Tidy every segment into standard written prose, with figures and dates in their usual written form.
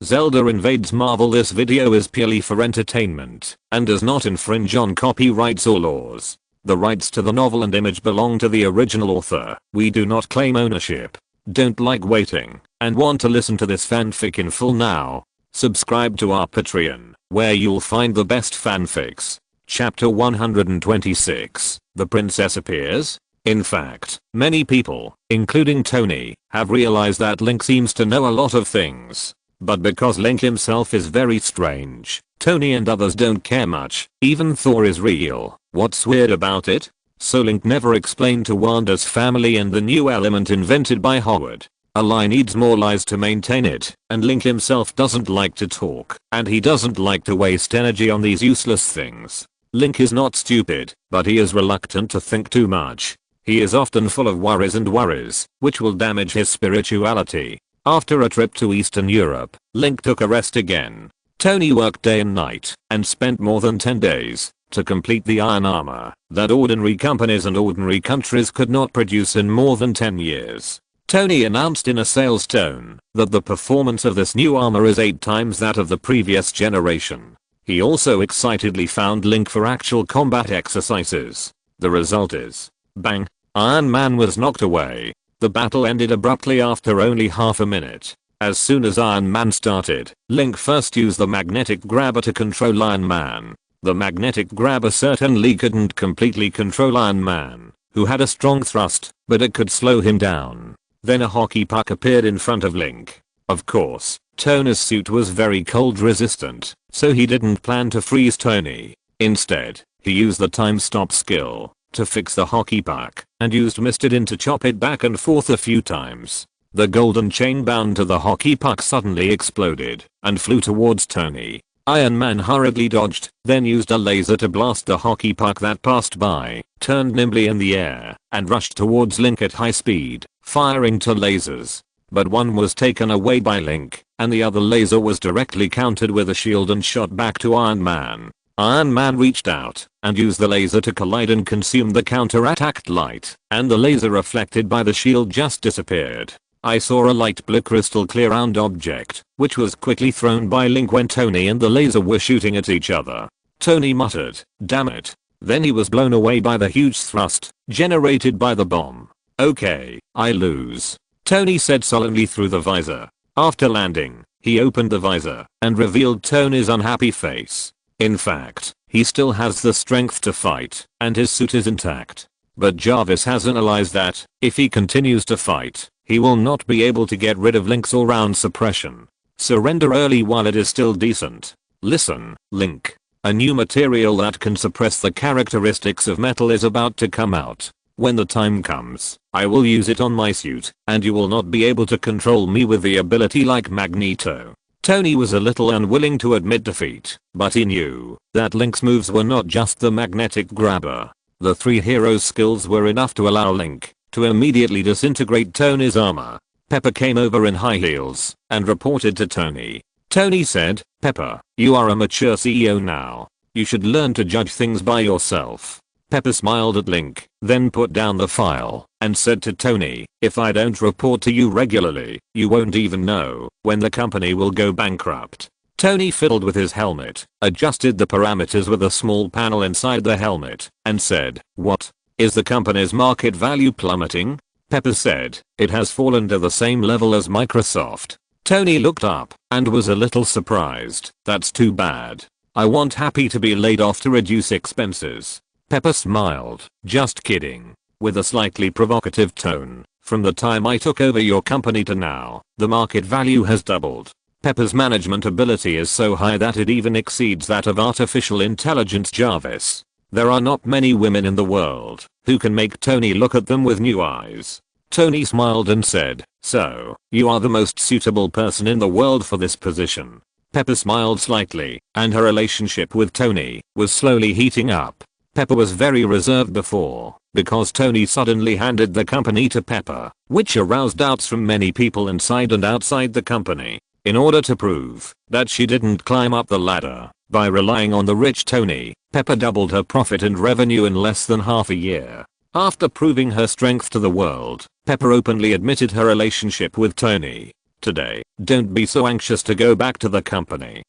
Zelda Invades Marvel. This video is purely for entertainment and does not infringe on copyrights or laws. The rights to the novel and image belong to the original author. We do not claim ownership. Don't like waiting and want to listen to this fanfic in full now? Subscribe to our Patreon, where you'll find the best fanfics. Chapter 126. The princess appears. In fact, many people, including Tony, have realized that Link seems to know a lot of things. But because Link himself is very strange, Tony and others don't care much. Even Thor is real. What's weird about it? So Link never explained to Wanda's family and the new element invented by Howard. A lie needs more lies to maintain it, and Link himself doesn't like to talk, and he doesn't like to waste energy on these useless things. Link is not stupid, but he is reluctant to think too much. He is often full of worries, which will damage his spirituality. After a trip to Eastern Europe, Link took a rest again. Tony worked day and night, and spent more than 10 days to complete the iron armor that ordinary companies and ordinary countries could not produce in more than 10 years. Tony announced in a sales tone that the performance of this new armor is 8 times that of the previous generation. He also excitedly found Link for actual combat exercises. The result is, bang, Iron Man was knocked away. The battle ended abruptly after only half a minute. As soon as Iron Man started, Link first used the magnetic grabber to control Iron Man. The magnetic grabber certainly couldn't completely control Iron Man, who had a strong thrust, but it could slow him down. Then a hockey puck appeared in front of Link. Of course, Tony's suit was very cold resistant, so he didn't plan to freeze Tony. Instead, he used the time stop skill to fix the hockey puck and used Mistidin to chop it back and forth a few times. The golden chain bound to the hockey puck suddenly exploded and flew towards Tony. Iron Man hurriedly dodged, then used a laser to blast the hockey puck that passed by, turned nimbly in the air, and rushed towards Link at high speed, firing 2 lasers. But one was taken away by Link, and the other laser was directly countered with a shield and shot back to Iron Man. Iron Man reached out and used the laser to collide and consume the counterattack light, and the laser reflected by the shield just disappeared. I saw a light blue crystal clear round object, which was quickly thrown by Link when Tony and the laser were shooting at each other. Tony muttered, "Damn it." Then he was blown away by the huge thrust generated by the bomb. "Okay, I lose," Tony said solemnly through the visor. After landing, he opened the visor and revealed Tony's unhappy face. In fact, he still has the strength to fight, and his suit is intact. But Jarvis has analyzed that, if he continues to fight, he will not be able to get rid of Link's all-round suppression. Surrender early while it is still decent. Listen, Link. A new material that can suppress the characteristics of metal is about to come out. When the time comes, I will use it on my suit, and you will not be able to control me with the ability like Magneto. Tony was a little unwilling to admit defeat, but he knew that Link's moves were not just the magnetic grabber. The 3 heroes' skills were enough to allow Link to immediately disintegrate Tony's armor. Pepper came over in high heels and reported to Tony. Tony said, "Pepper, you are a mature CEO now. You should learn to judge things by yourself." Pepper smiled at Link, then put down the file and said to Tony, "If I don't report to you regularly, you won't even know when the company will go bankrupt." Tony fiddled with his helmet, adjusted the parameters with a small panel inside the helmet, and said, "What? Is the company's market value plummeting?" Pepper said, "It has fallen to the same level as Microsoft." Tony looked up and was a little surprised. "That's too bad. I want Happy to be laid off to reduce expenses." Pepper smiled, "Just kidding," with a slightly provocative tone. "From the time I took over your company to now, the market value has doubled." Pepper's management ability is so high that it even exceeds that of artificial intelligence Jarvis. There are not many women in the world who can make Tony look at them with new eyes. Tony smiled and said, "So, you are the most suitable person in the world for this position." Pepper smiled slightly, and her relationship with Tony was slowly heating up. Pepper was very reserved before, because Tony suddenly handed the company to Pepper, which aroused doubts from many people inside and outside the company. In order to prove that she didn't climb up the ladder by relying on the rich Tony, Pepper doubled her profit and revenue in less than half a year. After proving her strength to the world, Pepper openly admitted her relationship with Tony. today. Don't be so anxious to go back to the company.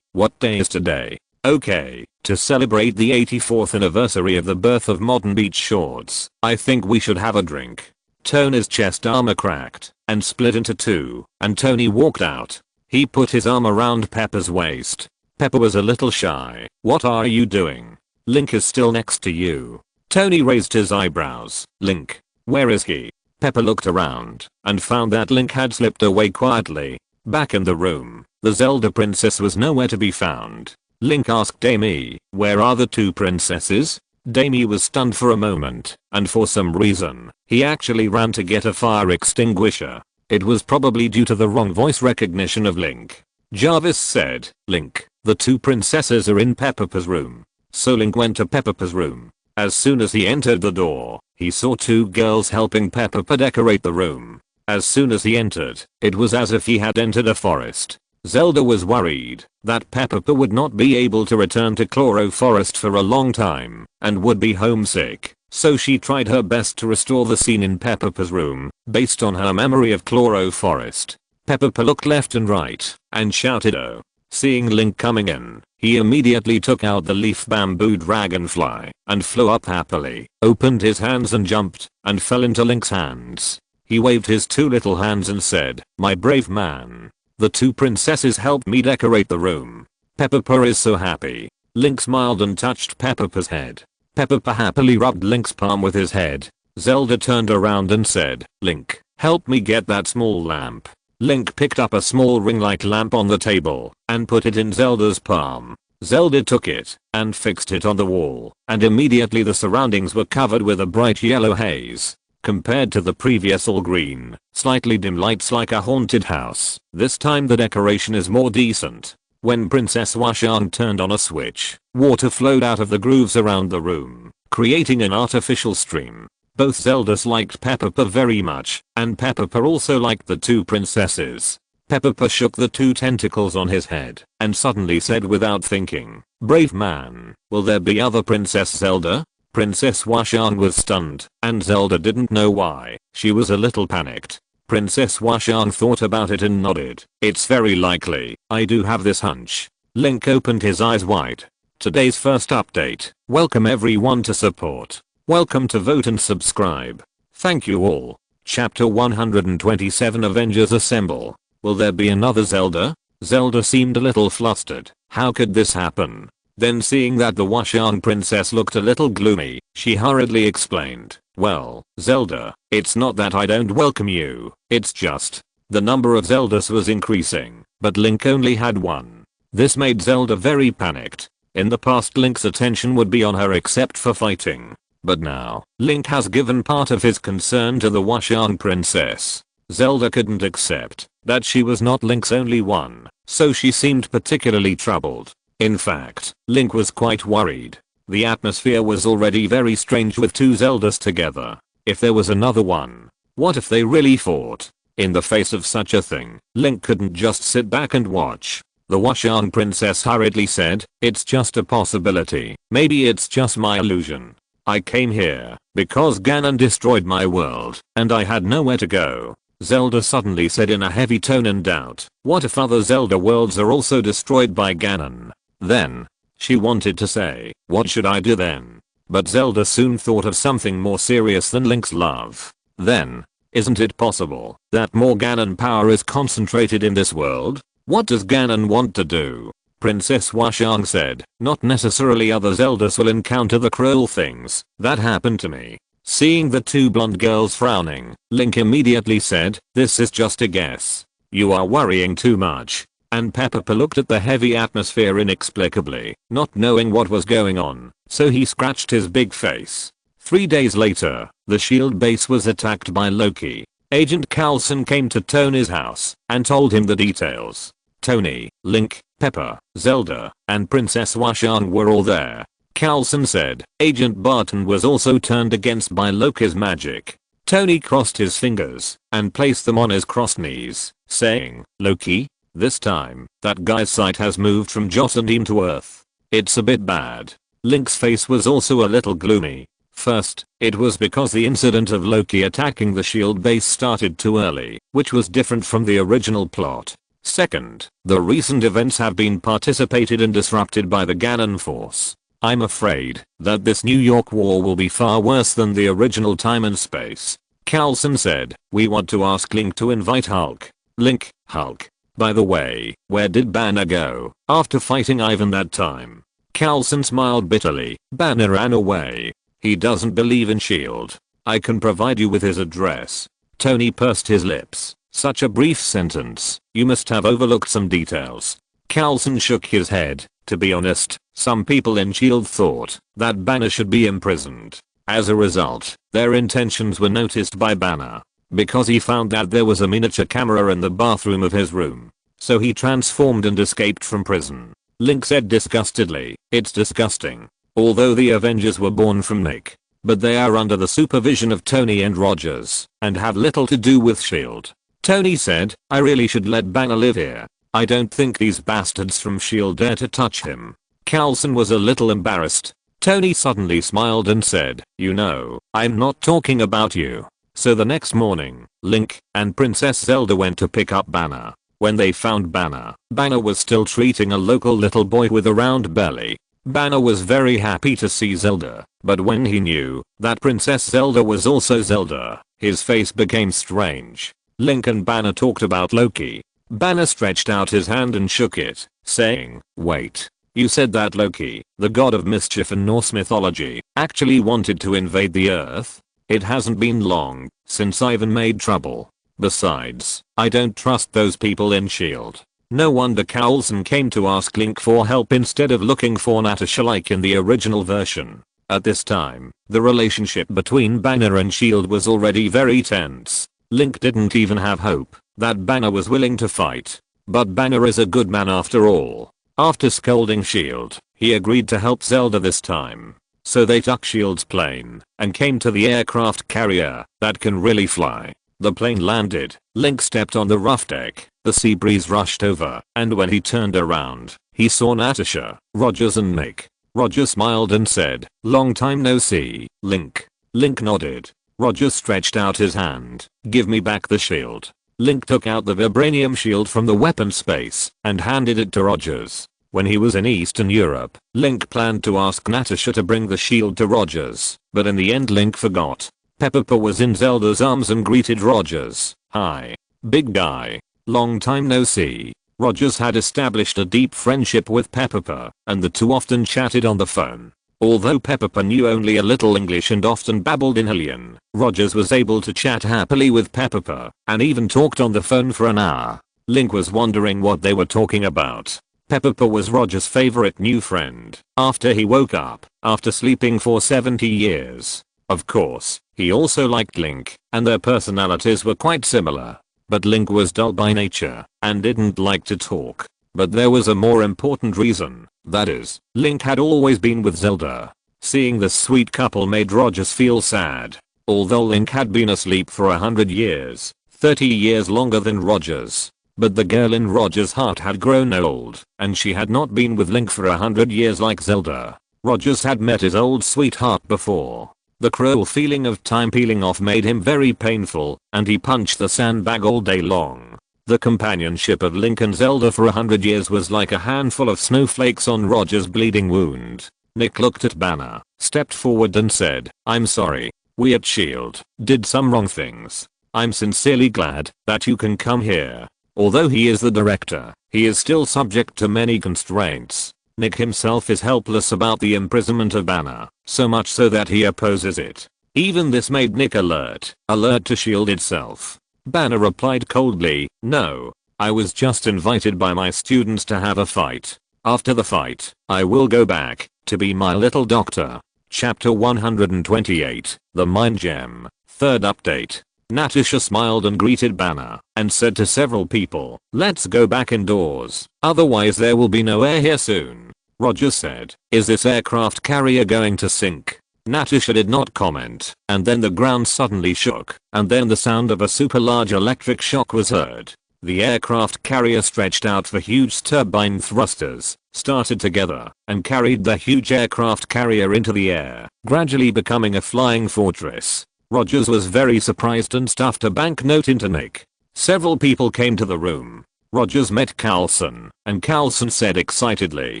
What day is today? Okay, to celebrate the 84th anniversary of the birth of modern beach shorts, I think we should have a drink. Tony's chest armor cracked and split into two, and Tony walked out. He put his arm around Pepper's waist. Pepper was a little shy. What are you doing? Link is still next to you. Tony raised his eyebrows. Link, where is he? Pepper looked around and found that Link had slipped away quietly. Back in the room, the Zelda princess was nowhere to be found. Link asked Amy, where are the two princesses? Amy was stunned for a moment, and for some reason, he actually ran to get a fire extinguisher. It was probably due to the wrong voice recognition of Link. Jarvis said, Link, the two princesses are in Peppa's room. So Link went to Peppa's room. As soon as he entered the door, he saw two girls helping Peppa decorate the room. As soon as he entered, it was as if he had entered a forest. Zelda was worried that Peppa would not be able to return to Chloro Forest for a long time and would be homesick, so she tried her best to restore the scene in Peppa's room based on her memory of Chloro Forest. Peppa looked left and right and shouted oh. Seeing Link coming in, he immediately took out the leaf bamboo dragonfly and flew up happily, opened his hands and jumped and fell into Link's hands. He waved his two little hands and said, my brave man. The two princesses helped me decorate the room. Peppa is so happy. Link smiled and touched Peppa's head. Peppa happily rubbed Link's palm with his head. Zelda turned around and said, Link, help me get that small lamp. Link picked up a small ring light lamp on the table and put it in Zelda's palm. Zelda took it and fixed it on the wall, and immediately the surroundings were covered with a bright yellow haze. Compared to the previous all green, slightly dim lights like a haunted house, this time the decoration is more decent. When Princess Washang turned on a switch, water flowed out of the grooves around the room, creating an artificial stream. Both Zeldas liked Peppa very much, and Peppa also liked the two princesses. Peppa shook the two tentacles on his head and suddenly said without thinking, brave man, will there be other Princess Zelda? Princess Washang was stunned, and Zelda didn't know why. She was a little panicked. Princess Washang thought about it and nodded. It's very likely. I do have this hunch. Link opened his eyes wide. Today's first update. Welcome everyone to support. Welcome to vote and subscribe. Thank you all. Chapter 127 Avengers Assemble. Will there be another Zelda? Zelda seemed a little flustered. How could this happen? Then seeing that the Washang princess looked a little gloomy, she hurriedly explained, well, Zelda, it's not that I don't welcome you, it's just, the number of Zeldas was increasing, but Link only had one. This made Zelda very panicked. In the past Link's attention would be on her except for fighting. But now, Link has given part of his concern to the Washang princess. Zelda couldn't accept that she was not Link's only one, so she seemed particularly troubled. In fact, Link was quite worried. The atmosphere was already very strange with two Zeldas together. If there was another one, what if they really fought? In the face of such a thing, Link couldn't just sit back and watch. The Washang princess hurriedly said, it's just a possibility. Maybe it's just my illusion. I came here because Ganon destroyed my world and I had nowhere to go. Zelda suddenly said in a heavy tone and doubt. What if other Zelda worlds are also destroyed by Ganon? Then, she wanted to say, what should I do then? But Zelda soon thought of something more serious than Link's love. Then, isn't it possible that more Ganon power is concentrated in this world? What does Ganon want to do? Princess Washang said, not necessarily other Zeldas will encounter the cruel things that happened to me. Seeing the two blonde girls frowning, Link immediately said, this is just a guess. You are worrying too much. And Peppa looked at the heavy atmosphere inexplicably, not knowing what was going on, so he scratched his big face. 3 days later, the shield base was attacked by Loki. Agent Coulson came to Tony's house and told him the details. Tony, Link, Peppa, Zelda, and Princess Washang were all there. Coulson said Agent Barton was also turned against by Loki's magic. Tony crossed his fingers and placed them on his crossed knees, saying, Loki? This time, that guy's sight has moved from Jotunheim to Earth. It's a bit bad. Link's face was also a little gloomy. First, it was because the incident of Loki attacking the shield base started too early, which was different from the original plot. Second, the recent events have been participated and disrupted by the Ganon Force. I'm afraid that this New York war will be far worse than the original time and space. Coulson said, we want to ask Link to invite Hulk. Link, Hulk. By the way, where did Banner go after fighting Ivan that time? Coulson smiled bitterly. Banner ran away. He doesn't believe in S.H.I.E.L.D. I can provide you with his address. Tony pursed his lips. Such a brief sentence. You must have overlooked some details. Coulson shook his head. To be honest, some people in S.H.I.E.L.D. thought that Banner should be imprisoned. As a result, their intentions were noticed by Banner. Because he found that there was a miniature camera in the bathroom of his room. So he transformed and escaped from prison. Link said disgustedly, it's disgusting. Although the Avengers were born from Nick. But they are under the supervision of Tony and Rogers, and have little to do with S.H.I.E.L.D. Tony said, I really should let Banner live here. I don't think these bastards from S.H.I.E.L.D. dare to touch him. Coulson was a little embarrassed. Tony suddenly smiled and said, you know, I'm not talking about you. So the next morning, Link and Princess Zelda went to pick up Banner. When they found Banner, Banner was still treating a local little boy with a round belly. Banner was very happy to see Zelda, but when he knew that Princess Zelda was also Zelda, his face became strange. Link and Banner talked about Loki. Banner stretched out his hand and shook it, saying, wait. You said that Loki, the god of mischief in Norse mythology, actually wanted to invade the Earth? It hasn't been long since Ivan made trouble. Besides, I don't trust those people in S.H.I.E.L.D. No wonder Coulson came to ask Link for help instead of looking for Natasha like in the original version. At this time, the relationship between Banner and S.H.I.E.L.D. was already very tense. Link didn't even have hope that Banner was willing to fight. But Banner is a good man after all. After scolding S.H.I.E.L.D., he agreed to help Zelda this time. So they took S.H.I.E.L.D.'s plane and came to the aircraft carrier that can really fly. The plane landed. Link stepped on the rough deck. The sea breeze rushed over, and when he turned around, he saw Natasha, Rogers and Nick. Rogers smiled and said, long time no see, Link. Link nodded. Rogers stretched out his hand. Give me back the shield. Link took out the vibranium shield from the weapon space and handed it to Rogers. When he was in Eastern Europe, Link planned to ask Natasha to bring the shield to Rogers, but in the end Link forgot. Pepper was in Zelda's arms and greeted Rogers. Hi. Big guy. Long time no see. Rogers had established a deep friendship with Pepper, and the two often chatted on the phone. Although Pepper knew only a little English and often babbled in Hylian, Rogers was able to chat happily with Pepper, and even talked on the phone for an hour. Link was wondering what they were talking about. Pepper was Rogers' favorite new friend after he woke up after sleeping for 70 years. Of course, he also liked Link, and their personalities were quite similar. But Link was dull by nature and didn't like to talk. But there was a more important reason. That is, Link had always been with Zelda. Seeing this sweet couple made Rogers feel sad. Although Link had been asleep for 100 years, 30 years longer than Rogers. But the girl in Rogers' heart had grown old, and she had not been with Link for 100 years like Zelda. Rogers had met his old sweetheart before. The cruel feeling of time peeling off made him very painful, and he punched the sandbag all day long. The companionship of Link and Zelda for 100 years was like a handful of snowflakes on Rogers' bleeding wound. Nick looked at Banner, stepped forward and said, I'm sorry. We at S.H.I.E.L.D. did some wrong things. I'm sincerely glad that you can come here. Although he is the director, he is still subject to many constraints. Nick himself is helpless about the imprisonment of Banner, so much so that he opposes it. Even this made Nick alert to S.H.I.E.L.D. itself. Banner replied coldly, no, I was just invited by my students to have a fight. After the fight, I will go back to be my little doctor. Chapter 128, The Mind Gem, third update. Natasha smiled and greeted Banner and said to several people, let's go back indoors, otherwise there will be no air here soon. Rogers said, is this aircraft carrier going to sink? Natasha did not comment, and then the ground suddenly shook, and then the sound of a super large electric shock was heard. The aircraft carrier stretched out for huge turbine thrusters, started together, and carried the huge aircraft carrier into the air, gradually becoming a flying fortress. Rogers was very surprised and stuffed a banknote into Nick. Several people came to the room. Rogers met Carlson, and Carlson said excitedly,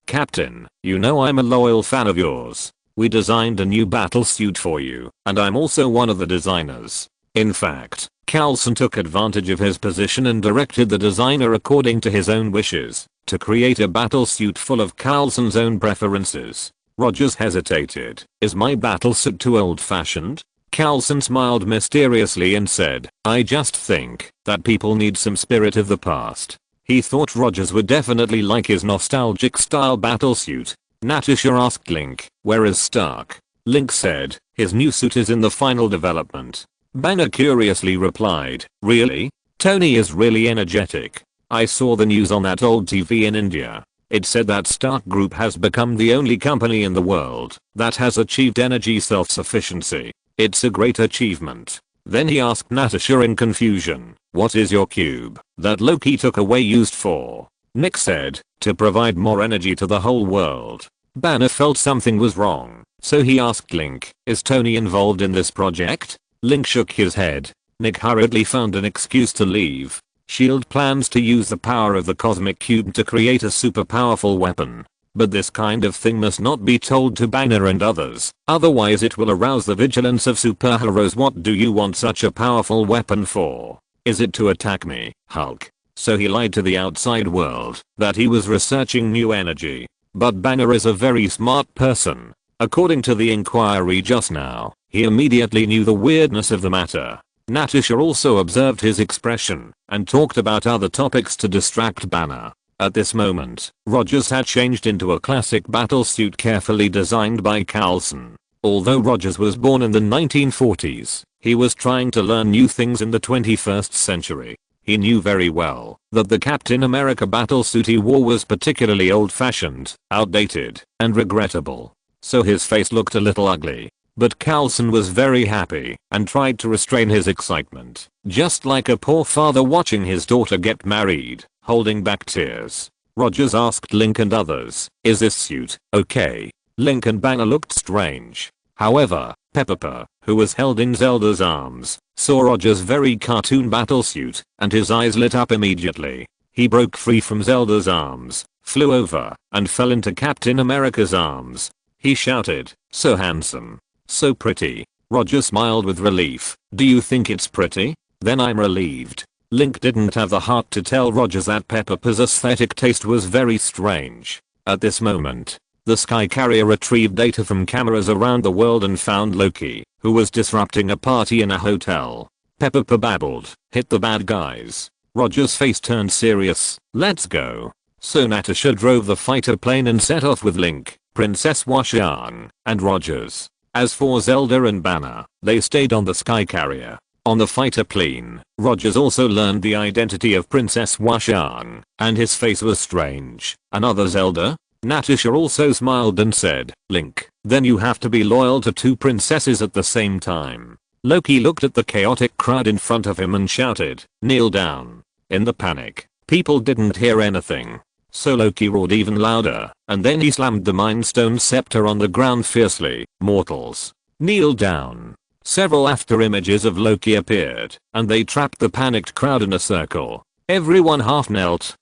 "Captain, you know I'm a loyal fan of yours. We designed a new battle suit for you, and I'm also one of the designers." In fact, Carlson took advantage of his position and directed the designer according to his own wishes, to create a battle suit full of Carlson's own preferences. Rogers hesitated. "Is my battle suit too old-fashioned?" Carlson smiled mysteriously and said, "I just think that people need some spirit of the past." He thought Rogers would definitely like his nostalgic style battlesuit. Natasha asked Link, "Where is Stark?" Link said, "His new suit is in the final development." Banner curiously replied, "Really? Tony is really energetic. I saw the news on that old TV in India. It said that Stark Group has become the only company in the world that has achieved energy self-sufficiency. It's a great achievement." Then he asked Natasha in confusion, "What is your cube that Loki took away used for?" Nick said, "To provide more energy to the whole world." Banner felt something was wrong, so he asked Link, "Is Tony involved in this project?" Link shook his head. Nick hurriedly found an excuse to leave. SHIELD plans to use the power of the cosmic cube to create a super powerful weapon. But this kind of thing must not be told to Banner and others, otherwise it will arouse the vigilance of superheroes. "What do you want such a powerful weapon for? Is it to attack me, Hulk?" So he lied to the outside world that he was researching new energy. But Banner is a very smart person. According to the inquiry just now, he immediately knew the weirdness of the matter. Natasha also observed his expression and talked about other topics to distract Banner. At this moment, Rogers had changed into a classic battlesuit carefully designed by Carlson. Although Rogers was born in the 1940s, he was trying to learn new things in the 21st century. He knew very well that the Captain America battlesuit he wore was particularly old-fashioned, outdated, and regrettable. So his face looked a little ugly. But Carlson was very happy and tried to restrain his excitement, just like a poor father watching his daughter get married, holding back tears. Rogers asked Link and others, "Is this suit okay?" Link and Banner looked strange. However, Pepper, who was held in Zelda's arms, saw Rogers' very cartoon battlesuit, and his eyes lit up immediately. He broke free from Zelda's arms, flew over, and fell into Captain America's arms. He shouted, "So handsome. So pretty." Rogers smiled with relief. "Do you think it's pretty? Then I'm relieved." Link didn't have the heart to tell Rogers that Pepper's aesthetic taste was very strange. At this moment, the Sky Carrier retrieved data from cameras around the world and found Loki, who was disrupting a party in a hotel. Pepper babbled, "Hit the bad guys." Rogers' face turned serious. "Let's go." So Natasha drove the fighter plane and set off with Link, Princess Washang, and Rogers. As for Zelda and Banner, they stayed on the Sky Carrier. On the fighter plane, Rogers also learned the identity of Princess Washang, and his face was strange. "Another Zelda?" Natasha also smiled and said, "Link, then you have to be loyal to two princesses at the same time." Loki looked at the chaotic crowd in front of him and shouted, "Kneel down." In the panic, people didn't hear anything. So Loki roared even louder, and then he slammed the Mind Stone scepter on the ground fiercely. "Mortals, kneel down." Several after images of Loki appeared, and they trapped the panicked crowd in a circle. Everyone half knelt,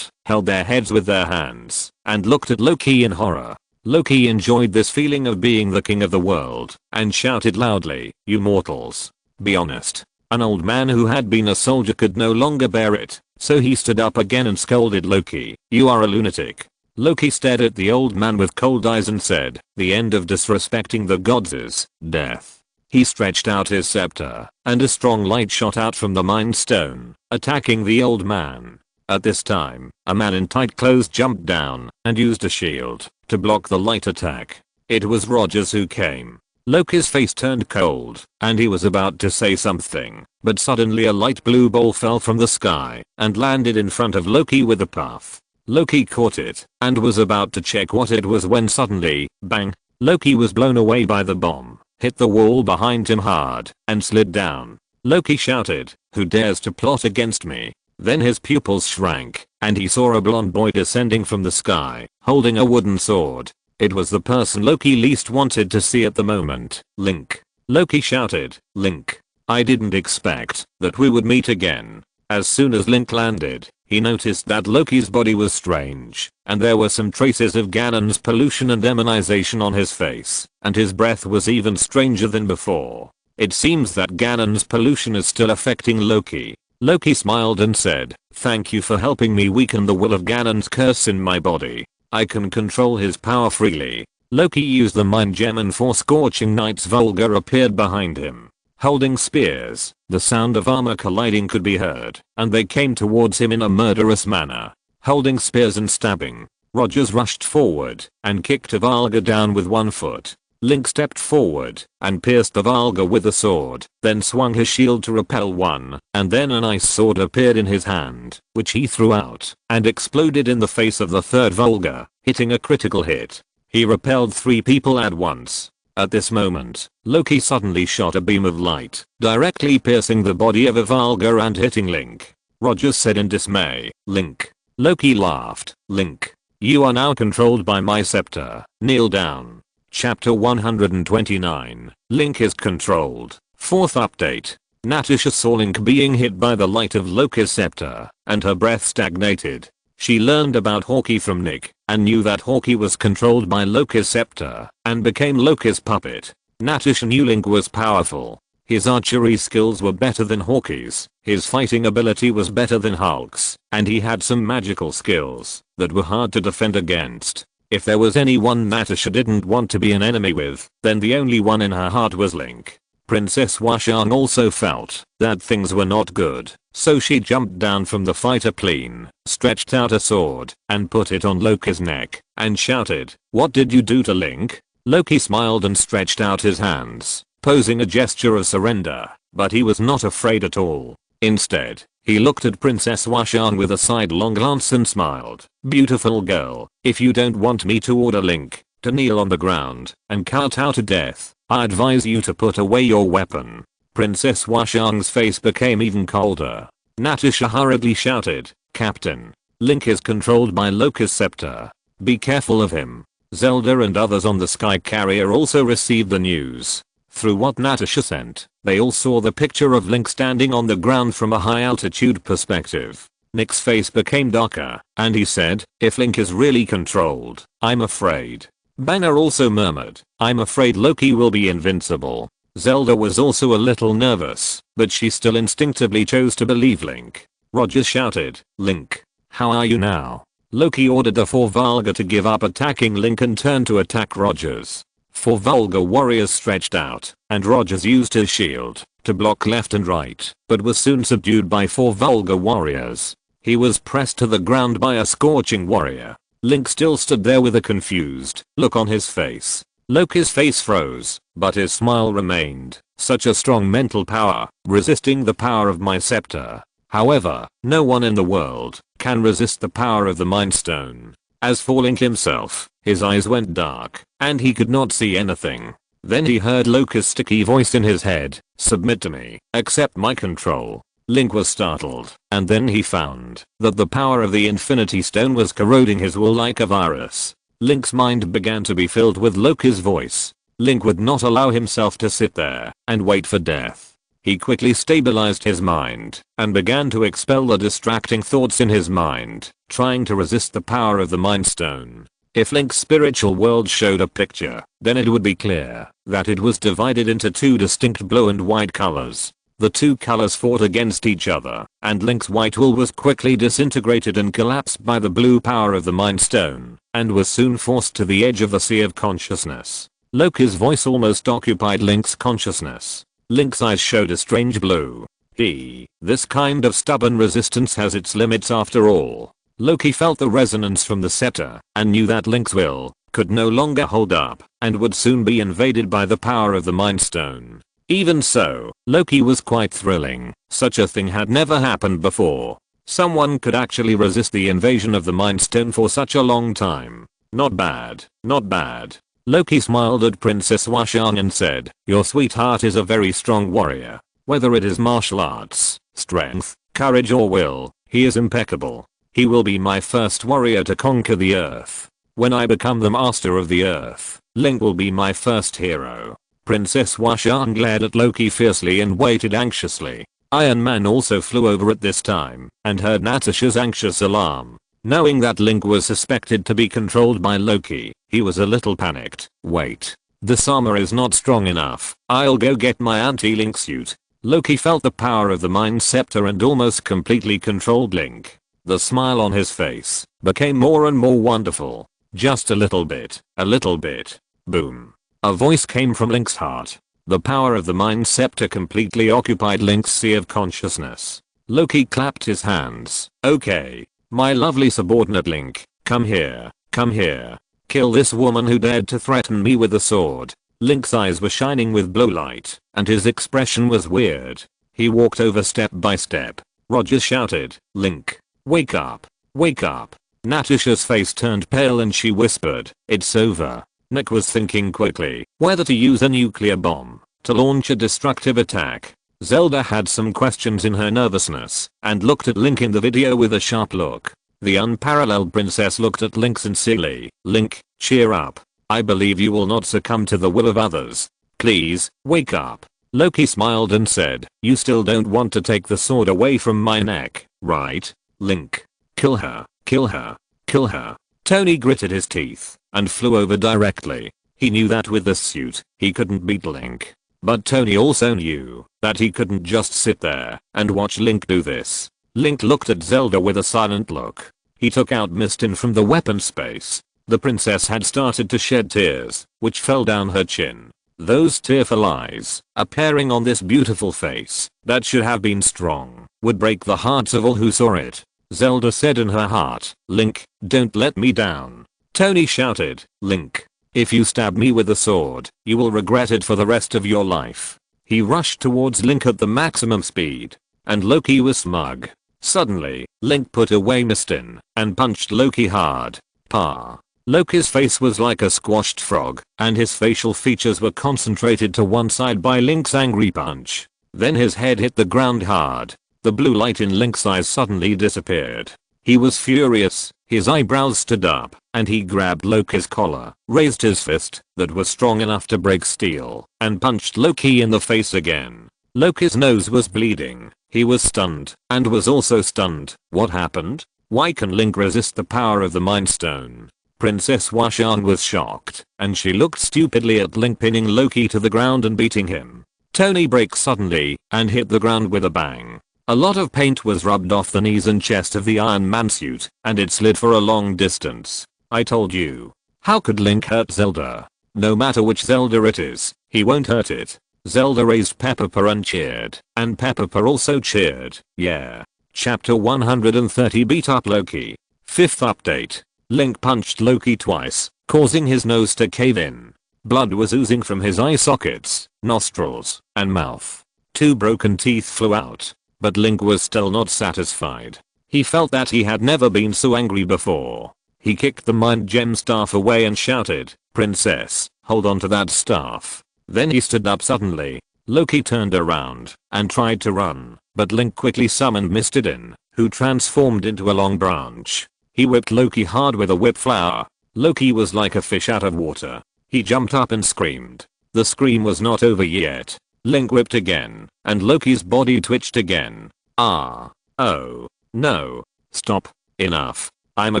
held their heads with their hands, and looked at Loki in horror. Loki enjoyed this feeling of being the king of the world, and shouted loudly, "You mortals, be honest." An old man who had been a soldier could no longer bear it, so he stood up again and scolded Loki, "You are a lunatic." Loki stared at the old man with cold eyes and said, "The end of disrespecting the gods is death." He stretched out his scepter, and a strong light shot out from the Mind Stone, attacking the old man. At this time, a man in tight clothes jumped down and used a shield to block the light attack. It was Rogers who came. Loki's face turned cold, and he was about to say something, but suddenly a light blue ball fell from the sky and landed in front of Loki with a puff. Loki caught it and was about to check what it was when suddenly, bang, Loki was blown away by the bomb, hit the wall behind him hard, and slid down. Loki shouted, "Who dares to plot against me?" Then his pupils shrank, and he saw a blonde boy descending from the sky, holding a wooden sword. It was the person Loki least wanted to see at the moment, Link. Loki shouted, "Link. I didn't expect that we would meet again." As soon as Link landed, he noticed that Loki's body was strange, and there were some traces of Ganon's pollution and demonization on his face, and his breath was even stranger than before. It seems that Ganon's pollution is still affecting Loki. Loki smiled and said, "Thank you for helping me weaken the will of Ganon's curse in my body. I can control his power freely." Loki used the mind gem and 4 Scorching Knights Volga appeared behind him. Holding spears, the sound of armor colliding could be heard, and they came towards him in a murderous manner. Holding spears and stabbing, Rogers rushed forward and kicked a Volga down with 1 foot. Link stepped forward and pierced the Volga with a sword, then swung his shield to repel one, and then an ice sword appeared in his hand, which he threw out, and exploded in the face of the 3rd Volga, hitting a critical hit. He repelled 3 people at once. At this moment, Loki suddenly shot a beam of light, directly piercing the body of a Volga and hitting Link. Rogers said in dismay, "Link." Loki laughed, "Link. You are now controlled by my scepter. Kneel down." Chapter 129, Link is controlled. 4th update. Natasha saw Link being hit by the light of Loki's scepter, and her breath stagnated. She learned about Hawkeye from Nick, and knew that Hawkeye was controlled by Loki's scepter, and became Loki's puppet. Natasha knew Link was powerful. His archery skills were better than Hawkeye's, his fighting ability was better than Hulk's, and he had some magical skills that were hard to defend against. If there was anyone Natasha didn't want to be an enemy with, then the only one in her heart was Link. Princess Washang also felt that things were not good, so she jumped down from the fighter plane, stretched out a sword, and put it on Loki's neck, and shouted, "What did you do to Link?" Loki smiled and stretched out his hands, posing a gesture of surrender, but he was not afraid at all. Instead, he looked at Princess Washang with a sidelong glance and smiled, "Beautiful girl, if you don't want me to order Link to kneel on the ground and cut out to death, I advise you to put away your weapon." Princess Washang's face became even colder. Natasha hurriedly shouted, "Captain, Link is controlled by Loki's scepter. Be careful of him." Zelda and others on the sky carrier also received the news. Through what Natasha sent, they all saw the picture of Link standing on the ground from a high altitude perspective. Nick's face became darker, and he said, "If Link is really controlled, I'm afraid." Banner also murmured, "I'm afraid Loki will be invincible." Zelda was also a little nervous, but she still instinctively chose to believe Link. Rogers shouted, "Link, how are you now?" Loki ordered the 4 Volga to give up attacking Link and turn to attack Rogers. 4 Volga warriors stretched out, and Rogers used his shield to block left and right, but was soon subdued by 4 Volga warriors. He was pressed to the ground by a scorching warrior. Link still stood there with a confused look on his face. Loki's face froze, but his smile remained. "Such a strong mental power, resisting the power of my scepter. However, no one in the world can resist the power of the Mind Stone." As for Link himself, his eyes went dark, and he could not see anything. Then he heard Loki's sticky voice in his head, "Submit to me, accept my control." Link was startled, and then he found that the power of the Infinity Stone was corroding his will like a virus. Link's mind began to be filled with Loki's voice. Link would not allow himself to sit there and wait for death. He quickly stabilized his mind and began to expel the distracting thoughts in his mind, trying to resist the power of the Mind Stone. If Link's spiritual world showed a picture, then it would be clear that it was divided into 2 distinct blue and white colors. The 2 colors fought against each other, and Link's white will was quickly disintegrated and collapsed by the blue power of the Mind Stone, and was soon forced to the edge of the sea of consciousness. Loki's voice almost occupied Link's consciousness. Link's eyes showed a strange blue. This kind of stubborn resistance has its limits after all. Loki felt the resonance from the scepter, and knew that Link's will could no longer hold up, and would soon be invaded by the power of the Mind Stone. Even so, Loki was quite thrilling. Such a thing had never happened before. Someone could actually resist the invasion of the Mind Stone for such a long time. Not bad, not bad. Loki smiled at Princess Washang and said, "Your sweetheart is a very strong warrior. Whether it is martial arts, strength, courage or will, He is impeccable. He will be my first warrior to conquer the earth. When I become the master of the earth, Link will be my first hero. Princess Washan glared at Loki fiercely and waited anxiously. Iron Man also flew over at this time and heard Natasha's anxious alarm. Knowing that Link was suspected to be controlled by Loki, he was a little panicked. Wait. This armor is not strong enough. I'll go get my anti-Link suit. Loki felt the power of the Mind Scepter and almost completely controlled Link. The smile on his face became more and more wonderful. Just a little bit. A little bit. Boom. A voice came from Link's heart. The power of the Mind Scepter completely occupied Link's sea of consciousness. Loki clapped his hands. Okay. My lovely subordinate Link, come here. Come here. Kill this woman who dared to threaten me with a sword. Link's eyes were shining with blue light, and his expression was weird. He walked over step by step. Roger shouted, Link, wake up. Wake up. Natasha's face turned pale and she whispered, it's over. Nick was thinking quickly whether to use a nuclear bomb to launch a destructive attack. Zelda had some questions in her nervousness and looked at Link in the video with a sharp look. The unparalleled princess looked at Link sincerely. Link, cheer up. I believe you will not succumb to the will of others. Please, wake up. Loki smiled and said, you still don't want to take the sword away from my neck, right? Link. Kill her, kill her, kill her. Tony gritted his teeth and flew over directly. He knew that with the suit, he couldn't beat Link. But Tony also knew that he couldn't just sit there and watch Link do this. Link looked at Zelda with a silent look. He took out Mistin from the weapon space. The princess had started to shed tears, which fell down her chin. Those tearful eyes, appearing on this beautiful face that should have been strong, would break the hearts of all who saw it. Zelda said in her heart, Link, don't let me down. Tony shouted, Link, if you stab me with a sword, you will regret it for the rest of your life. He rushed towards Link at the maximum speed, and Loki was smug. Suddenly, Link put away Mistin and punched Loki hard. Pa. Loki's face was like a squashed frog, and his facial features were concentrated to one side by Link's angry punch. Then his head hit the ground hard. The blue light in Link's eyes suddenly disappeared. He was furious, his eyebrows stood up, and he grabbed Loki's collar, raised his fist that was strong enough to break steel, and punched Loki in the face again. Loki's nose was bleeding. He was stunned, and was also stunned. What happened? Why can Link resist the power of the Mind Stone? Princess Washan was shocked, and she looked stupidly at Link pinning Loki to the ground and beating him. Tony braked suddenly, and hit the ground with a bang. A lot of paint was rubbed off the knees and chest of the Iron Man suit, and it slid for a long distance. I told you. How could Link hurt Zelda? No matter which Zelda it is, he won't hurt it. Zelda raised Pepper and cheered, and Pepper also cheered. Yeah. Chapter 130 Beat Up Loki. 5th update. Link punched Loki twice, causing his nose to cave in. Blood was oozing from his eye sockets, nostrils, and mouth. 2 broken teeth flew out. But Link was still not satisfied. He felt that he had never been so angry before. He kicked the Mind Gem staff away and shouted, Princess, hold on to that staff. Then he stood up suddenly. Loki turned around and tried to run, but Link quickly summoned Mistidin, who transformed into a long branch. He whipped Loki hard with a whip flower. Loki was like a fish out of water. He jumped up and screamed. The scream was not over yet. Link whipped again, and Loki's body twitched again. Ah. Oh. No. Stop. Enough. I'm a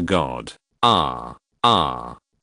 god. Ah.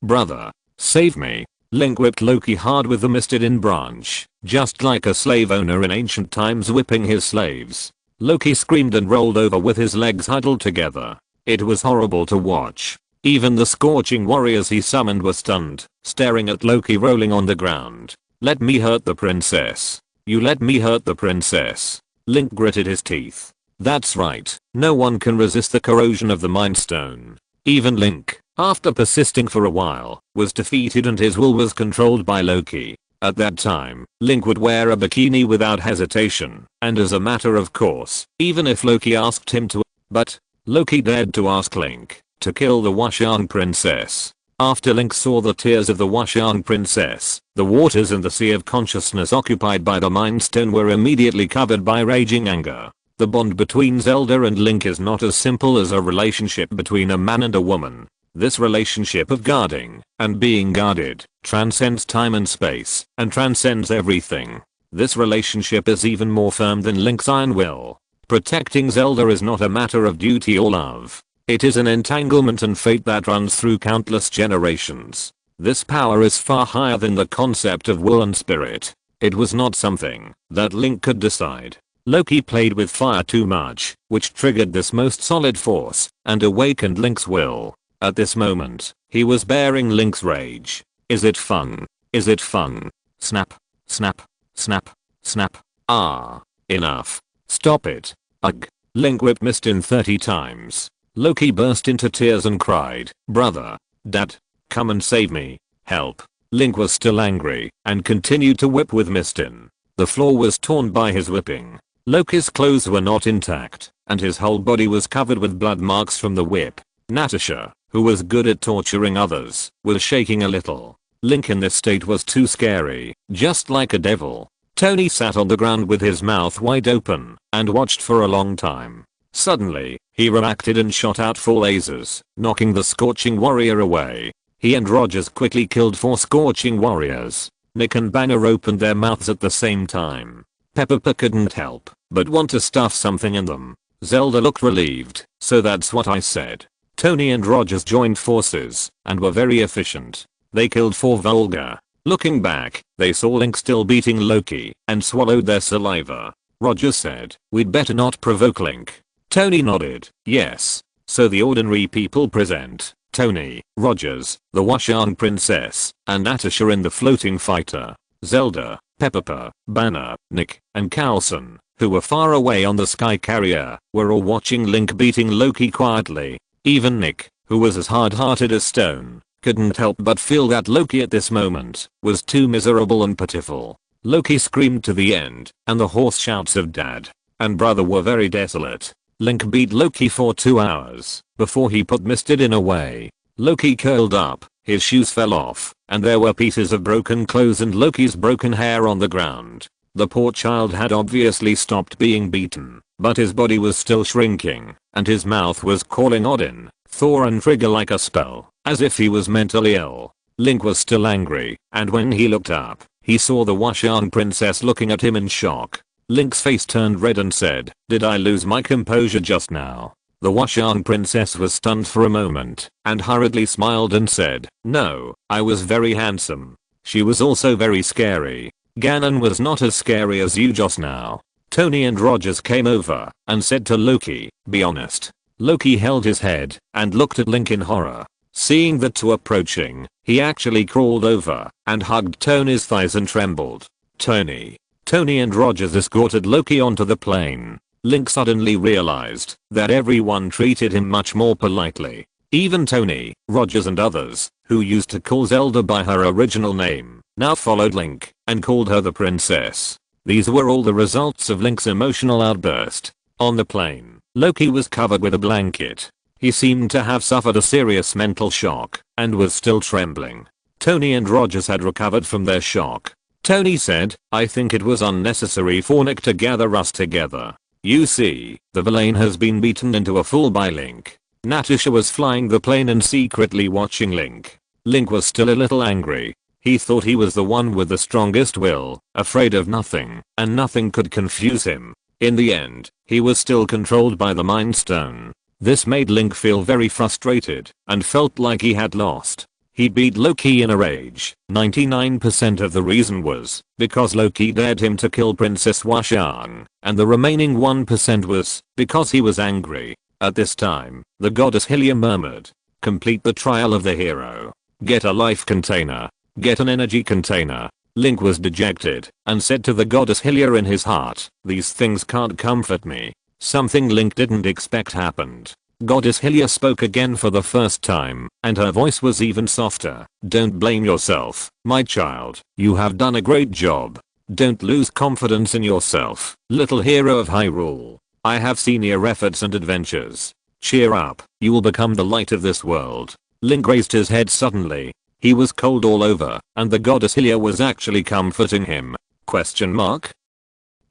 Brother. Save me. Link whipped Loki hard with the Mistidin branch, just like a slave owner in ancient times whipping his slaves. Loki screamed and rolled over with his legs huddled together. It was horrible to watch. Even the scorching warriors he summoned were stunned, staring at Loki rolling on the ground. Let me hurt the princess. You let me hurt the princess. Link gritted his teeth. That's right, no one can resist the corrosion of the Mind Stone. Even Link, after persisting for a while, was defeated and his will was controlled by Loki. At that time, Link would wear a bikini without hesitation, and as a matter of course, even if Loki asked him to. But Loki dared to ask Link to kill the Washan princess. After Link saw the tears of the Washan princess, the waters in the sea of consciousness occupied by the Mind Stone were immediately covered by raging anger. The bond between Zelda and Link is not as simple as a relationship between a man and a woman. This relationship of guarding and being guarded transcends time and space and transcends everything. This relationship is even more firm than Link's iron will. Protecting Zelda is not a matter of duty or love. It is an entanglement and fate that runs through countless generations. This power is far higher than the concept of will and spirit. It was not something that Link could decide. Loki played with fire too much, which triggered this most solid force and awakened Link's will. At this moment, he was bearing Link's rage. Is it fun? Is it fun? Snap, snap, snap, snap. Ah, enough. Stop it. Ugh. Link whipped Mistin 30 times. Loki burst into tears and cried, "Brother, Dad, come and save me. Help." Link was still angry and continued to whip with Mistin. The floor was torn by his whipping. Loki's clothes were not intact, and his whole body was covered with blood marks from the whip. Natasha, who was good at torturing others, was shaking a little. Link in this state was too scary, just like a devil. Tony sat on the ground with his mouth wide open and watched for a long time. Suddenly, he reacted and shot out 4 lasers, knocking the Scorching Warrior away. He and Rogers quickly killed 4 Scorching Warriors. Nick and Banner opened their mouths at the same time. Peppa couldn't help but want to stuff something in them. Zelda looked relieved, so that's what I said. Tony and Rogers joined forces and were very efficient. They killed 4 Volga. Looking back, they saw Link still beating Loki and swallowed their saliva. Rogers said, "We'd better not provoke Link." Tony nodded, "Yes." So the ordinary people present Tony, Rogers, the Washan Princess, and Natasha in the floating fighter. Zelda, Peppa, Banner, Nick, and Carlson, who were far away on the sky carrier, were all watching Link beating Loki quietly. Even Nick, who was as hard-hearted as stone, couldn't help but feel that Loki at this moment was too miserable and pitiful. Loki screamed to the end, and the hoarse shouts of Dad and Brother were very desolate. Link beat Loki for 2 hours before he put Mistidin away. Loki curled up, his shoes fell off, and there were pieces of broken clothes and Loki's broken hair on the ground. The poor child had obviously stopped being beaten, but his body was still shrinking, and his mouth was calling Odin, Thor and Frigga like a spell, as if he was mentally ill. Link was still angry, and when he looked up, he saw the Washan Princess looking at him in shock. Link's face turned red and said, "Did I lose my composure just now?" The Washan Princess was stunned for a moment, and hurriedly smiled and said, "No, I was very handsome." She was also very scary. Ganon was not as scary as you just now. Tony and Rogers came over and said to Loki, "Be honest." Loki held his head and looked at Link in horror. Seeing the two approaching, he actually crawled over and hugged Tony's thighs and trembled. Tony and Rogers escorted Loki onto the plane. Link suddenly realized that everyone treated him much more politely. Even Tony, Rogers and others, who used to call Zelda by her original name, now followed Link and called her the princess. These were all the results of Link's emotional outburst. On the plane, Loki was covered with a blanket. He seemed to have suffered a serious mental shock and was still trembling. Tony and Rogers had recovered from their shock. Tony said, "I think it was unnecessary for Nick to gather us together. You see, the villain has been beaten into a fool by Link." Natasha was flying the plane and secretly watching Link. Link was still a little angry. He thought he was the one with the strongest will, afraid of nothing, and nothing could confuse him. In the end, he was still controlled by the Mind Stone. This made Link feel very frustrated and felt like he had lost. He beat Loki in a rage. 99% of the reason was because Loki dared him to kill Princess Washan, and the remaining 1% was because he was angry. At this time, the goddess Hylia murmured, "Complete the trial of the hero. Get a life container. Get an energy container." Link was dejected and said to the goddess Hylia in his heart, "These things can't comfort me." Something Link didn't expect happened. Goddess Hylia spoke again for the first time, and her voice was even softer. "Don't blame yourself, my child. You have done a great job. Don't lose confidence in yourself, little hero of Hyrule. I have seen your efforts and adventures. Cheer up, you will become the light of this world." Link raised his head suddenly. He was cold all over, and the goddess Hylia was actually comforting him. Question mark?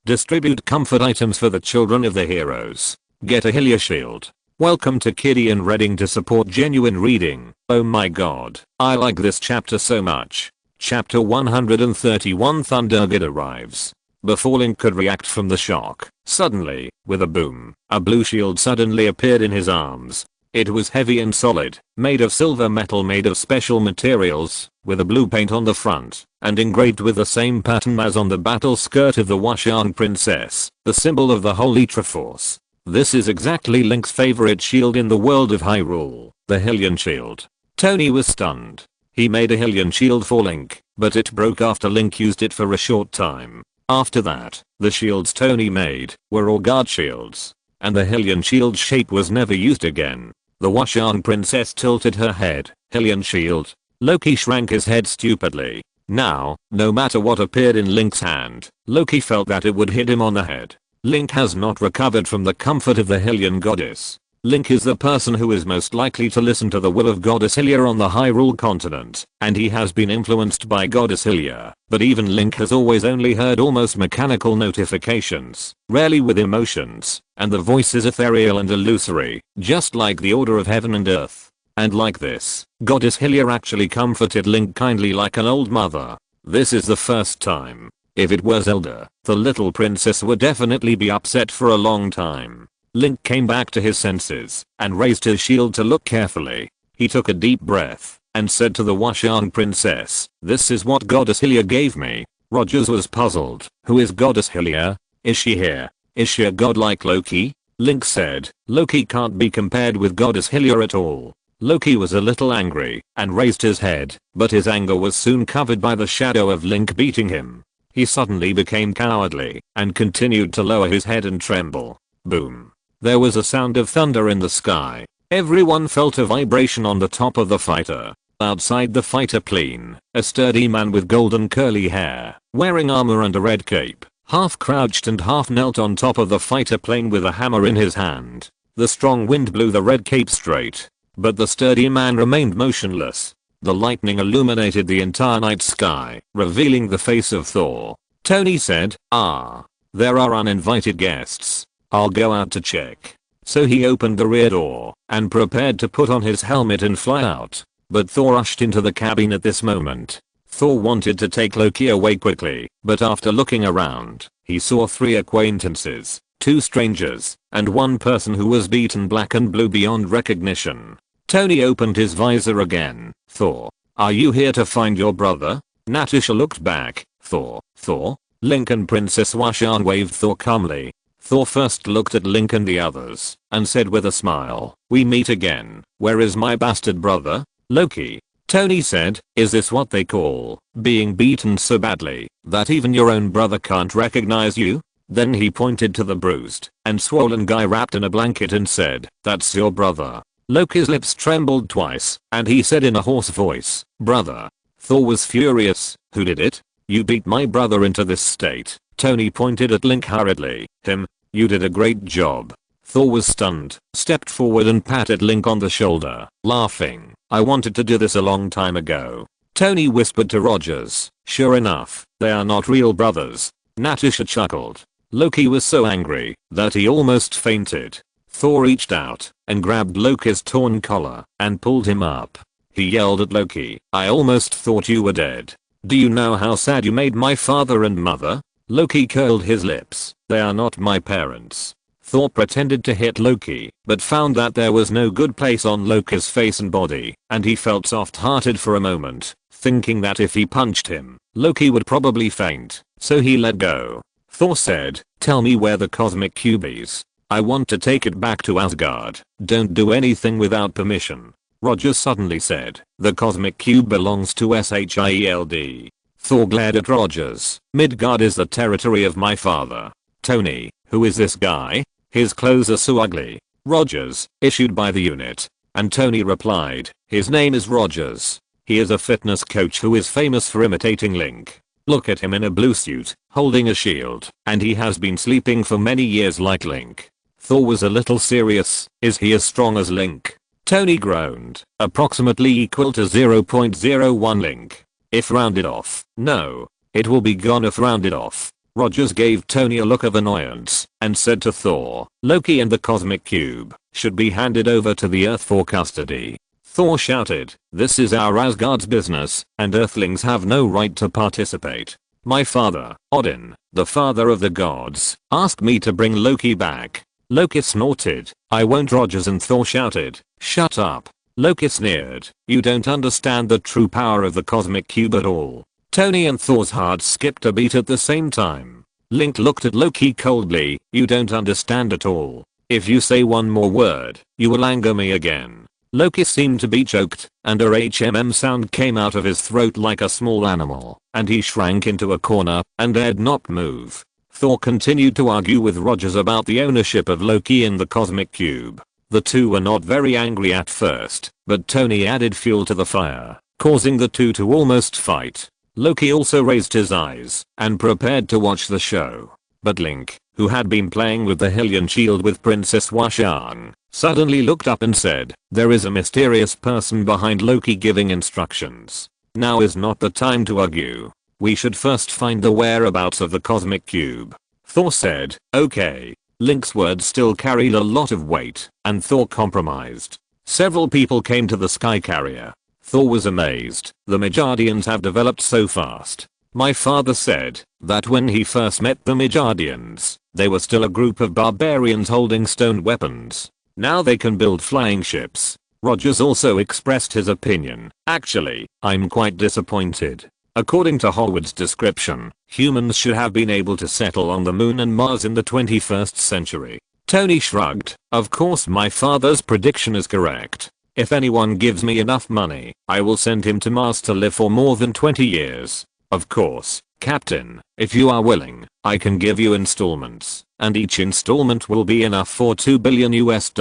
Distribute comfort items for the children of the heroes. Get a Hylia shield. Welcome to Kiddie and Reading to support genuine reading. Oh my god, I like this chapter so much. Chapter 131 Thundergod arrives. Before Link could react from the shock, suddenly, with a boom, a blue shield suddenly appeared in his arms. It was heavy and solid, made of silver metal made of special materials, with a blue paint on the front, and engraved with the same pattern as on the battle skirt of the Washan princess, the symbol of the Holy Triforce. This is exactly Link's favorite shield in the world of Hyrule, the Hylian shield. Tony was stunned. He made a Hylian shield for Link, but it broke after Link used it for a short time. After that, the shields Tony made were all guard shields, and the Hylian shield shape was never used again. The Washan princess tilted her head. Hylian shield. Loki shrank his head stupidly. Now, no matter what appeared in Link's hand, Loki felt that it would hit him on the head. Link has not recovered from the comfort of the Hylian goddess. Link is the person who is most likely to listen to the will of Goddess Hylia on the Hyrule continent, and he has been influenced by Goddess Hylia, but even Link has always only heard almost mechanical notifications, rarely with emotions, and the voice is ethereal and illusory, just like the order of heaven and earth. And like this, Goddess Hylia actually comforted Link kindly like an old mother. This is the first time. If it were Zelda, the little princess would definitely be upset for a long time. Link came back to his senses and raised his shield to look carefully. He took a deep breath and said to the Washan princess, "This is what Goddess Hylia gave me." Rogers was puzzled. Who is Goddess Hylia? Is she here? Is she a god like Loki? Link said, "Loki can't be compared with Goddess Hylia at all." Loki was a little angry and raised his head, but his anger was soon covered by the shadow of Link beating him. He suddenly became cowardly and continued to lower his head and tremble. Boom. There was a sound of thunder in the sky. Everyone felt a vibration on the top of the fighter. Outside the fighter plane, a sturdy man with golden curly hair, wearing armor and a red cape, half crouched and half knelt on top of the fighter plane with a hammer in his hand. The strong wind blew the red cape straight, but the sturdy man remained motionless. The lightning illuminated the entire night sky, revealing the face of Thor. Tony said, "Ah, there are uninvited guests. I'll go out to check." So he opened the rear door and prepared to put on his helmet and fly out. But Thor rushed into the cabin at this moment. Thor wanted to take Loki away quickly, but after looking around, he saw 3 acquaintances, 2 strangers, and 1 person who was beaten black and blue beyond recognition. Tony opened his visor again. "Thor, are you here to find your brother?" Natasha looked back. Thor? Link and Princess Washan waved Thor calmly. Thor first looked at Link and the others, and said with a smile, "We meet again. Where is my bastard brother, Loki?" Tony said, "Is this what they call being beaten so badly that even your own brother can't recognize you?" Then he pointed to the bruised and swollen guy wrapped in a blanket and said, "That's your brother." Loki's lips trembled twice, and he said in a hoarse voice, "Brother." Thor was furious. "Who did it? You beat my brother into this state." Tony pointed at Link hurriedly. "Him. You did a great job." Thor was stunned, stepped forward and patted Link on the shoulder, laughing. "I wanted to do this a long time ago." Tony whispered to Rogers, "Sure enough, they are not real brothers." Natasha chuckled. Loki was so angry that he almost fainted. Thor reached out and grabbed Loki's torn collar and pulled him up. He yelled at Loki, "I almost thought you were dead. Do you know how sad you made my father and mother?" Loki curled his lips. "They are not my parents." Thor pretended to hit Loki, but found that there was no good place on Loki's face and body, and he felt soft-hearted for a moment, thinking that if he punched him, Loki would probably faint, so he let go. Thor said, "Tell me where the cosmic cube is. I want to take it back to Asgard. Don't do anything without permission." Roger suddenly said, "The cosmic cube belongs to Shield." Thor glared at Rogers. "Midgard is the territory of my father." Tony, "Who is this guy? His clothes are so ugly." Rogers, "Issued by the unit." And Tony replied, "His name is Rogers. He is a fitness coach who is famous for imitating Link. Look at him in a blue suit, holding a shield, and he has been sleeping for many years like Link." Thor was a little serious. "Is he as strong as Link?" Tony groaned. "Approximately equal to 0.01 Link. If rounded off. No. It will be gone if rounded off." Rogers gave Tony a look of annoyance and said to Thor, Loki and the Cosmic Cube should be handed over to the Earth for custody. Thor shouted, this is our Asgard's business, and Earthlings have no right to participate. My father, Odin, the father of the gods, asked me to bring Loki back. Loki snorted, I won't. Rogers and Thor shouted, shut up. Loki sneered, you don't understand the true power of the Cosmic Cube at all. Tony and Thor's hearts skipped a beat at the same time. Link looked at Loki coldly, you don't understand at all. If you say one more word, you will anger me again. Loki seemed to be choked, and a HMM sound came out of his throat like a small animal, and he shrank into a corner and dared not move. Thor continued to argue with Rogers about the ownership of Loki in the Cosmic Cube. The two were not very angry at first, but Tony added fuel to the fire, causing the two to almost fight. Loki also raised his eyes and prepared to watch the show. But Link, who had been playing with the Hylian shield with Princess Washang, suddenly looked up and said, there is a mysterious person behind Loki giving instructions. Now is not the time to argue. We should first find the whereabouts of the Cosmic Cube. Thor said, okay. Link's words still carried a lot of weight, and Thor compromised. Several people came to the sky carrier. Thor was amazed. The Midgardians have developed so fast. My father said that when he first met the Midgardians, they were still a group of barbarians holding stone weapons. Now they can build flying ships. Rogers also expressed his opinion. Actually, I'm quite disappointed. According to Howard's description, humans should have been able to settle on the moon and Mars in the 21st century. Tony shrugged. Of course my father's prediction is correct. If anyone gives me enough money, I will send him to Mars to live for more than 20 years. Of course, Captain, if you are willing, I can give you installments, and each installment will be enough for $2 billion US.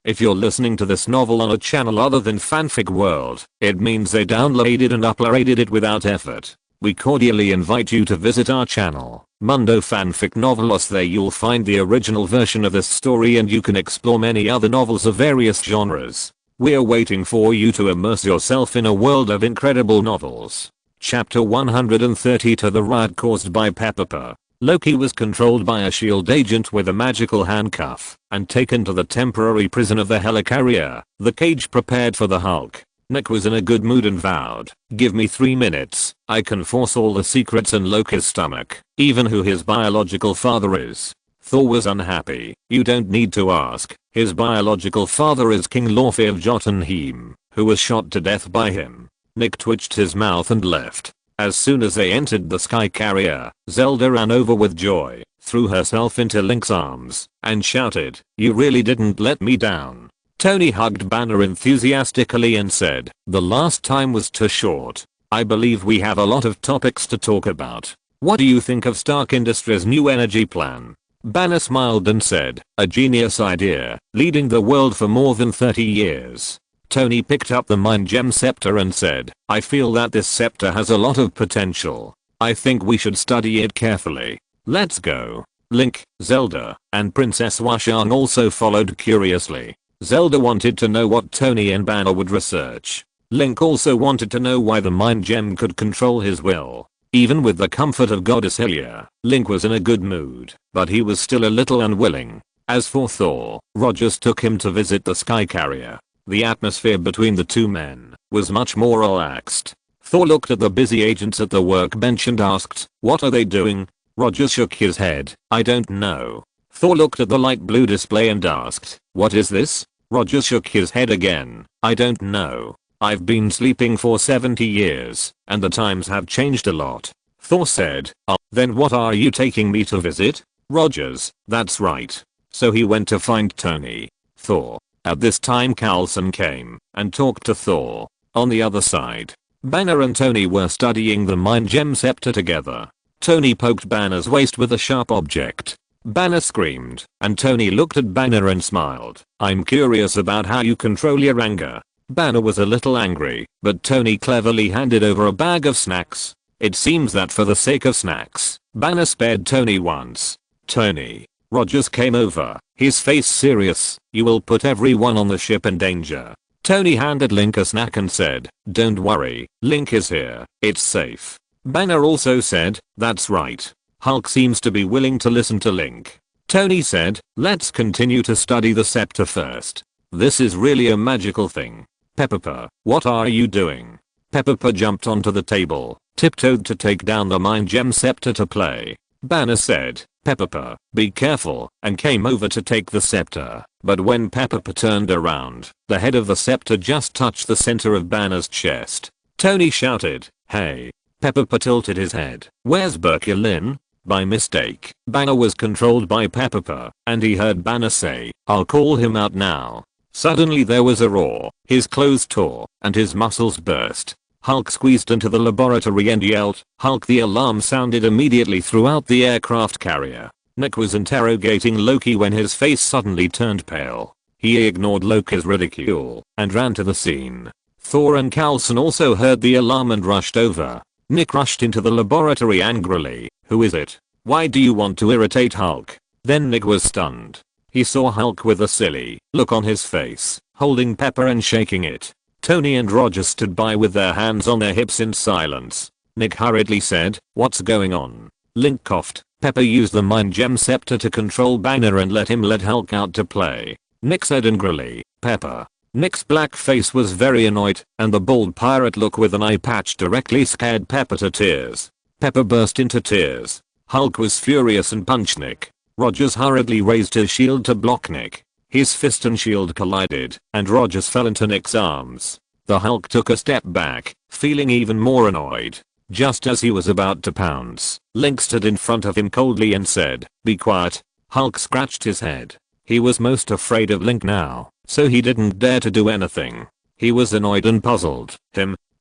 If you're listening to this novel on a channel other than Fanfic World, it means they downloaded and uploaded it without effort. We cordially invite you to visit our channel, Mundo Fanfic Novelos. There you'll find the original version of this story and you can explore many other novels of various genres. We're waiting for you to immerse yourself in a world of incredible novels. Chapter 130 To the riot caused by Pepper. Loki was controlled by a shield agent with a magical handcuff and taken to the temporary prison of the helicarrier, the cage prepared for the Hulk. Nick was in a good mood and vowed, give me 3 minutes, I can force all the secrets in Loki's stomach, even who his biological father is. Thor was unhappy. You don't need to ask, his biological father is King Laufey of Jotunheim, who was shot to death by him. Nick twitched his mouth and left. As soon as they entered the sky carrier, Zelda ran over with joy, threw herself into Link's arms, and shouted, you really didn't let me down. Tony hugged Banner enthusiastically and said, the last time was too short. I believe we have a lot of topics to talk about. What do you think of Stark Industries' new energy plan? Banner smiled and said, a genius idea, leading the world for more than 30 years. Tony picked up the Mind Gem scepter and said, I feel that this scepter has a lot of potential. I think we should study it carefully. Let's go. Link, Zelda, and Princess Washang also followed curiously. Zelda wanted to know what Tony and Banner would research. Link also wanted to know why the Mind Gem could control his will. Even with the comfort of Goddess Hylia, Link was in a good mood, but he was still a little unwilling. As for Thor, Rogers took him to visit the sky carrier. The atmosphere between the two men was much more relaxed. Thor looked at the busy agents at the workbench and asked, what are they doing? Rogers shook his head, I don't know. Thor looked at the light blue display and asked, what is this? Rogers shook his head again, I don't know. I've been sleeping for 70 years, and the times have changed a lot. Thor said, oh, then what are you taking me to visit? Rogers, that's right. So he went to find Tony. Thor. At this time Coulson came and talked to Thor. On the other side, Banner and Tony were studying the Mind Gem scepter together. Tony poked Banner's waist with a sharp object. Banner screamed, and Tony looked at Banner and smiled. I'm curious about how you control your anger. Banner was a little angry, but Tony cleverly handed over a bag of snacks. It seems that for the sake of snacks, Banner spared Tony once. Tony. Rogers came over, his face serious, you will put everyone on the ship in danger. Tony handed Link a snack and said, don't worry, Link is here, it's safe. Banner also said, that's right. Hulk seems to be willing to listen to Link. Tony said, let's continue to study the scepter first. This is really a magical thing. Pepper, what are you doing? Pepper jumped onto the table, tiptoed to take down the mind gem scepter to play. Banner said, Pepper, be careful, and came over to take the scepter. But when Pepper turned around, the head of the scepter just touched the center of Banner's chest. Tony shouted, hey. Pepper tilted his head. Where's Berkelin? By mistake, Banner was controlled by Pepper, and he heard Banner say, I'll call him out now. Suddenly there was a roar, his clothes tore, and his muscles burst. Hulk squeezed into the laboratory and yelled, Hulk. The alarm sounded immediately throughout the aircraft carrier. Nick was interrogating Loki when his face suddenly turned pale. He ignored Loki's ridicule and ran to the scene. Thor and Coulson also heard the alarm and rushed over. Nick rushed into the laboratory angrily. Who is it? Why do you want to irritate Hulk? Then Nick was stunned. He saw Hulk with a silly look on his face, holding Pepper and shaking it. Tony and Roger stood by with their hands on their hips in silence. Nick hurriedly said, what's going on? Link coughed. Pepper used the mind gem scepter to control Banner and let Hulk out to play. Nick said angrily, Pepper. Nick's black face was very annoyed, and the bald pirate look with an eye patch directly scared Pepper to tears. Pepper burst into tears. Hulk was furious and punched Nick. Rogers hurriedly raised his shield to block Nick. His fist and shield collided, and Rogers fell into Nick's arms. The Hulk took a step back, feeling even more annoyed. Just as he was about to pounce, Link stood in front of him coldly and said, be quiet. Hulk scratched his head. He was most afraid of Link now, so he didn't dare to do anything. He was annoyed and puzzled.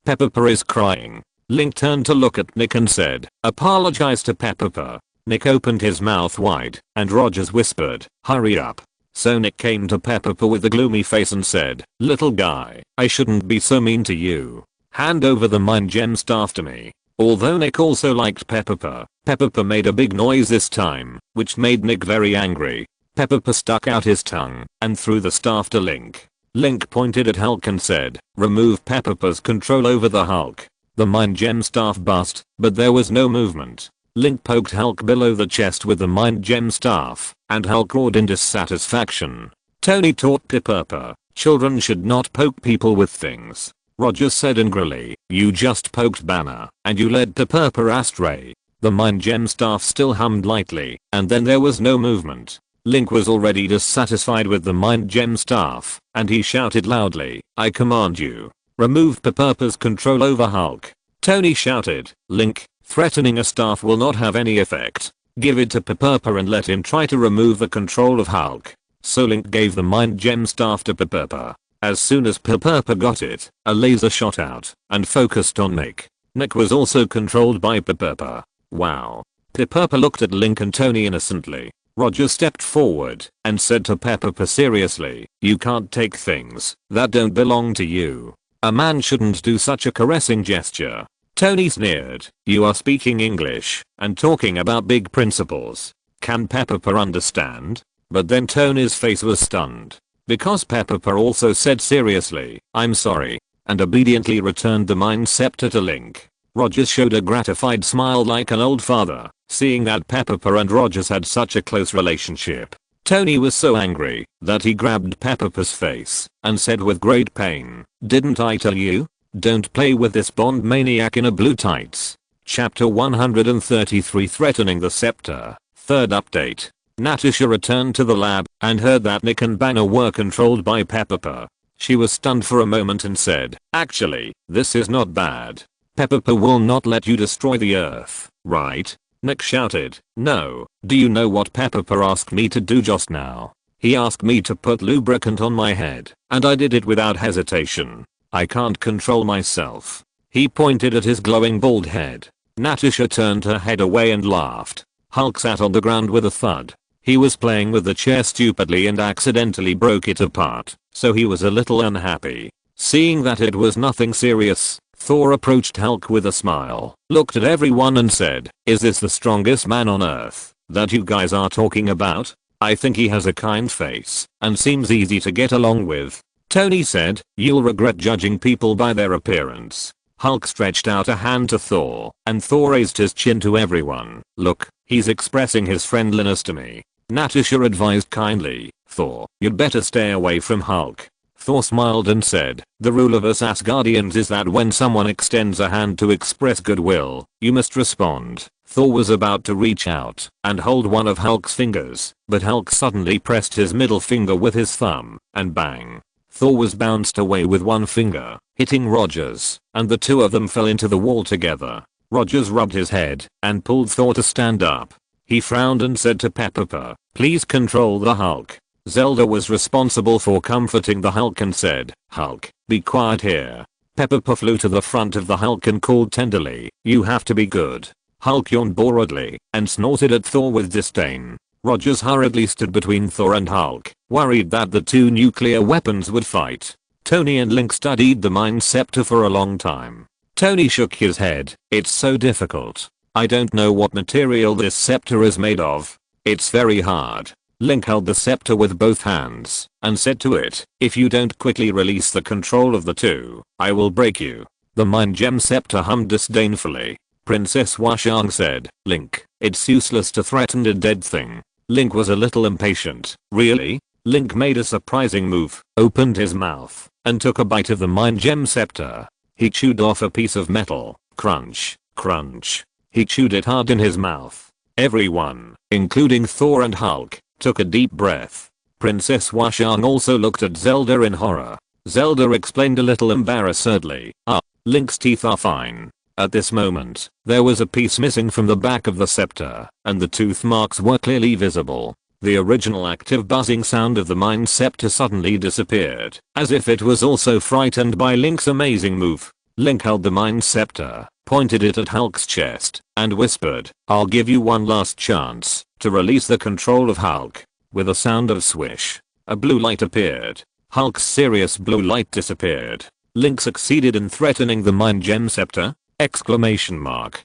Pepper is crying. Link turned to look at Nick and said, apologize to Pepper. Nick opened his mouth wide, and Rogers whispered, hurry up. So Nick came to Pepper with a gloomy face and said, little guy, I shouldn't be so mean to you. Hand over the mind gem staff to me. Although Nick also liked Pepper made a big noise this time, which made Nick very angry. Pepper stuck out his tongue and threw the staff to Link. Link pointed at Hulk and said, remove Pepper's control over the Hulk. The mind gem staff bust, but there was no movement. Link poked Hulk below the chest with the mind gem staff, and Hulk roared in dissatisfaction. Tony taught Pepper, children should not poke people with things. Roger said angrily, you just poked Banner, and you led Pepper astray. The mind gem staff still hummed lightly, and then there was no movement. Link was already dissatisfied with the mind gem staff, and he shouted loudly, I command you, remove Pepper's control over Hulk. Tony shouted, Link, threatening a staff will not have any effect. Give it to Pepper and let him try to remove the control of Hulk. So Link gave the mind gem staff to Pepper. As soon as Pepper got it, a laser shot out and focused on Nick. Nick was also controlled by Pepper. Wow. Pepper looked at Link and Tony innocently. Roger stepped forward and said to Pepper seriously, you can't take things that don't belong to you. A man shouldn't do such a caressing gesture. Tony sneered, you are speaking English and talking about big principles. Can Pepper understand? But then Tony's face was stunned. Because Pepper also said seriously, I'm sorry, and obediently returned the mind scepter to Link. Rogers showed a gratified smile like an old father, seeing that Pepper and Rogers had such a close relationship. Tony was so angry that he grabbed Pepper's face and said with great pain, didn't I tell you? Don't play with this Bond maniac in a blue tights. Chapter 133 Threatening the Scepter. Third update. Natasha returned to the lab and heard that Nick and Banner were controlled by Pepper. She was stunned for a moment and said, actually, this is not bad. Pepper will not let you destroy the earth, right? Nick shouted, no. Do you know what Pepper asked me to do just now? He asked me to put lubricant on my head, and I did it without hesitation. I can't control myself. He pointed at his glowing bald head. Natasha turned her head away and laughed. Hulk sat on the ground with a thud. He was playing with the chair stupidly and accidentally broke it apart, so he was a little unhappy. Seeing that it was nothing serious, Thor approached Hulk with a smile, looked at everyone and said, is this the strongest man on earth that you guys are talking about? I think he has a kind face and seems easy to get along with. Tony said, you'll regret judging people by their appearance. Hulk stretched out a hand to Thor, and Thor raised his chin to everyone. Look, He's expressing his friendliness to me. Natasha advised kindly, Thor, you'd better stay away from Hulk. Thor smiled and said, the rule of us Asgardians is that when someone extends a hand to express goodwill, you must respond. Thor was about to reach out and hold one of Hulk's fingers, but Hulk suddenly pressed his middle finger with his thumb, and bang. Thor was bounced away with one finger, hitting Rogers, and the two of them fell into the wall together. Rogers rubbed his head and pulled Thor to stand up. He frowned and said to Pepper, please control the Hulk. Zelda was responsible for comforting the Hulk and said, Hulk, be quiet here. Pepper flew to the front of the Hulk and called tenderly, you have to be good. Hulk yawned boredly and snorted at Thor with disdain. Rogers hurriedly stood between Thor and Hulk, worried that the two nuclear weapons would fight. Tony and Link studied the Mind Scepter for a long time. Tony shook his head, it's so difficult. I don't know what material this scepter is made of. It's very hard. Link held the scepter with both hands and said to it, if you don't quickly release the control of the two, I will break you. The Mind Gem scepter hummed disdainfully. Princess Washang said, Link, it's useless to threaten a dead thing. Link was a little impatient. Really? Link made a surprising move, opened his mouth, and took a bite of the Mind Gem scepter. He chewed off a piece of metal. Crunch, crunch. He chewed it hard in his mouth. Everyone, including Thor and Hulk, took a deep breath. Princess Washang also looked at Zelda in horror. Zelda explained a little embarrassedly, Link's teeth are fine. At this moment, there was a piece missing from the back of the scepter, and the tooth marks were clearly visible. The original active buzzing sound of the Mind Scepter suddenly disappeared, as if it was also frightened by Link's amazing move. Link held the Mind Scepter, pointed it at Hulk's chest, and whispered, I'll give you one last chance to release the control of Hulk. With a sound of swish, a blue light appeared. Hulk's serious blue light disappeared. Link succeeded in threatening the Mind Gem Scepter? Exclamation mark.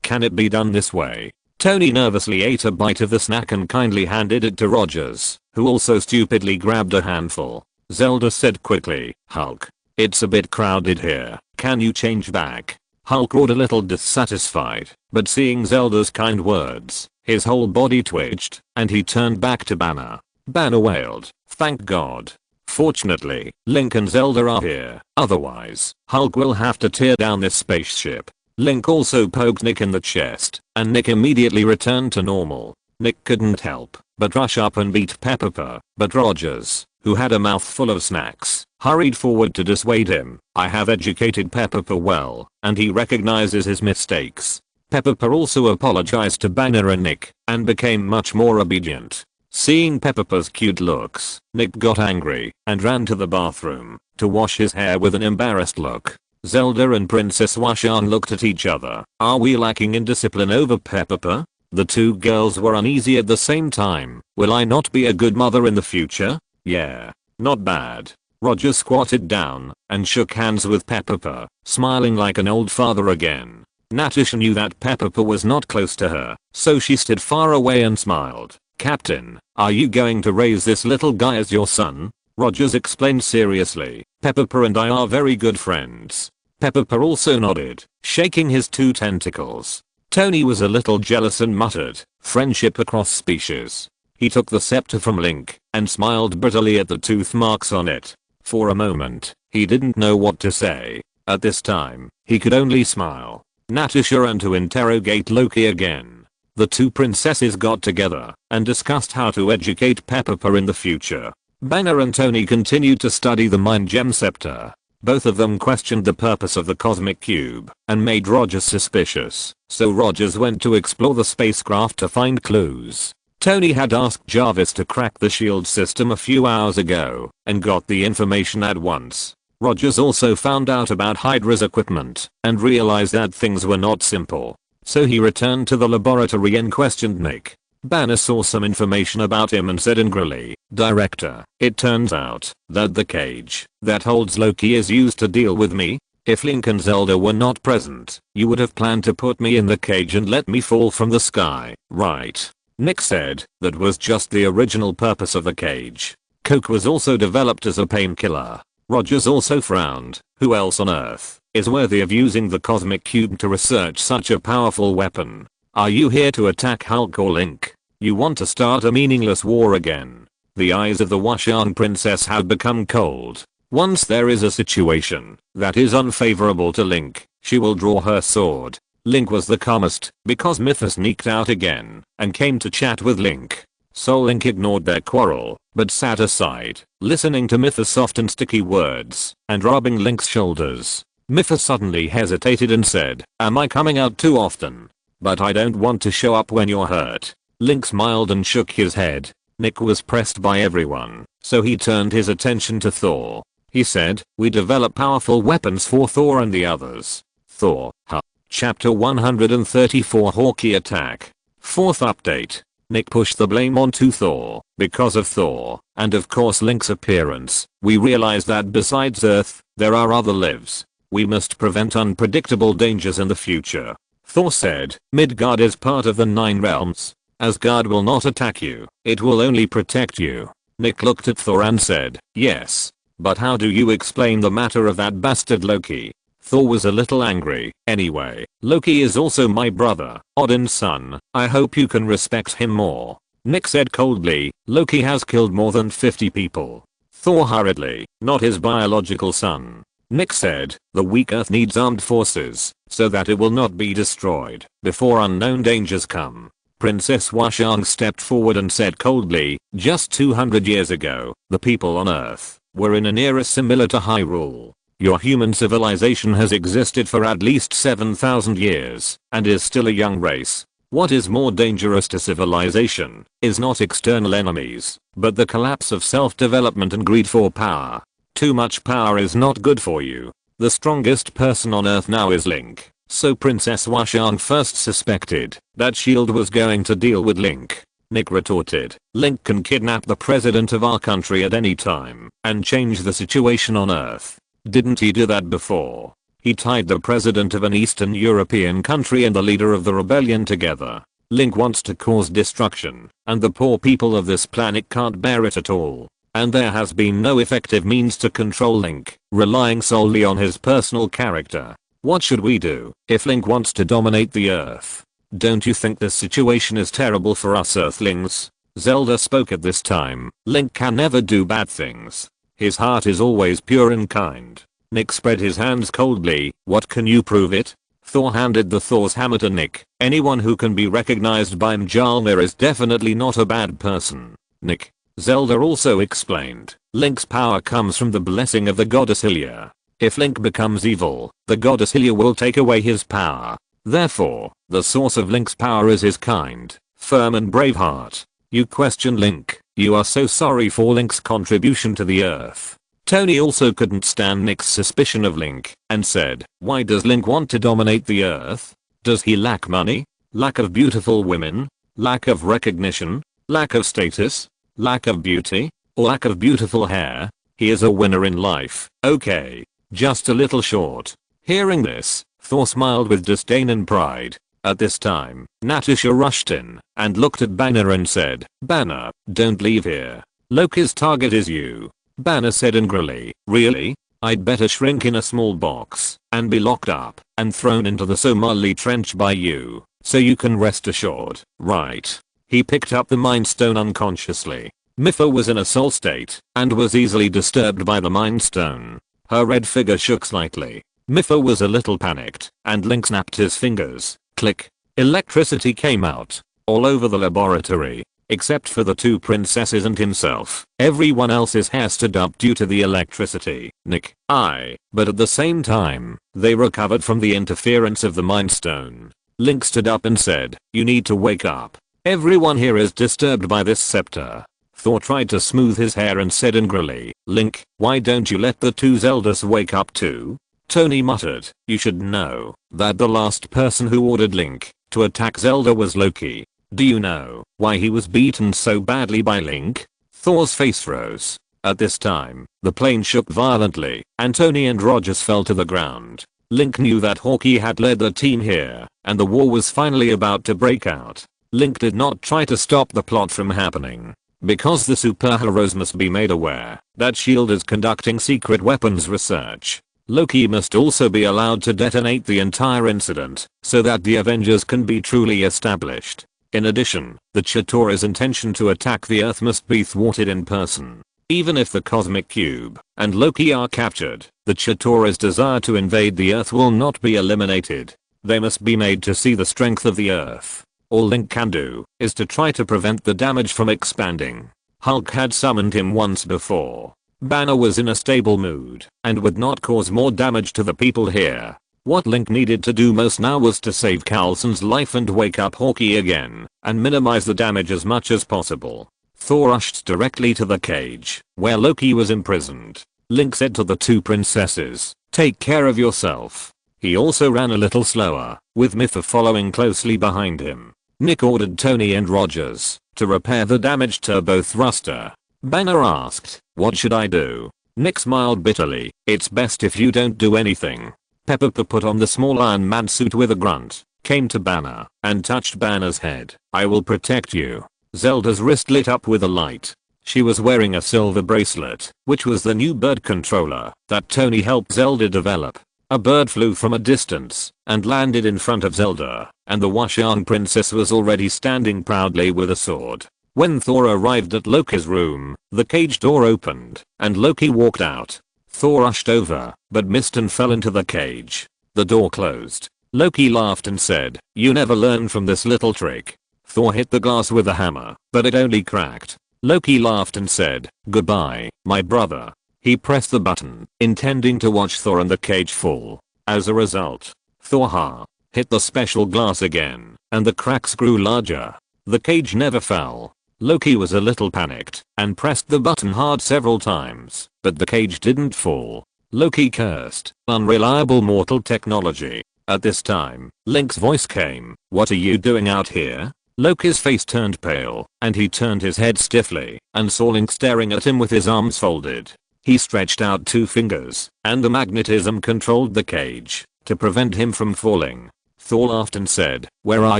Can it be done this way? Tony nervously ate a bite of the snack and kindly handed it to Rogers, who also stupidly grabbed a handful. Zelda said quickly, Hulk, it's a bit crowded here, can you change back? Hulk roared a little dissatisfied, but seeing Zelda's kind words, his whole body twitched, and he turned back to Banner. Banner wailed, thank God. Fortunately, Link and Zelda are here, otherwise, Hulk will have to tear down this spaceship. Link also poked Nick in the chest, and Nick immediately returned to normal. Nick couldn't help but rush up and beat Pepper, but Rogers, who had a mouthful of snacks, hurried forward to dissuade him. I have educated Pepper well, and he recognizes his mistakes. Pepper also apologized to Banner and Nick, and became much more obedient. Seeing Pepper's cute looks, Nick got angry and ran to the bathroom to wash his hair with an embarrassed look. Zelda and Princess Washang looked at each other. Are we lacking in discipline over Pepper? The two girls were uneasy at the same time. Will I not be a good mother in the future? Yeah, not bad. Roger squatted down and shook hands with Pepper, smiling like an old father again. Natasha knew that Pepper was not close to her, so she stood far away and smiled. Captain, are you going to raise this little guy as your son? Rogers explained seriously. Pepper and I are very good friends. Pepper also nodded, shaking his two tentacles. Tony was a little jealous and muttered, friendship across species. He took the scepter from Link and smiled bitterly at the tooth marks on it. For a moment, he didn't know what to say. At this time, he could only smile. Natasha ran to interrogate Loki again. The two princesses got together and discussed how to educate Pepper in the future. Banner and Tony continued to study the Mind Gem Scepter. Both of them questioned the purpose of the cosmic cube and made Rogers suspicious, so Rogers went to explore the spacecraft to find clues. Tony had asked Jarvis to crack the shield system a few hours ago and got the information at once. Rogers also found out about Hydra's equipment and realized that things were not simple. So he returned to the laboratory and questioned Nick. Banner saw some information about him and said angrily, Director, it turns out that the cage that holds Loki is used to deal with me. If Link and Zelda were not present, you would have planned to put me in the cage and let me fall from the sky, right? Nick said that was just the original purpose of the cage. Coke was also developed as a painkiller. Rogers also frowned. Who else on Earth is worthy of using the cosmic cube to research such a powerful weapon? Are you here to attack Hulk or Link? You want to start a meaningless war again? The eyes of the Washang princess had become cold. Once there is a situation that is unfavorable to Link, she will draw her sword. Link was the calmest because Mythos sneaked out again and came to chat with Link. So Link ignored their quarrel, but sat aside, listening to Mythos' soft and sticky words and rubbing Link's shoulders. Mythos suddenly hesitated and said, "Am I coming out too often? But I don't want to show up when you're hurt." Link smiled and shook his head. Nick was pressed by everyone, so he turned his attention to Thor. He said, "We develop powerful weapons for Thor and the others." Thor, huh? Chapter 134 Hawkeye Attack. Fourth update. Nick pushed the blame onto Thor. Because of Thor, and of course Link's appearance, we realize that besides Earth, there are other lives. We must prevent unpredictable dangers in the future. Thor said, "Midgard is part of the 9 realms. Asgard will not attack you, it will only protect you." Nick looked at Thor and said, "Yes. But how do you explain the matter of that bastard Loki?" Thor was a little angry. "Anyway, Loki is also my brother, Odin's son. I hope you can respect him more." Nick said coldly, "Loki has killed more than 50 people." Thor hurriedly, "Not his biological son." Nick said, "The weak Earth needs armed forces, so that it will not be destroyed before unknown dangers come." Princess Washang stepped forward and said coldly, "Just 200 years ago, the people on Earth were in an era similar to Hyrule. Your human civilization has existed for at least 7,000 years and is still a young race. What is more dangerous to civilization is not external enemies, but the collapse of self-development and greed for power. Too much power is not good for you. The strongest person on Earth now is Link." So Princess Washang first suspected that S.H.I.E.L.D. was going to deal with Link. Nick retorted, "Link can kidnap the president of our country at any time and change the situation on Earth. Didn't he do that before? He tied the president of an Eastern European country and the leader of the rebellion together. Link wants to cause destruction, and the poor people of this planet can't bear it at all. And there has been no effective means to control Link, relying solely on his personal character. What should we do if Link wants to dominate the Earth? Don't you think this situation is terrible for us Earthlings?" Zelda spoke at this time. "Link can never do bad things. His heart is always pure and kind." Nick spread his hands coldly. "What, can you prove it?" Thor handed the Thor's hammer to Nick. "Anyone who can be recognized by Mjolnir is definitely not a bad person." Nick. Zelda also explained, "Link's power comes from the blessing of the goddess Hylia. If Link becomes evil, the goddess Hylia will take away his power. Therefore, the source of Link's power is his kind, firm and brave heart. You question Link. You are so sorry for Link's contribution to the Earth." Tony also couldn't stand Nick's suspicion of Link and said, "Why does Link want to dominate the Earth? Does he lack money? Lack of beautiful women? Lack of recognition? Lack of status? Lack of beauty? Or lack of beautiful hair? He is a winner in life, okay. Just a little short." Hearing this, Thor smiled with disdain and pride. At this time, Natasha rushed in and looked at Banner and said, "Banner, don't leave here. Loki's target is you." Banner said angrily, "Really? I'd better shrink in a small box and be locked up and thrown into the Somali trench by you, so you can rest assured, right?" He picked up the Mind Stone unconsciously. Mytho was in a soul state and was easily disturbed by the Mind Stone. Her red figure shook slightly. Mytho was a little panicked, and Link snapped his fingers. Click. Electricity came out all over the laboratory, except for the 2 princesses and himself. Everyone else's hair stood up due to the electricity. Nick. But at the same time, they recovered from the interference of the Mind Stone. Link stood up and said, "You need to wake up. Everyone here is disturbed by this scepter." Thor tried to smooth his hair and said angrily, "Link, why don't you let the 2 Zeldas wake up too?" Tony muttered, "You should know that the last person who ordered Link to attack Zelda was Loki. Do you know why he was beaten so badly by Link?" Thor's face froze. At this time, the plane shook violently, and Tony and Rogers fell to the ground. Link knew that Hawkeye had led the team here, and the war was finally about to break out. Link did not try to stop the plot from happening, because the superheroes must be made aware that S.H.I.E.L.D. is conducting secret weapons research. Loki must also be allowed to detonate the entire incident so that the Avengers can be truly established. In addition, the Chitauri's intention to attack the Earth must be thwarted in person. Even if the Cosmic Cube and Loki are captured, the Chitauri's desire to invade the Earth will not be eliminated. They must be made to see the strength of the Earth. All Link can do is to try to prevent the damage from expanding. Hulk had summoned him once before. Banner was in a stable mood and would not cause more damage to the people here. What Link needed to do most now was to save Coulson's life and wake up Hawkeye again and minimize the damage as much as possible. Thor rushed directly to the cage where Loki was imprisoned. Link said to the two princesses, "Take care of yourself." He also ran a little slower, with Mitha following closely behind him. Nick ordered Tony and Rogers to repair the damaged turbo thruster. Banner asked, "What should I do?" Nick smiled bitterly, "It's best if you don't do anything." Pepper put on the small Iron Man suit with a grunt, came to Banner, and touched Banner's head. "I will protect you." Zelda's wrist lit up with a light. She was wearing a silver bracelet, which was the new bird controller that Tony helped Zelda develop. A bird flew from a distance and landed in front of Zelda, and the Washan princess was already standing proudly with a sword. When Thor arrived at Loki's room, the cage door opened, and Loki walked out. Thor rushed over, but missed and fell into the cage. The door closed. Loki laughed and said, "You never learn from this little trick." Thor hit the glass with a hammer, but it only cracked. Loki laughed and said, "Goodbye, my brother." He pressed the button, intending to watch Thor and the cage fall. As a result, Thor hit the special glass again, and the cracks grew larger. The cage never fell. Loki was a little panicked and pressed the button hard several times, but the cage didn't fall. Loki cursed, "Unreliable mortal technology." At this time, Link's voice came, "What are you doing out here?" Loki's face turned pale, and he turned his head stiffly and saw Link staring at him with his arms folded. He stretched out two fingers, and the magnetism controlled the cage to prevent him from falling. Thor laughed and said, "Where are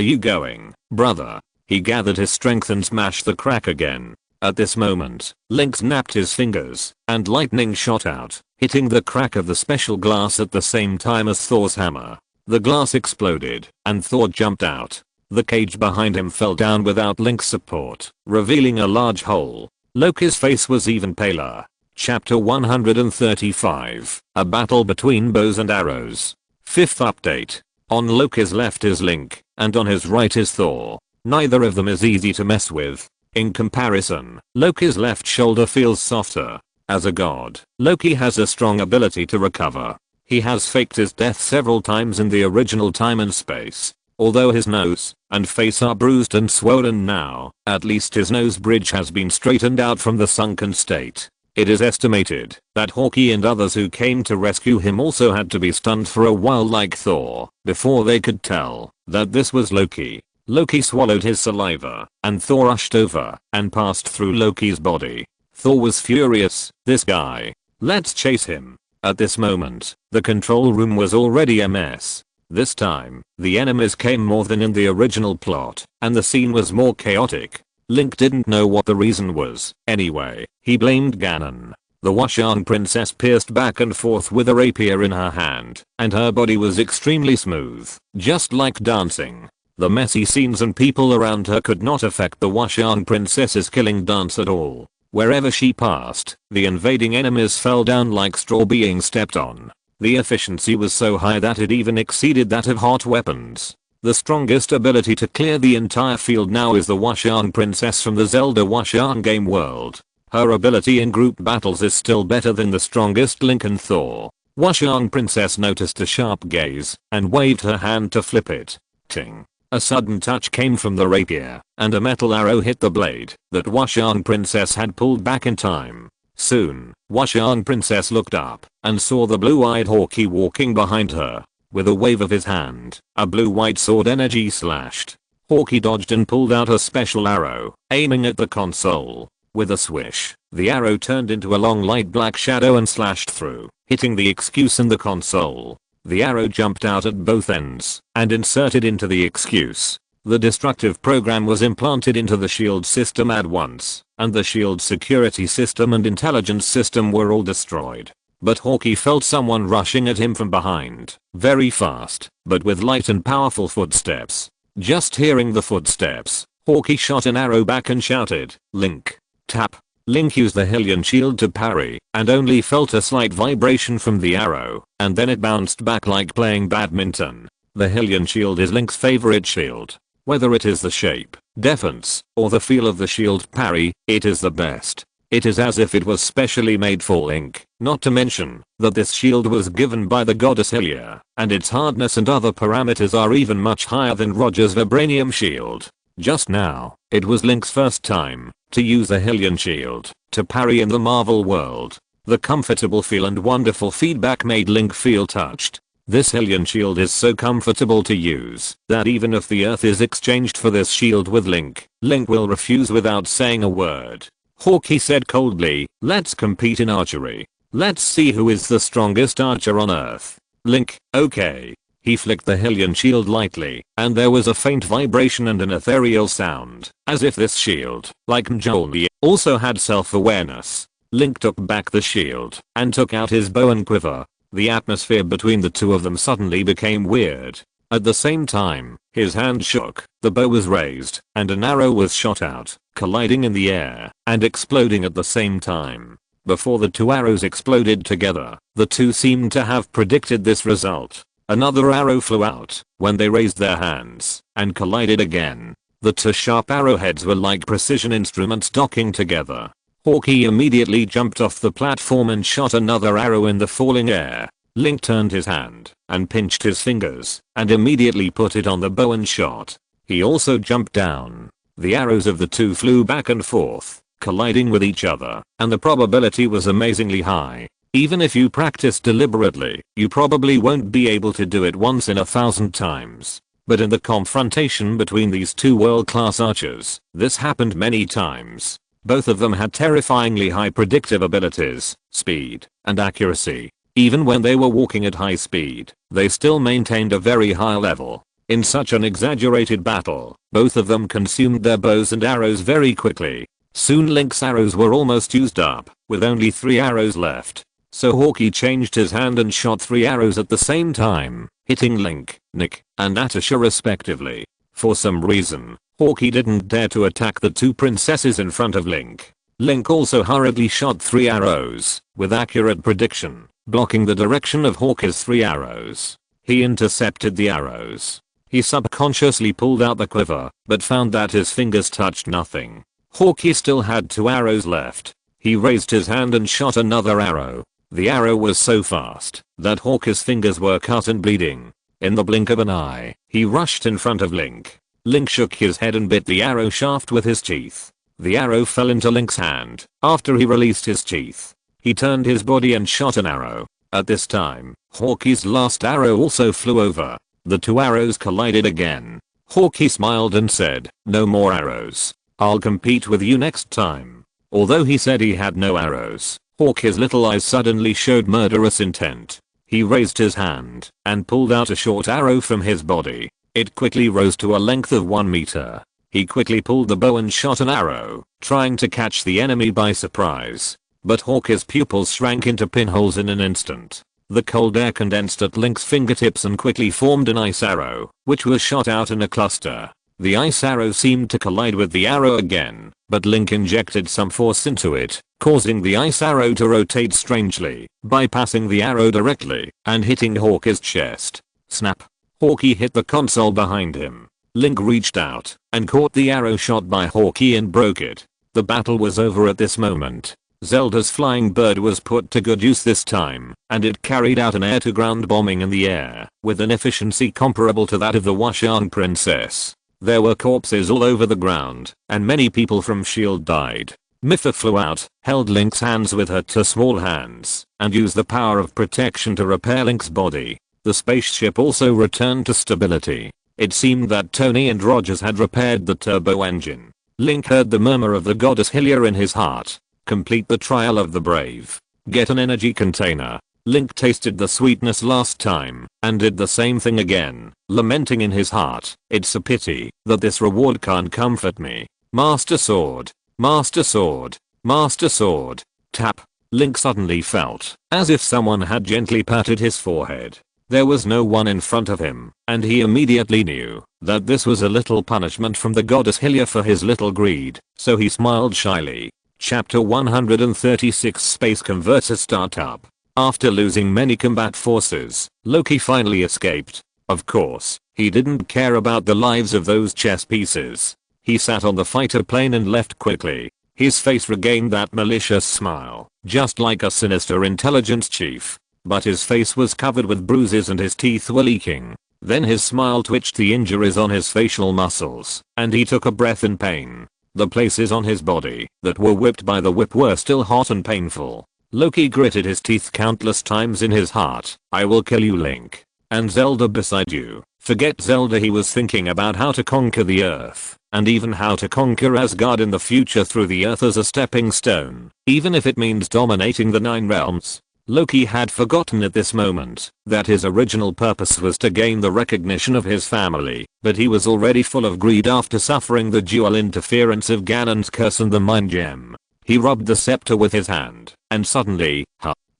you going, brother?" He gathered his strength and smashed the crack again. At this moment, Link snapped his fingers, and lightning shot out, hitting the crack of the special glass at the same time as Thor's hammer. The glass exploded, and Thor jumped out. The cage behind him fell down without Link's support, revealing a large hole. Loki's face was even paler. Chapter 135, A Battle Between Bows and Arrows. 5th update. On Loki's left is Link, and on his right is Thor. Neither of them is easy to mess with. In comparison, Loki's left shoulder feels softer. As a god, Loki has a strong ability to recover. He has faked his death several times in the original time and space. Although his nose and face are bruised and swollen now, at least his nose bridge has been straightened out from the sunken state. It is estimated that Hawkeye and others who came to rescue him also had to be stunned for a while like Thor before they could tell that this was Loki. Loki swallowed his saliva, and Thor rushed over and passed through Loki's body. Thor was furious, "This guy. Let's chase him." At this moment, the control room was already a mess. This time, the enemies came more than in the original plot, and the scene was more chaotic. Link didn't know what the reason was. Anyway, he blamed Ganon. The Washan princess pierced back and forth with a rapier in her hand, and her body was extremely smooth, just like dancing. The messy scenes and people around her could not affect the Washan princess's killing dance at all. Wherever she passed, the invading enemies fell down like straw being stepped on. The efficiency was so high that it even exceeded that of hot weapons. The strongest ability to clear the entire field now is the Washan princess from the Zelda Washan game world. Her ability in group battles is still better than the strongest Link and Thor. Washan princess noticed a sharp gaze and waved her hand to flip it. Ting. A sudden touch came from the rapier, and a metal arrow hit the blade that Washan princess had pulled back in time. Soon, Washan princess looked up and saw the blue-eyed Hawkeye walking behind her. With a wave of his hand, a blue-white sword energy slashed. Hawkeye dodged and pulled out a special arrow, aiming at the console. With a swish, the arrow turned into a long light black shadow and slashed through, hitting the excuse and the console. The arrow jumped out at both ends and inserted into the excuse. The destructive program was implanted into the shield system at once, and the shield security system and intelligence system were all destroyed. but Hawkeye felt someone rushing at him from behind, very fast, but with light and powerful footsteps. Just hearing the footsteps, Hawkeye shot an arrow back and shouted, "Link." Tap. Link used the Hylian shield to parry, and only felt a slight vibration from the arrow, and then it bounced back like playing badminton. The Hylian shield is Link's favorite shield. Whether it is the shape, defense, or the feel of the shield parry, it is the best. It is as if it was specially made for Link, not to mention that this shield was given by the goddess Hylia, and its hardness and other parameters are even much higher than Roger's vibranium shield. Just now, it was Link's first time to use the Hylian shield to parry in the Marvel world. The comfortable feel and wonderful feedback made Link feel touched. This Hylian shield is so comfortable to use that even if the earth is exchanged for this shield with Link, Link will refuse without saying a word. Hawkeye said coldly, "Let's compete in archery. Let's see who is the strongest archer on earth." Link, okay. He flicked the Hylian shield lightly, and there was a faint vibration and an ethereal sound, as if this shield, like Mjolnir, also had self-awareness. Link took back the shield, and took out his bow and quiver. The atmosphere between the two of them suddenly became weird. At the same time, his hand shook, the bow was raised, and an arrow was shot out, colliding in the air, and exploding at the same time. Before the two arrows exploded together, the two seemed to have predicted this result. Another arrow flew out when they raised their hands and collided again. The two sharp arrowheads were like precision instruments docking together. Hawkeye immediately jumped off the platform and shot another arrow in the falling air. Link turned his hand and pinched his fingers and immediately put it on the bow and shot. He also jumped down. The arrows of the two flew back and forth, colliding with each other, and the probability was amazingly high. Even if you practice deliberately, you probably won't be able to do it once in 1,000 times. But in the confrontation between these two world-class archers, this happened many times. Both of them had terrifyingly high predictive abilities, speed, and accuracy. Even when they were walking at high speed, they still maintained a very high level. In such an exaggerated battle, both of them consumed their bows and arrows very quickly. Soon Link's arrows were almost used up, with only 3 arrows left. So Hawkeye changed his hand and shot 3 arrows at the same time, hitting Link, Nick, and Natasha respectively. For some reason, Hawkeye didn't dare to attack the 2 princesses in front of Link. Link also hurriedly shot 3 arrows, with accurate prediction, blocking the direction of Hawkeye's 3 arrows. He intercepted the arrows. He subconsciously pulled out the quiver, but found that his fingers touched nothing. Hawkeye still had 2 arrows left. He raised his hand and shot another arrow. The arrow was so fast that Hawkeye's fingers were cut and bleeding. In the blink of an eye, he rushed in front of Link. Link shook his head and bit the arrow shaft with his teeth. The arrow fell into Link's hand after he released his teeth. He turned his body and shot an arrow. At this time, Hawkeye's last arrow also flew over. The 2 arrows collided again. Hawkeye smiled and said, "No more arrows. I'll compete with you next time." Although he said he had no arrows, Hawkeye's little eyes suddenly showed murderous intent. He raised his hand and pulled out a short arrow from his body. It quickly rose to a length of 1 meter. He quickly pulled the bow and shot an arrow, trying to catch the enemy by surprise. But Hawkeye's pupils shrank into pinholes in an instant. The cold air condensed at Link's fingertips and quickly formed an ice arrow, which was shot out in a cluster. The ice arrow seemed to collide with the arrow again, but Link injected some force into it, causing the ice arrow to rotate strangely, bypassing the arrow directly and hitting Hawkeye's chest. Snap. Hawkeye hit the console behind him. Link reached out and caught the arrow shot by Hawkeye and broke it. The battle was over at this moment. Zelda's flying bird was put to good use this time, and it carried out an air-to-ground bombing in the air, with an efficiency comparable to that of the Wuxian princess. There were corpses all over the ground, and many people from S.H.I.E.L.D. died. Mipha flew out, held Link's hands with her 2 small hands, and used the power of protection to repair Link's body. The spaceship also returned to stability. It seemed that Tony and Rogers had repaired the turbo engine. Link heard the murmur of the goddess Hylia in his heart. Complete the trial of the brave. Get an energy container. Link tasted the sweetness last time, and did the same thing again, lamenting in his heart, "It's a pity that this reward can't comfort me. Master Sword. Master Sword. Master Sword." Tap. Link suddenly felt as if someone had gently patted his forehead. There was no one in front of him, and he immediately knew that this was a little punishment from the goddess Hylia for his little greed, so he smiled shyly. Chapter 136 Space Converter Startup. After losing many combat forces, Loki finally escaped. Of course, he didn't care about the lives of those chess pieces. He sat on the fighter plane and left quickly. His face regained that malicious smile, just like a sinister intelligence chief. But his face was covered with bruises and his teeth were leaking. Then his smile twitched the injuries on his facial muscles, and he took a breath in pain. The places on his body that were whipped by the whip were still hot and painful. Loki gritted his teeth countless times in his heart. I will kill you, Link. And Zelda beside you. Forget Zelda, he was thinking about how to conquer the Earth, and even how to conquer Asgard in the future through the Earth as a stepping stone, even if it means dominating the 9 realms. Loki had forgotten at this moment that his original purpose was to gain the recognition of his family, but he was already full of greed after suffering the dual interference of Ganon's curse and the mind gem. He rubbed the scepter with his hand, and suddenly,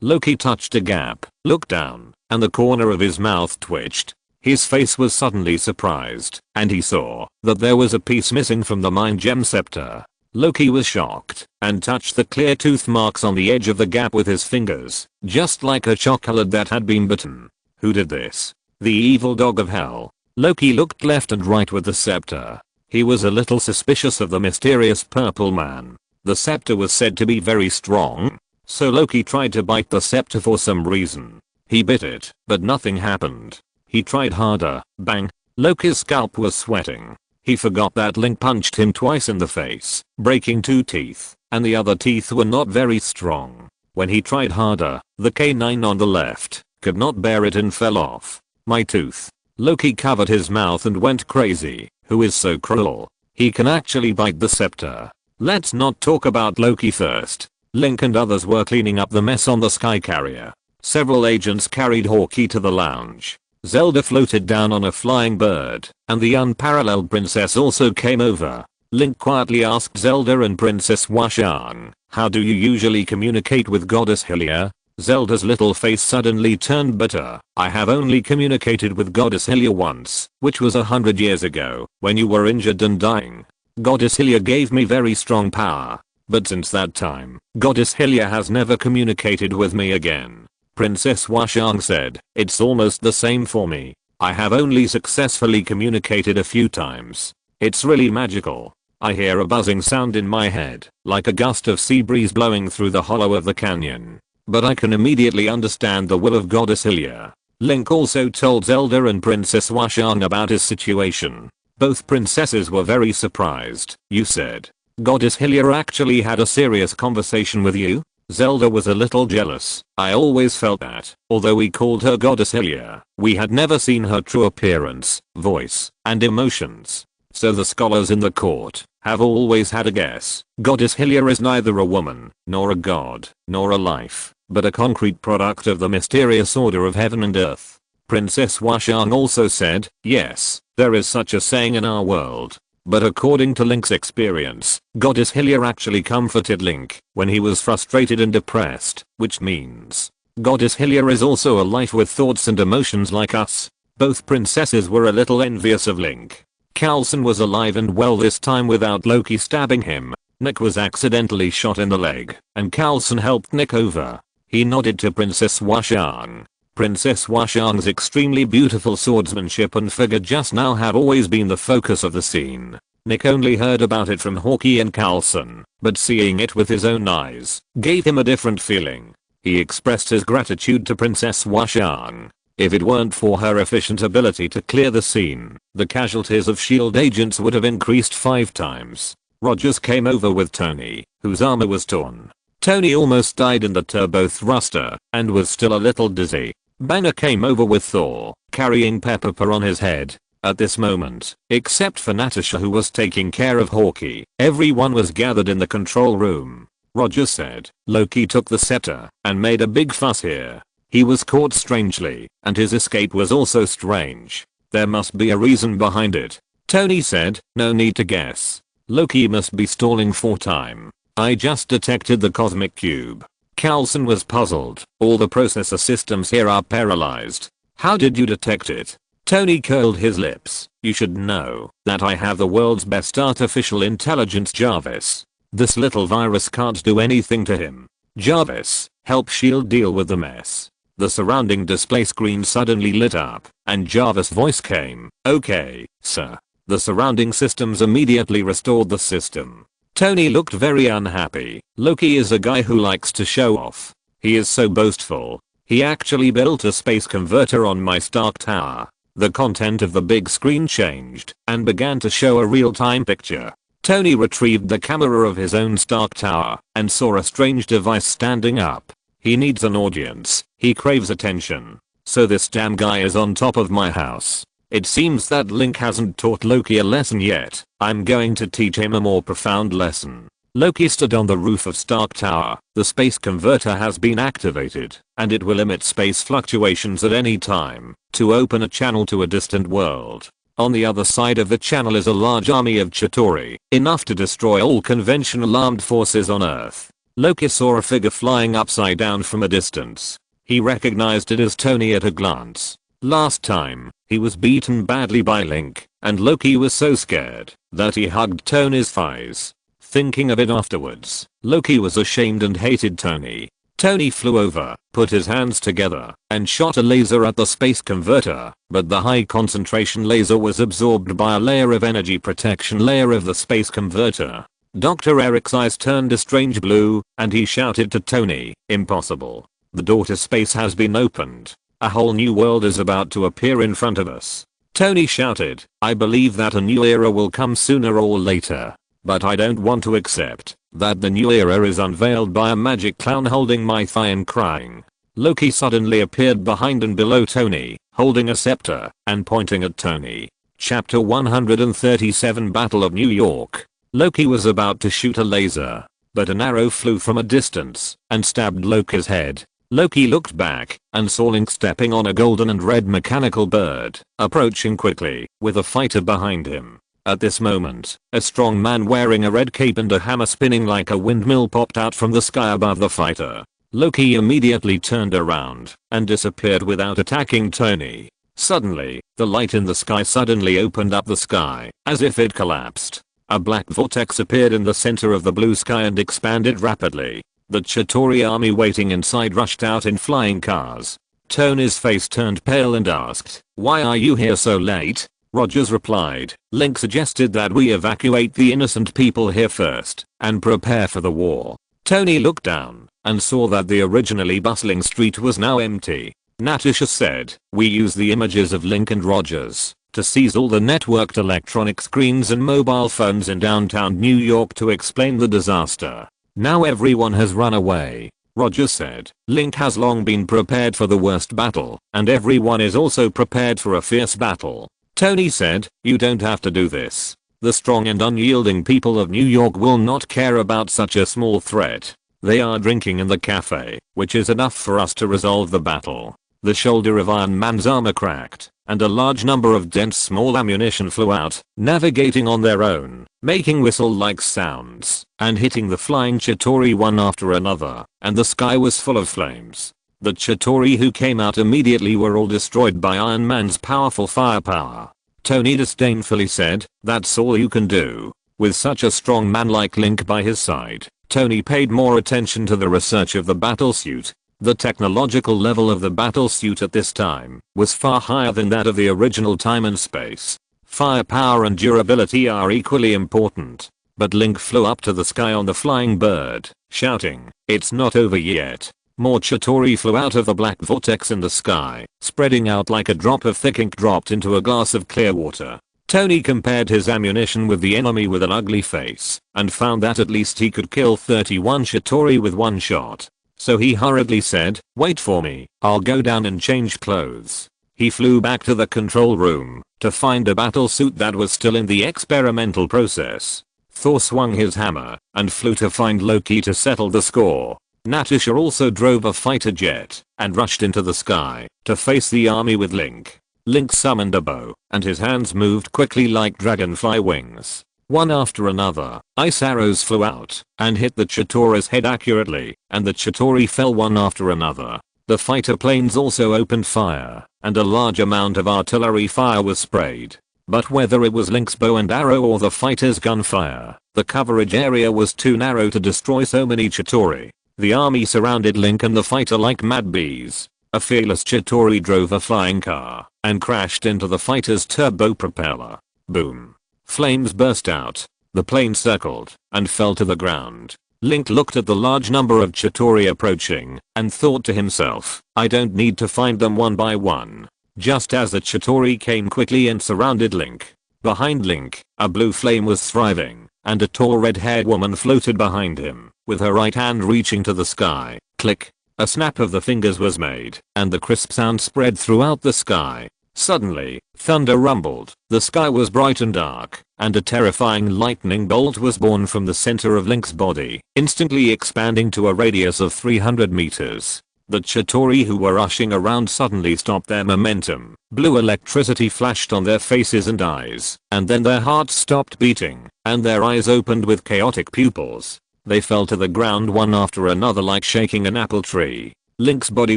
Loki touched a gap, looked down, and the corner of his mouth twitched. His face was suddenly surprised, and he saw that there was a piece missing from the mind gem scepter. Loki was shocked and touched the clear tooth marks on the edge of the gap with his fingers, just like a chocolate that had been bitten. Who did this? The evil dog of hell. Loki looked left and right with the scepter. He was a little suspicious of the mysterious purple man. The scepter was said to be very strong, so Loki tried to bite the scepter for some reason. He bit it, but nothing happened. He tried harder. Bang! Loki's scalp was sweating. He forgot that Link punched him twice in the face, breaking 2 teeth, and the other teeth were not very strong. When he tried harder, the canine on the left could not bear it and fell off. My tooth. Loki covered his mouth and went crazy. Who is so cruel? He can actually bite the scepter. Let's not talk about Loki first. Link and others were cleaning up the mess on the sky carrier. Several agents carried Hawkeye to the lounge. Zelda floated down on a flying bird, and the unparalleled princess also came over. Link quietly asked Zelda and Princess Washang, how do you usually communicate with Goddess Hylia? Zelda's little face suddenly turned bitter. I have only communicated with Goddess Hylia once, which was 100 years ago, when you were injured and dying. Goddess Hylia gave me very strong power, but since that time, Goddess Hylia has never communicated with me again. Princess Washang said, it's almost the same for me. I have only successfully communicated a few times. It's really magical. I hear a buzzing sound in my head, like a gust of sea breeze blowing through the hollow of the canyon. But I can immediately understand the will of Goddess Hylia. Link also told Zelda and Princess Washang about his situation. Both princesses were very surprised. You said, Goddess Hylia actually had a serious conversation with you? Zelda was a little jealous. I always felt that, although we called her Goddess Hylia, we had never seen her true appearance, voice, and emotions. So the scholars in the court have always had a guess. Goddess Hylia is neither a woman, nor a god, nor a life, but a concrete product of the mysterious order of heaven and earth. Princess Washang also said, yes, there is such a saying in our world. But according to Link's experience, Goddess Hylia actually comforted Link when he was frustrated and depressed, which means Goddess Hylia is also a life with thoughts and emotions like us. Both princesses were a little envious of Link. Coulson was alive and well this time without Loki stabbing him. Nick was accidentally shot in the leg, and Coulson helped Nick over. He nodded to Princess Washang. Princess Washang's extremely beautiful swordsmanship and figure just now had always been the focus of the scene. Nick only heard about it from Hawkeye and Coulson, but seeing it with his own eyes gave him a different feeling. He expressed his gratitude to Princess Washang. If it weren't for her efficient ability to clear the scene, the casualties of S.H.I.E.L.D. agents would have increased 5 times. Rogers came over with Tony, whose armor was torn. Tony almost died in the turbo thruster, and was still a little dizzy. Banner came over with Thor, carrying Pepper on his head. At this moment, except for Natasha who was taking care of Hawkeye, everyone was gathered in the control room. Rogers said, Loki took the scepter, and made a big fuss here. He was caught strangely, and his escape was also strange. There must be a reason behind it. Tony said, no need to guess. Loki must be stalling for time. I just detected the cosmic cube. Carlson was puzzled. All the processor systems here are paralyzed. How did you detect it? Tony curled his lips. You should know that I have the world's best artificial intelligence, Jarvis. This little virus can't do anything to him. Jarvis, help S.H.I.E.L.D. deal with the mess. The surrounding display screen suddenly lit up, and Jarvis' voice came, okay, sir. The surrounding systems immediately restored the system. Tony looked very unhappy. Loki is a guy who likes to show off. He is so boastful. He actually built a space converter on my Stark Tower. The content of the big screen changed and began to show a real-time picture. Tony retrieved the camera of his own Stark Tower and saw a strange device standing up. He needs an audience. He craves attention. So this damn guy is on top of my house. It seems that Link hasn't taught Loki a lesson yet. I'm going to teach him a more profound lesson. Loki stood on the roof of Stark Tower. The space converter has been activated, and it will emit space fluctuations at any time to open a channel to a distant world. On the other side of the channel is a large army of Chitauri, enough to destroy all conventional armed forces on Earth. Loki saw a figure flying upside down from a distance. He recognized it as Tony at a glance. Last time, he was beaten badly by Link, and Loki was so scared that he hugged Tony's thighs. Thinking of it afterwards, Loki was ashamed and hated Tony. Tony flew over, put his hands together, and shot a laser at the space converter, but the high concentration laser was absorbed by a layer of energy protection layer of the space converter. Dr. Eric's eyes turned a strange blue, and he shouted to Tony, impossible. The door to space has been opened. A whole new world is about to appear in front of us. Tony shouted, I believe that a new era will come sooner or later. But I don't want to accept that the new era is unveiled by a magic clown holding my thigh and crying. Loki suddenly appeared behind and below Tony, holding a scepter and pointing at Tony. Chapter 137 Battle of New York. Loki was about to shoot a laser, but an arrow flew from a distance and stabbed Loki's head. Loki looked back and saw Link stepping on a golden and red mechanical bird, approaching quickly with a fighter behind him. At this moment, a strong man wearing a red cape and a hammer spinning like a windmill popped out from the sky above the fighter. Loki immediately turned around and disappeared without attacking Tony. Suddenly, the light in the sky suddenly opened up the sky, as if it collapsed. A black vortex appeared in the center of the blue sky and expanded rapidly. The Chitauri army waiting inside rushed out in flying cars. Tony's face turned pale and asked, "Why are you here so late?" Rogers replied, "Link suggested that we evacuate the innocent people here first and prepare for the war." Tony looked down and saw that the originally bustling street was now empty. Natasha said, "We use the images of Link and Rogers to seize all the networked electronic screens and mobile phones in downtown New York to explain the disaster. Now everyone has run away." Rogers said, "Link has long been prepared for the worst battle, and everyone is also prepared for a fierce battle." Tony said, "You don't have to do this. The strong and unyielding people of New York will not care about such a small threat. They are drinking in the cafe, which is enough for us to resolve the battle." The shoulder of Iron Man's armor cracked, and a large number of dense small ammunition flew out, navigating on their own, making whistle-like sounds, and hitting the flying Chitauri one after another, and the sky was full of flames. The Chitauri who came out immediately were all destroyed by Iron Man's powerful firepower. Tony disdainfully said, "That's all you can do." With such a strong man like Link by his side, Tony paid more attention to the research of the battlesuit. The technological level of the battlesuit at this time was far higher than that of the original Time and Space. Firepower and durability are equally important. But Link flew up to the sky on the flying bird, shouting, "It's not over yet." More Chitauri flew out of the black vortex in the sky, spreading out like a drop of thick ink dropped into a glass of clear water. Tony compared his ammunition with the enemy with an ugly face, and found that at least he could kill 31 Chitauri with one shot. So he hurriedly said, "Wait for me, I'll go down and change clothes." He flew back to the control room to find a battlesuit that was still in the experimental process. Thor swung his hammer and flew to find Loki to settle the score. Natasha also drove a fighter jet and rushed into the sky to face the army with Link. Link summoned a bow and his hands moved quickly like dragonfly wings. One after another, ice arrows flew out and hit the Chitauri's head accurately, and the Chitauri fell one after another. The fighter planes also opened fire, and a large amount of artillery fire was sprayed. But whether it was Link's bow and arrow or the fighter's gunfire, the coverage area was too narrow to destroy so many Chitauri. The army surrounded Link and the fighter like mad bees. A fearless Chitauri drove a flying car and crashed into the fighter's turbo propeller. Boom. Flames burst out. The plane circled and fell to the ground. Link looked at the large number of Chitauri approaching and thought to himself, I don't need to find them one by one. Just as the Chitauri came quickly and surrounded Link. Behind Link, a blue flame was thriving, and a tall red-haired woman floated behind him, with her right hand reaching to the sky. Click. A snap of the fingers was made, and the crisp sound spread throughout the sky. Suddenly, thunder rumbled, the sky was bright and dark, and a terrifying lightning bolt was born from the center of Link's body, instantly expanding to a radius of 300 meters. The Chitauri who were rushing around suddenly stopped their momentum. Blue electricity flashed on their faces and eyes, and then their hearts stopped beating, and their eyes opened with chaotic pupils. They fell to the ground one after another like shaking an apple tree. Link's body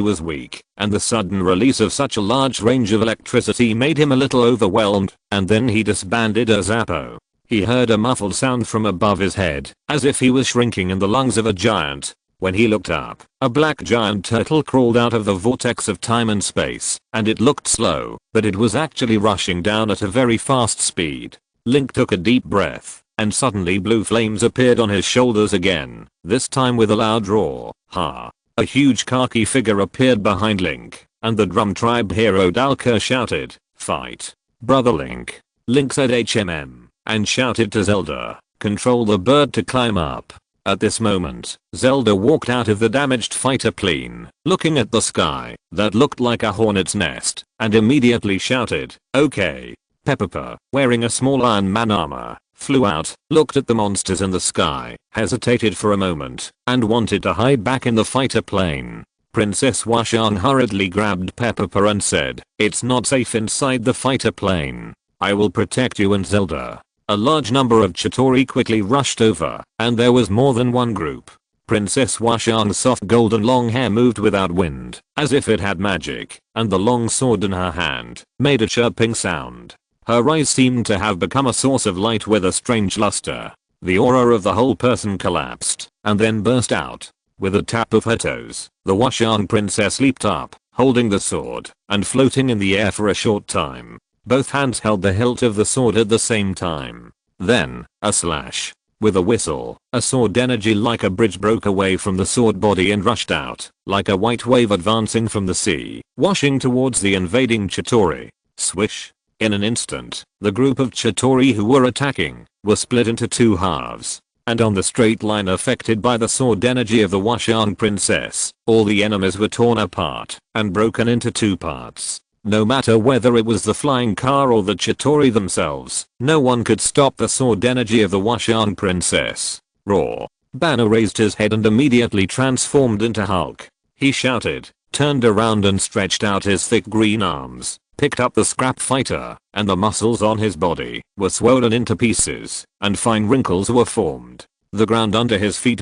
was weak, and the sudden release of such a large range of electricity made him a little overwhelmed, and then he disbanded a Zappo. He heard a muffled sound from above his head, as if he was shrinking in the lungs of a giant. When he looked up, a black giant turtle crawled out of the vortex of time and space, and it looked slow, but it was actually rushing down at a very fast speed. Link took a deep breath, and suddenly blue flames appeared on his shoulders again, this time with a loud roar. Ha! A huge khaki figure appeared behind Link, and the Drum Tribe hero Dalka shouted, "Fight, Brother Link." Link said HMM, and shouted to Zelda, "Control the bird to climb up." At this moment, Zelda walked out of the damaged fighter plane, looking at the sky that looked like a hornet's nest, and immediately shouted, "Okay." Pepper, wearing a small Iron Man armor, flew out, looked at the monsters in the sky, hesitated for a moment, and wanted to hide back in the fighter plane. Princess Washang hurriedly grabbed Pepper and said, "It's not safe inside the fighter plane. I will protect you and Zelda." A large number of Chitauri quickly rushed over, and there was more than one group. Princess Washang's soft golden long hair moved without wind, as if it had magic, and the long sword in her hand made a chirping sound. Her eyes seemed to have become a source of light with a strange luster. The aura of the whole person collapsed, and then burst out. With a tap of her toes, the Washang princess leaped up, holding the sword, and floating in the air for a short time. Both hands held the hilt of the sword at the same time. Then, a slash. With a whistle, a sword energy like a bridge broke away from the sword body and rushed out, like a white wave advancing from the sea, washing towards the invading Chitauri. Swish. In an instant, the group of Chitauri who were attacking were split into two halves. And on the straight line affected by the sword energy of the Washang princess, all the enemies were torn apart and broken into two parts. No matter whether it was the flying car or the Chitauri themselves, no one could stop the sword energy of the Washang princess. Roar. Banner raised his head and immediately transformed into Hulk. He shouted, turned around and stretched out his thick green arms, picked up the scrap fighter, and the muscles on his body were swollen into pieces, and fine wrinkles were formed. The ground under his feet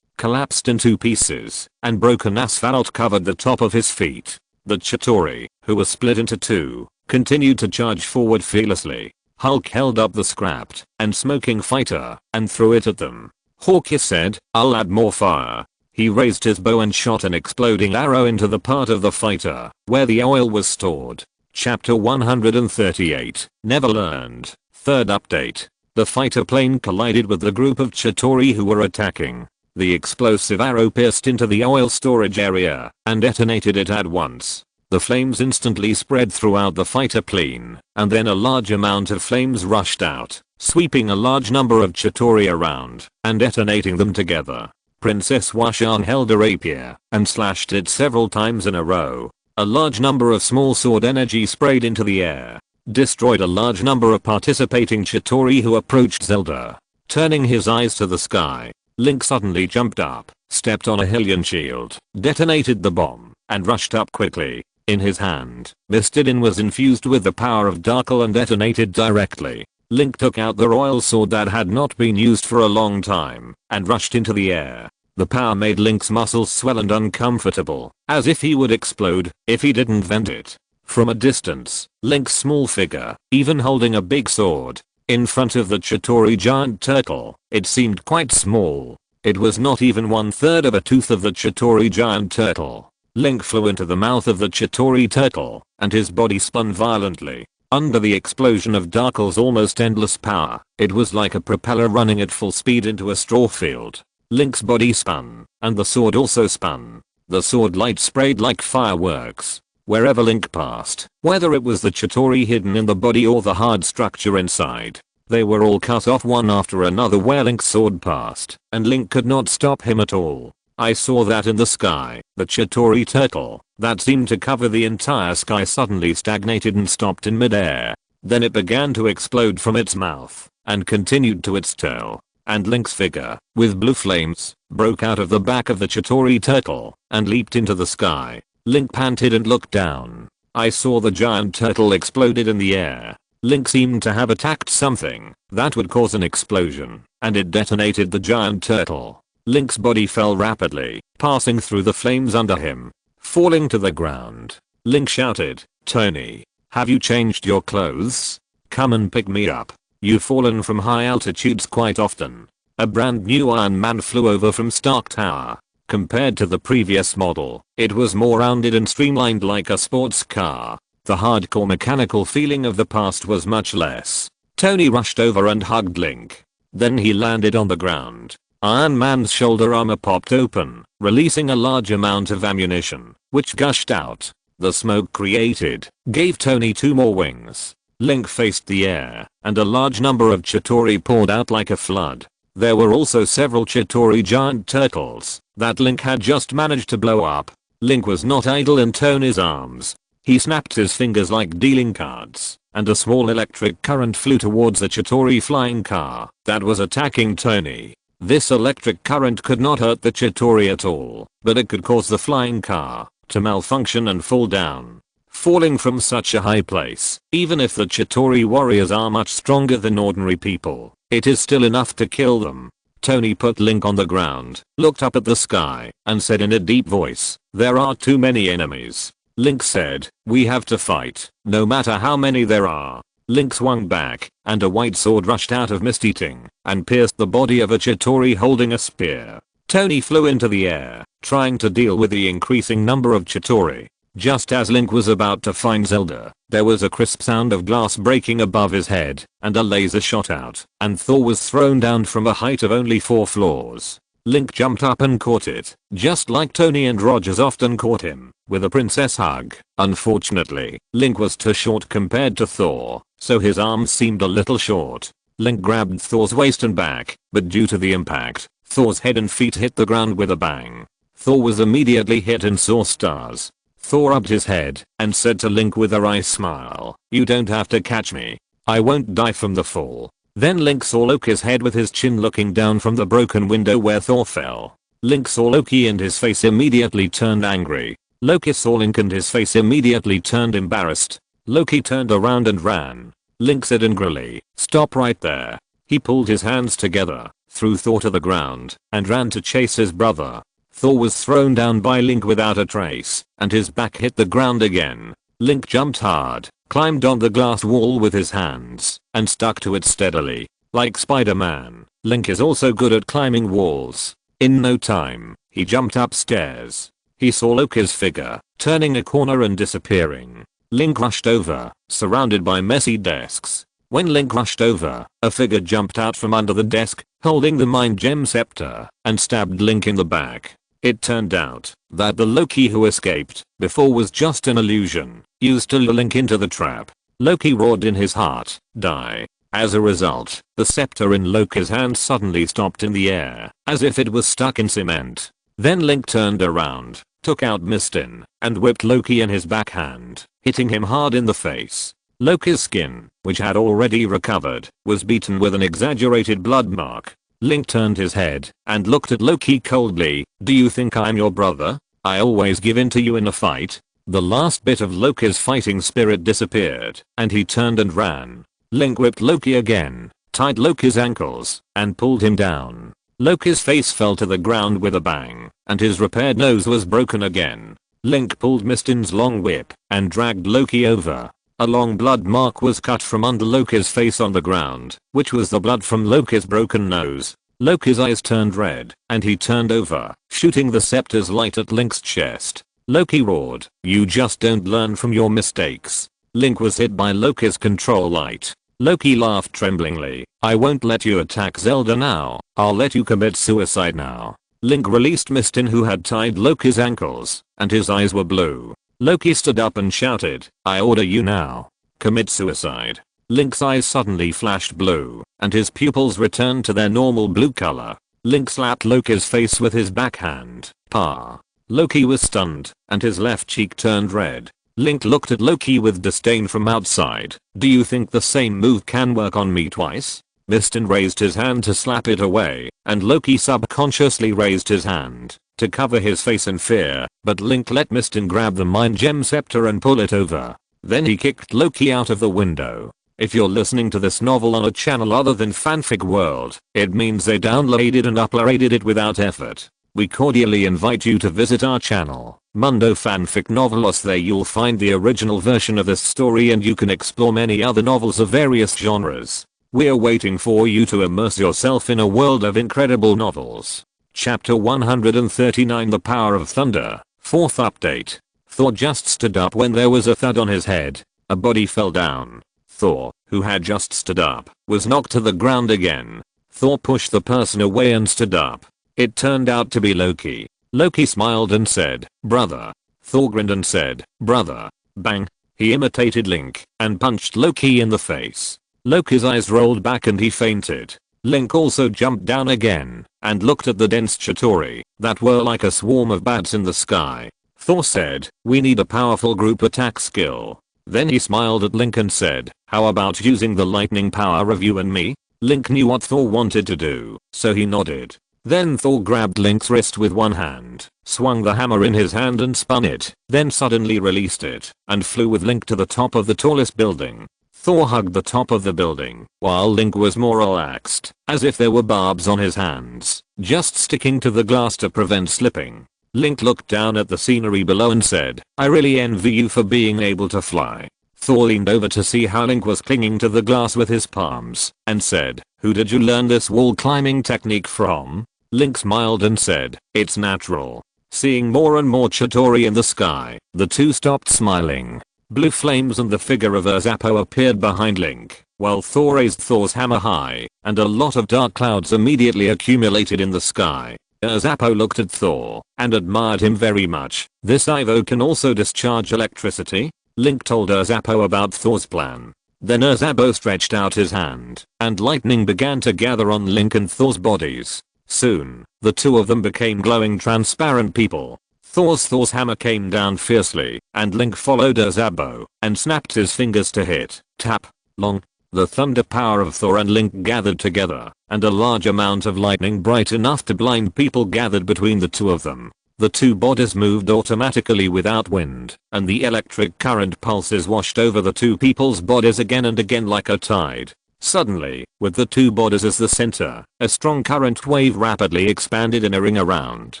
collapsed in two pieces, and broken asphalt covered the top of his feet. The Chitauri, who were split into two, continued to charge forward fearlessly. Hulk held up the scrapped and smoking fighter and threw it at them. Hawkeye said, "I'll add more fire." He raised his bow and shot an exploding arrow into the part of the fighter where the oil was stored. Chapter 138, Never Learned. Third update. The fighter plane collided with the group of Chitauri who were attacking. The explosive arrow pierced into the oil storage area and detonated it at once. The flames instantly spread throughout the fighter plane, and then a large amount of flames rushed out, sweeping a large number of Chitauri around and detonating them together. Princess Washang held a rapier and slashed it several times in a row. A large number of small sword energy sprayed into the air, destroyed a large number of participating Chitauri who approached Zelda. Turning his eyes to the sky, Link suddenly jumped up, stepped on a Hylian shield, detonated the bomb, and rushed up quickly. In his hand, Mistidin was infused with the power of Darkle and detonated directly. Link took out the royal sword that had not been used for a long time and rushed into the air. The power made Link's muscles swell and uncomfortable, as if he would explode if he didn't vent it. From a distance, Link's small figure, even holding a big sword, in front of the Chitauri giant turtle, it seemed quite small. It was not even 1/3 of a tooth of the Chitauri giant turtle. Link flew into the mouth of the Chitauri turtle, and his body spun violently. Under the explosion of Darkle's almost endless power, it was like a propeller running at full speed into a straw field. Link's body spun, and the sword also spun. The sword light sprayed like fireworks. Wherever Link passed, whether it was the Chitauri hidden in the body or the hard structure inside, they were all cut off one after another where Link's sword passed, and Link could not stop him at all. I saw that in the sky, the Chitauri turtle, that seemed to cover the entire sky, suddenly stagnated and stopped in midair. Then it began to explode from its mouth, and continued to its tail. And Link's figure, with blue flames, broke out of the back of the Chitauri turtle, and leaped into the sky. Link panted and looked down. I saw the giant turtle exploded in the air. Link seemed to have attacked something that would cause an explosion, and it detonated the giant turtle. Link's body fell rapidly, passing through the flames under him, falling to the ground. Link shouted, "Tony, have you changed your clothes? Come and pick me up. You've fallen from high altitudes quite often." A brand new Iron Man flew over from Stark Tower. Compared to the previous model, it was more rounded and streamlined like a sports car. The hardcore mechanical feeling of the past was much less. Tony rushed over and hugged Link. Then he landed on the ground. Iron Man's shoulder armor popped open, releasing a large amount of ammunition, which gushed out. The smoke created gave Tony 2 more wings. Link faced the air, and a large number of Chitauri poured out like a flood. There were also several Chitauri giant turtles that Link had just managed to blow up. Link was not idle in Tony's arms. He snapped his fingers like dealing cards, and a small electric current flew towards the Chitauri flying car that was attacking Tony. This electric current could not hurt the Chitauri at all, but it could cause the flying car to malfunction and fall down. Falling from such a high place, even if the Chitauri warriors are much stronger than ordinary people, it is still enough to kill them. Tony put Link on the ground, looked up at the sky, and said in a deep voice, "There are too many enemies." Link said, "We have to fight, no matter how many there are." Link swung back, and a white sword rushed out of mist eating, and pierced the body of a Chitauri holding a spear. Tony flew into the air, trying to deal with the increasing number of Chitauri. Just as Link was about to find Zelda, there was a crisp sound of glass breaking above his head, and a laser shot out, and Thor was thrown down from a height of only 4 floors. Link jumped up and caught it, just like Tony and Rogers often caught him, with a princess hug. Unfortunately, Link was too short compared to Thor, so his arms seemed a little short. Link grabbed Thor's waist and back, but due to the impact, Thor's head and feet hit the ground with a bang. Thor was immediately hit and saw stars. Thor rubbed his head and said to Link with a wry smile, "You don't have to catch me. I won't die from the fall." Then Link saw Loki's head with his chin looking down from the broken window where Thor fell. Link saw Loki and his face immediately turned angry. Loki saw Link and his face immediately turned embarrassed. Loki turned around and ran. Link said angrily, "Stop right there." He pulled his hands together, threw Thor to the ground, and ran to chase his brother. Thor was thrown down by Link without a trace, and his back hit the ground again. Link jumped hard, climbed on the glass wall with his hands, and stuck to it steadily. Like Spider-Man, Link is also good at climbing walls. In no time, he jumped upstairs. He saw Loki's figure, turning a corner and disappearing. Link rushed over, surrounded by messy desks. When Link rushed over, a figure jumped out from under the desk, holding the Mind Gem scepter, and stabbed Link in the back. It turned out that the Loki who escaped before was just an illusion, used to lure Link into the trap. Loki roared in his heart, "Die." As a result, the scepter in Loki's hand suddenly stopped in the air, as if it was stuck in cement. Then Link turned around, took out Mistin, and whipped Loki in his backhand, hitting him hard in the face. Loki's skin, which had already recovered, was beaten with an exaggerated blood mark. Link turned his head and looked at Loki coldly. "Do you think I'm your brother? I always give in to you in a fight." The last bit of Loki's fighting spirit disappeared, and he turned and ran. Link whipped Loki again, tied Loki's ankles, and pulled him down. Loki's face fell to the ground with a bang, and his repaired nose was broken again. Link pulled Mistin's long whip and dragged Loki over. A long blood mark was cut from under Loki's face on the ground, which was the blood from Loki's broken nose. Loki's eyes turned red, and he turned over, shooting the scepter's light at Link's chest. Loki roared, "You just don't learn from your mistakes." Link was hit by Loki's control light. Loki laughed tremblingly. "I won't let you attack Zelda now, I'll let you commit suicide now." Link released Mistin, who had tied Loki's ankles, and his eyes were blue. Loki stood up and shouted, "I order you now. Commit suicide." Link's eyes suddenly flashed blue, and his pupils returned to their normal blue color. Link slapped Loki's face with his backhand. "Pa." Loki was stunned, and his left cheek turned red. Link looked at Loki with disdain from outside. "Do you think the same move can work on me twice?" Mistin raised his hand to slap it away, and Loki subconsciously raised his hand to cover his face in fear, but Link let Mistin grab the Mind Gem scepter and pull it over. Then he kicked Loki out of the window. If you're listening to this novel on a channel other than Fanfic World, it means they downloaded and uploaded it without effort. We cordially invite you to visit our channel, Mundo Fanfic Novelos. There you'll find the original version of this story, and you can explore many other novels of various genres. We're waiting for you to immerse yourself in a world of incredible novels. Chapter 139, The Power of Thunder. 4th update. Thor just stood up when there was a thud on his head. A body fell down. Thor, who had just stood up, was knocked to the ground again. Thor pushed the person away and stood up. It turned out to be Loki. Loki smiled and said, "Brother." Thor grinned and said, "Brother." Bang. He imitated Link and punched Loki in the face. Loki's eyes rolled back and he fainted. Link also jumped down again and looked at the dense Chitauri that were like a swarm of bats in the sky. Thor said, "We need a powerful group attack skill." Then he smiled at Link and said, "How about using the lightning power of you and me?" Link knew what Thor wanted to do, so he nodded. Then Thor grabbed Link's wrist with one hand, swung the hammer in his hand and spun it, then suddenly released it, and flew with Link to the top of the tallest building. Thor hugged the top of the building, while Link was more relaxed, as if there were barbs on his hands, just sticking to the glass to prevent slipping. Link looked down at the scenery below and said, "I really envy you for being able to fly." Thor leaned over to see how Link was clinging to the glass with his palms, and said, "Who did you learn this wall climbing technique from?" Link smiled and said, "It's natural." Seeing more and more Chitauri in the sky, the two stopped smiling. Blue flames and the figure of Zappo appeared behind Link, while Thor raised Thor's hammer high, and a lot of dark clouds immediately accumulated in the sky. Zappo looked at Thor and admired him very much. "This Ivo can also discharge electricity?" Link told Zappo about Thor's plan. Then Zappo stretched out his hand, and lightning began to gather on Link and Thor's bodies. Soon, the two of them became glowing transparent people. Thor's hammer came down fiercely, and Link followed Zappo and snapped his fingers to hit, tap, long. The thunder power of Thor and Link gathered together, and a large amount of lightning bright enough to blind people gathered between the two of them. The two bodies moved automatically without wind, and the electric current pulses washed over the two people's bodies again and again like a tide. Suddenly, with the two bodies as the center, a strong current wave rapidly expanded in a ring around.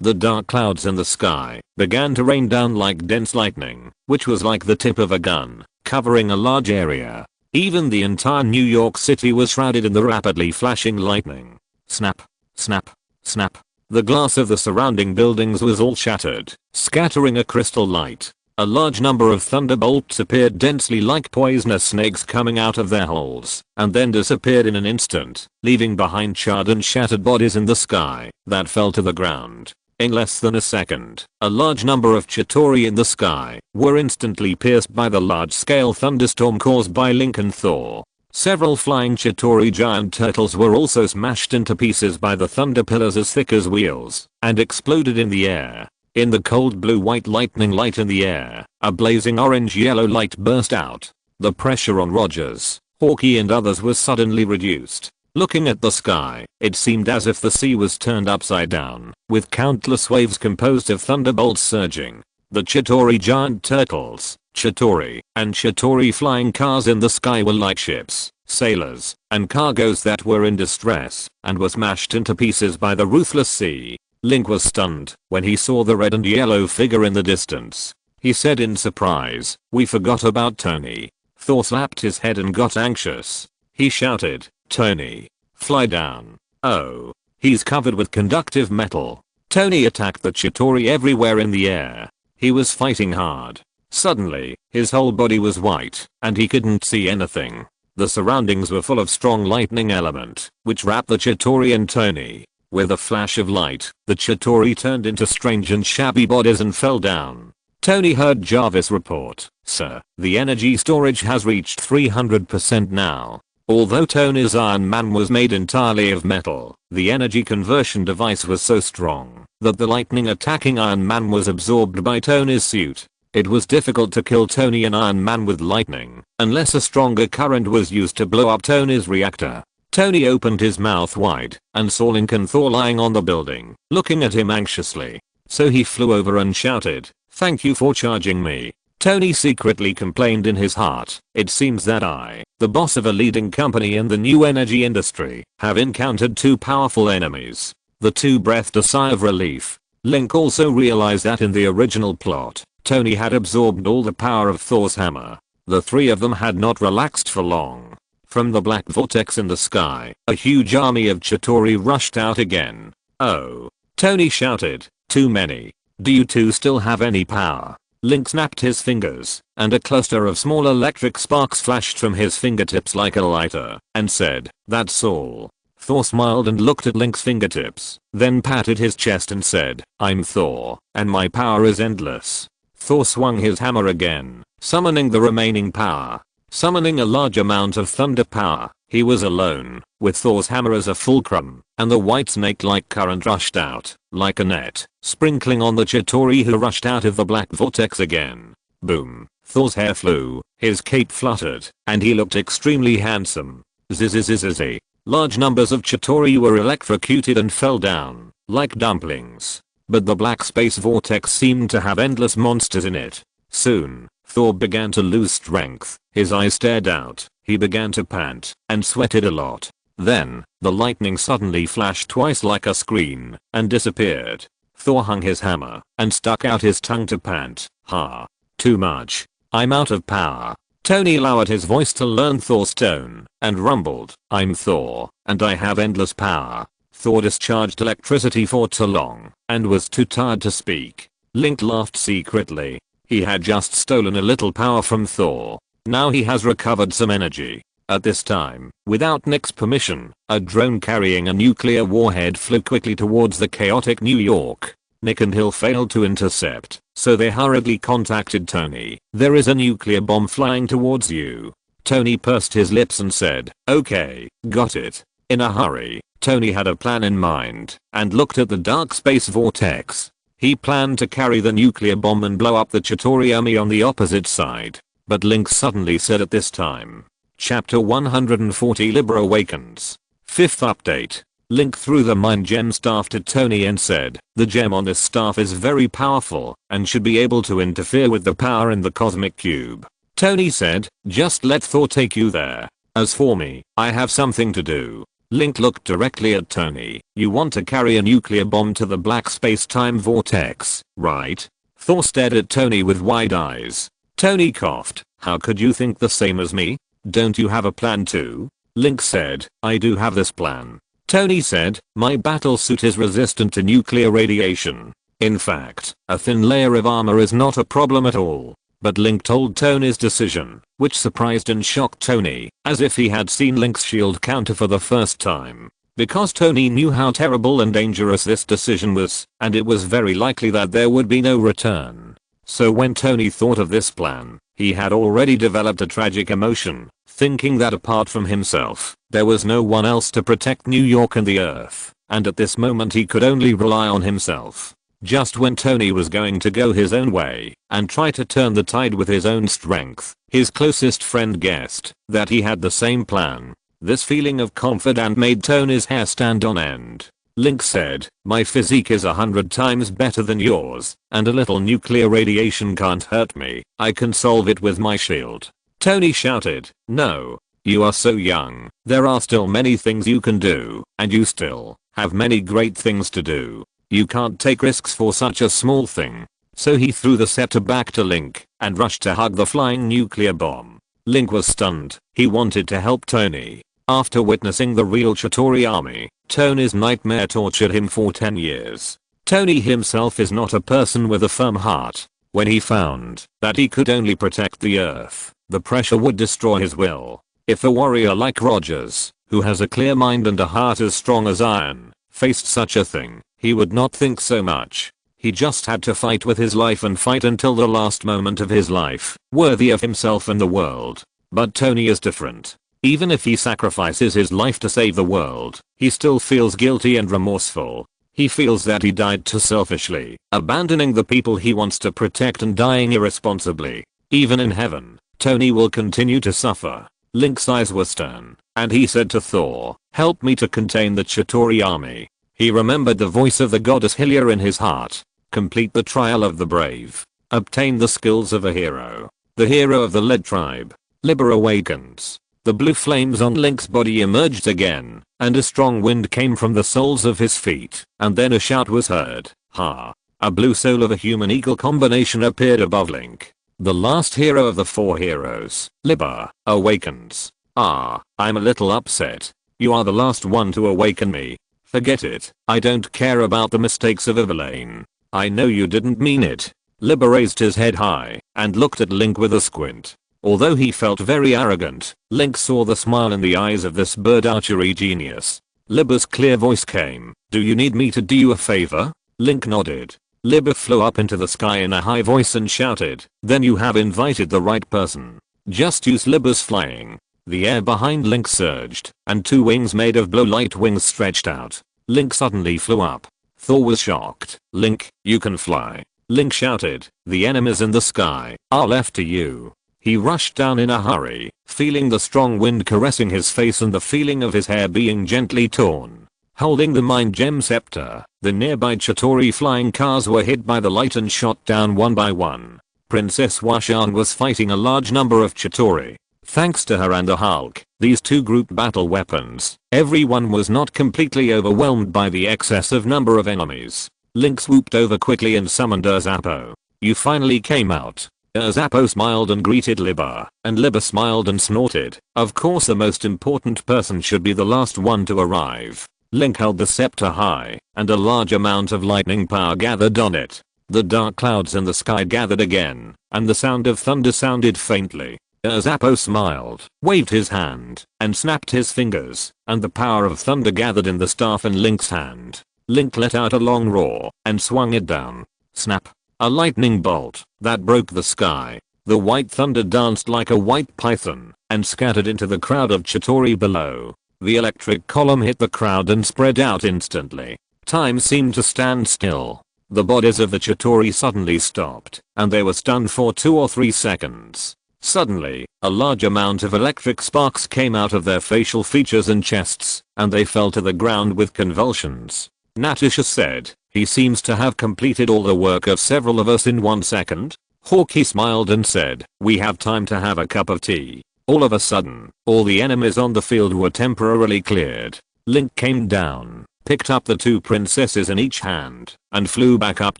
The dark clouds in the sky began to rain down like dense lightning, which was like the tip of a gun, covering a large area. Even the entire New York City was shrouded in the rapidly flashing lightning. Snap, snap, snap. The glass of the surrounding buildings was all shattered, scattering a crystal light. A large number of thunderbolts appeared densely like poisonous snakes coming out of their holes, and then disappeared in an instant, leaving behind charred and shattered bodies in the sky that fell to the ground. In less than a second, a large number of Chitauri in the sky were instantly pierced by the large-scale thunderstorm caused by Link and Thor. Several flying Chitauri giant turtles were also smashed into pieces by the thunder pillars as thick as wheels, and exploded in the air. In the cold blue-white lightning light in the air, a blazing orange-yellow light burst out. The pressure on Rogers, Hawkeye and others was suddenly reduced. Looking at the sky, it seemed as if the sea was turned upside down, with countless waves composed of thunderbolts surging. The Chitauri giant turtles Chitauri, and Chitauri flying cars in the sky were like ships, sailors, and cargoes that were in distress and were smashed into pieces by the ruthless sea. Link was stunned when he saw the red and yellow figure in the distance. He said in surprise, "We forgot about Tony." Thor slapped his head and got anxious. He shouted, "Tony, fly down." Oh. He's covered with conductive metal. Tony attacked the Chitauri everywhere in the air. He was fighting hard. Suddenly, his whole body was white, and he couldn't see anything. The surroundings were full of strong lightning element, which wrapped the Chitauri and Tony. With a flash of light, the Chitauri turned into strange and shabby bodies and fell down. Tony heard Jarvis report, "Sir, the energy storage has reached 300% now." Although Tony's Iron Man was made entirely of metal, the energy conversion device was so strong that the lightning attacking Iron Man was absorbed by Tony's suit. It was difficult to kill Tony and Iron Man with lightning, unless a stronger current was used to blow up Tony's reactor. Tony opened his mouth wide and saw Link and Thor lying on the building, looking at him anxiously. So he flew over and shouted, "Thank you for charging me." Tony secretly complained in his heart, "It seems that I, the boss of a leading company in the new energy industry, have encountered two powerful enemies." The two breathed a sigh of relief. Link also realized that in the original plot, Tony had absorbed all the power of Thor's hammer. The three of them had not relaxed for long. From the black vortex in the sky, a huge army of Chitauri rushed out again. "Oh!" Tony shouted, "Too many. Do you two still have any power?" Link snapped his fingers, and a cluster of small electric sparks flashed from his fingertips like a lighter, and said, "That's all." Thor smiled and looked at Link's fingertips, then patted his chest and said, "I'm Thor, and my power is endless." Thor swung his hammer again, summoning the remaining power. Summoning a large amount of thunder power, he was alone, with Thor's hammer as a fulcrum, and the white snake-like current rushed out, like a net, sprinkling on the Chitauri who rushed out of the black vortex again. Boom. Thor's hair flew, his cape fluttered, and he looked extremely handsome. Zzzzzz. Large numbers of Chitauri were electrocuted and fell down, like dumplings. But the black space vortex seemed to have endless monsters in it. Soon, Thor began to lose strength, his eyes stared out, he began to pant, and sweated a lot. Then, the lightning suddenly flashed twice like a screen, and disappeared. Thor hung his hammer, and stuck out his tongue to pant. "Ha. Too much. I'm out of power." Tony lowered his voice to learn Thor's tone, and rumbled, "I'm Thor, and I have endless power." Thor discharged electricity for too long, and was too tired to speak. Link laughed secretly. He had just stolen a little power from Thor. Now he has recovered some energy. At this time, without Nick's permission, a drone carrying a nuclear warhead flew quickly towards the chaotic New York. Nick and Hill failed to intercept, so they hurriedly contacted Tony. "There is a nuclear bomb flying towards you." Tony pursed his lips and said, "Okay, got it." In a hurry, Tony had a plan in mind, and looked at the dark space vortex. He planned to carry the nuclear bomb and blow up the Chitauri army on the opposite side. But Link suddenly said at this time. Chapter 140 Libra Awakens. 5th update. Link threw the mind gem staff to Tony and said, "The gem on this staff is very powerful, and should be able to interfere with the power in the cosmic cube." Tony said, "Just let Thor take you there. As for me, I have something to do." Link looked directly at Tony. "You want to carry a nuclear bomb to the black space-time vortex, right?" Thor stared at Tony with wide eyes. Tony coughed. "How could you think the same as me? Don't you have a plan too?" Link said, "I do have this plan." Tony said, "My battle suit is resistant to nuclear radiation. In fact, a thin layer of armor is not a problem at all." But Link told Tony's decision, which surprised and shocked Tony, as if he had seen Link's shield counter for the first time. Because Tony knew how terrible and dangerous this decision was, and it was very likely that there would be no return. So when Tony thought of this plan, he had already developed a tragic emotion, thinking that apart from himself, there was no one else to protect New York and the Earth, and at this moment he could only rely on himself. Just when Tony was going to go his own way and try to turn the tide with his own strength, his closest friend guessed that he had the same plan. This feeling of confidence made Tony's hair stand on end. Link said, my physique is 100 times better than yours, and a little nuclear radiation can't hurt me. I can solve it with my shield. Tony shouted, no. You are so young. There are still many things you can do, and you still have many great things to do. You can't take risks for such a small thing. So he threw the scepter back to Link and rushed to hug the flying nuclear bomb. Link was stunned. He wanted to help Tony. After witnessing the real Chitauri army, Tony's nightmare tortured him for 10 years. Tony himself is not a person with a firm heart. When he found that he could only protect the Earth, the pressure would destroy his will. If a warrior like Rogers, who has a clear mind and a heart as strong as iron, faced such a thing, he would not think so much. He just had to fight with his life and fight until the last moment of his life, worthy of himself and the world. But Tony is different. Even if he sacrifices his life to save the world, he still feels guilty and remorseful. He feels that he died too selfishly, abandoning the people he wants to protect and dying irresponsibly. Even in heaven, Tony will continue to suffer. Link's eyes were stern, and he said to Thor, help me to contain the Chitauri army. He remembered the voice of the goddess Hylia in his heart. Complete the trial of the brave. Obtain the skills of a hero. The hero of the Lead tribe. Libra awakens. The blue flames on Link's body emerged again, and a strong wind came from the soles of his feet, and then a shout was heard. Ha! A blue soul of a human eagle combination appeared above Link. The last hero of the 4 heroes, Libra, awakens. Ah, I'm a little upset. You are the last one to awaken me. Forget it. I don't care about the mistakes of Evelyn. I know you didn't mean it. Libra raised his head high and looked at Link with a squint. Although he felt very arrogant, Link saw the smile in the eyes of this bird archery genius. Libra's clear voice came, do you need me to do you a favor? Link nodded. Libra flew up into the sky in a high voice and shouted, then you have invited the right person. Just use Libra's flying. The air behind Link surged, and 2 wings made of blue light wings stretched out. Link suddenly flew up. Thor was shocked. Link, you can fly. Link shouted, the enemies in the sky are left to you. He rushed down in a hurry, feeling the strong wind caressing his face and the feeling of his hair being gently torn. Holding the Mind Gem scepter, the nearby Chitauri flying cars were hit by the light and shot down one by one. Princess Washan was fighting a large number of Chitauri. Thanks to her and the Hulk, these 2 group battle weapons, everyone was not completely overwhelmed by the excessive number of enemies. Link swooped over quickly and summoned Zappo. You finally came out. Zappo smiled and greeted Libra, and Libra smiled and snorted. Of course the most important person should be the last one to arrive. Link held the scepter high, and a large amount of lightning power gathered on it. The dark clouds in the sky gathered again, and the sound of thunder sounded faintly. Zappo smiled, waved his hand, and snapped his fingers, and the power of thunder gathered in the staff in Link's hand. Link let out a long roar, and swung it down. Snap! A lightning bolt that broke the sky. The white thunder danced like a white python, and scattered into the crowd of Chitauri below. The electric column hit the crowd and spread out instantly. Time seemed to stand still. The bodies of the Chitauri suddenly stopped, and they were stunned for 2 or 3 seconds. Suddenly, a large amount of electric sparks came out of their facial features and chests, and they fell to the ground with convulsions. Natasha said, he seems to have completed all the work of several of us in 1 second. Hawkeye smiled and said, we have time to have a cup of tea. All of a sudden, all the enemies on the field were temporarily cleared. Link came down, picked up the 2 princesses in each hand, and flew back up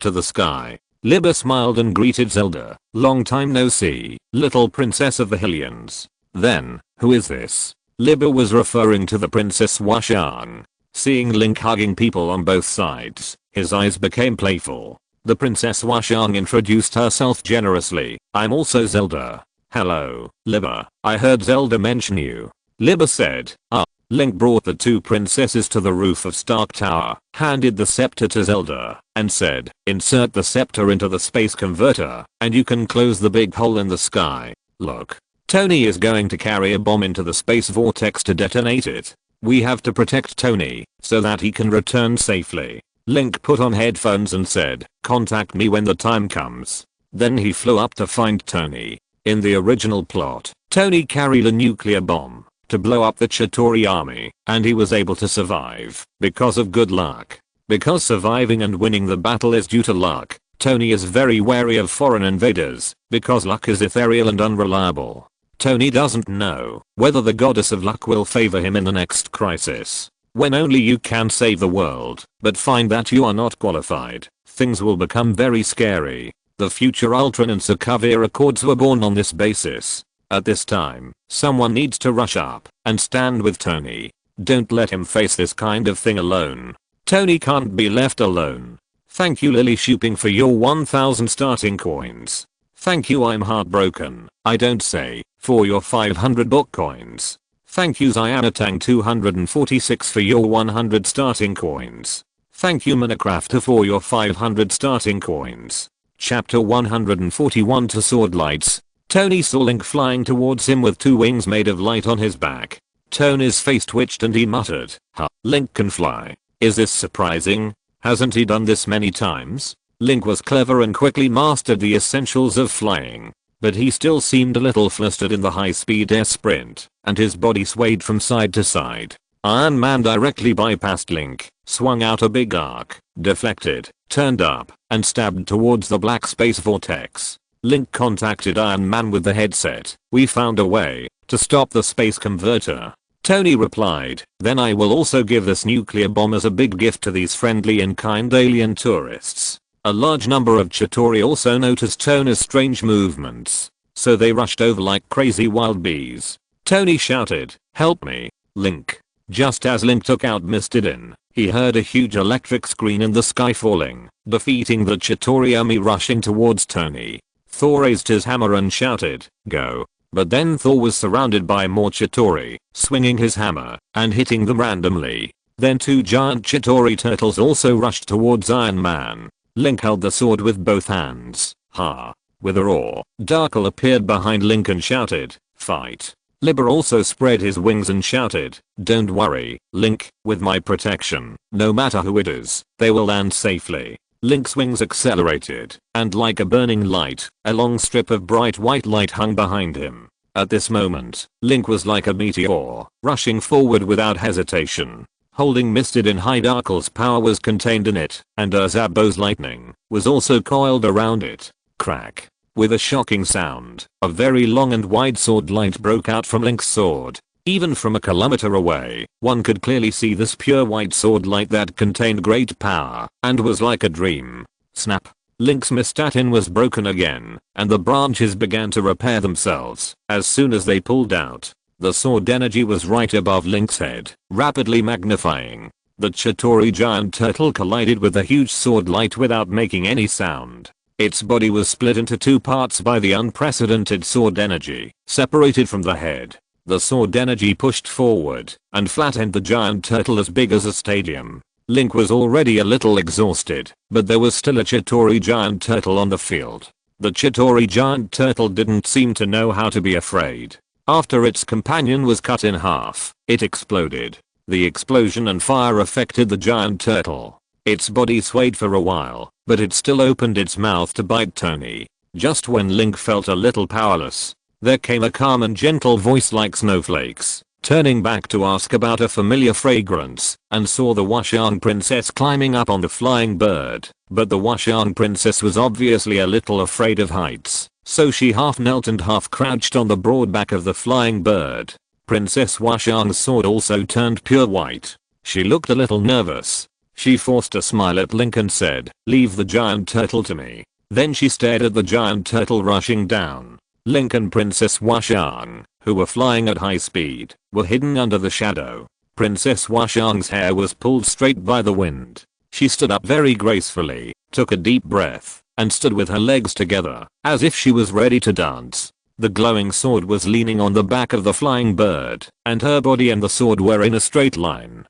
to the sky. Libra smiled and greeted Zelda. Long time no see, little princess of the Hylians. Then, who is this? Libra was referring to the Princess Washan. Seeing Link hugging people on both sides, his eyes became playful. The Princess Washan introduced herself generously. I'm also Zelda. Hello, Libra. I heard Zelda mention you. Libra said, ah. Link brought the 2 princesses to the roof of Stark Tower, handed the scepter to Zelda, and said, insert the scepter into the space converter, and you can close the big hole in the sky. Look. Tony is going to carry a bomb into the space vortex to detonate it. We have to protect Tony, so that he can return safely. Link put on headphones and said, contact me when the time comes. Then he flew up to find Tony. In the original plot, Tony carried a nuclear bomb. to blow up the Chitauri army, and he was able to survive because of good luck. Because surviving and winning the battle is due to luck, Tony is very wary of foreign invaders because luck is ethereal and unreliable. Tony doesn't know whether the goddess of luck will favor him in the next crisis. When only you can save the world, but find that you are not qualified, things will become very scary. The future Ultron and Sokovia Accords were born on this basis. At this time, someone needs to rush up and stand with Tony. Don't let him face this kind of thing alone. Tony can't be left alone. Thank you Lily Shooping for your 1000 starting coins. Thank you I'm heartbroken, I don't say, for your 500 book coins. Thank you Zyanatang 246 for your 100 starting coins. Thank you Minecrafter for your 500 starting coins. Chapter 141 to Sword Lights. Tony saw Link flying towards him with 2 wings made of light on his back. Tony's face twitched and he muttered, "Huh, Link can fly. Is this surprising? Hasn't he done this many times?" Link was clever and quickly mastered the essentials of flying, but he still seemed a little flustered in the high-speed air sprint, and his body swayed from side to side. Iron Man directly bypassed Link, swung out a big arc, deflected, turned up, and stabbed towards the black space vortex. Link contacted Iron Man with the headset. "We found a way to stop the space converter." Tony replied, "Then I will also give this nuclear bomb as a big gift to these friendly and kind alien tourists." A large number of Chitauri also noticed Tony's strange movements, so they rushed over like crazy wild bees. Tony shouted, "Help me, Link." Just as Link took out Mistidin, he heard a huge electric screen in the sky falling, defeating the Chitauri army rushing towards Tony. Thor raised his hammer and shouted, "Go." But then Thor was surrounded by more Chitauri, swinging his hammer and hitting them randomly. Then 2 giant Chitauri turtles also rushed towards Iron Man. Link held the sword with both hands. Ha! With a roar, Darkle appeared behind Link and shouted, "Fight." Libber also spread his wings and shouted, "Don't worry, Link, with my protection, no matter who it is, they will land safely." Link's wings accelerated, and like a burning light, a long strip of bright white light hung behind him. At this moment, Link was like a meteor, rushing forward without hesitation. Holding Mistidin high, Darkle's power was contained in it, and Zabbo's lightning was also coiled around it. Crack. With a shocking sound, a very long and wide sword light broke out from Link's sword. Even from a kilometer away, one could clearly see this pure white sword light that contained great power and was like a dream. Snap. Link's Mistatin was broken again, and the branches began to repair themselves as soon as they pulled out. The sword energy was right above Link's head, rapidly magnifying. The Chitauri giant turtle collided with the huge sword light without making any sound. Its body was split into 2 parts by the unprecedented sword energy, separated from the head. The sword energy pushed forward and flattened the giant turtle as big as a stadium. Link was already a little exhausted, but there was still a Chitauri giant turtle on the field. The Chitauri giant turtle didn't seem to know how to be afraid. After its companion was cut in half, it exploded. The explosion and fire affected the giant turtle. Its body swayed for a while, but it still opened its mouth to bite Tony. Just when Link felt a little powerless, there came a calm and gentle voice like snowflakes. Turning back to ask about a familiar fragrance, and saw the Washan princess climbing up on the flying bird. But the Washan princess was obviously a little afraid of heights, so she half knelt and half crouched on the broad back of the flying bird. Princess Washan's sword also turned pure white. She looked a little nervous. She forced a smile at Link and said, "Leave the giant turtle to me." Then she stared at the giant turtle rushing down. Link and Princess Washan, who were flying at high speed, were hidden under the shadow. Princess Washan's hair was pulled straight by the wind. She stood up very gracefully, took a deep breath, and stood with her legs together, as if she was ready to dance. The glowing sword was leaning on the back of the flying bird, and her body and the sword were in a straight line.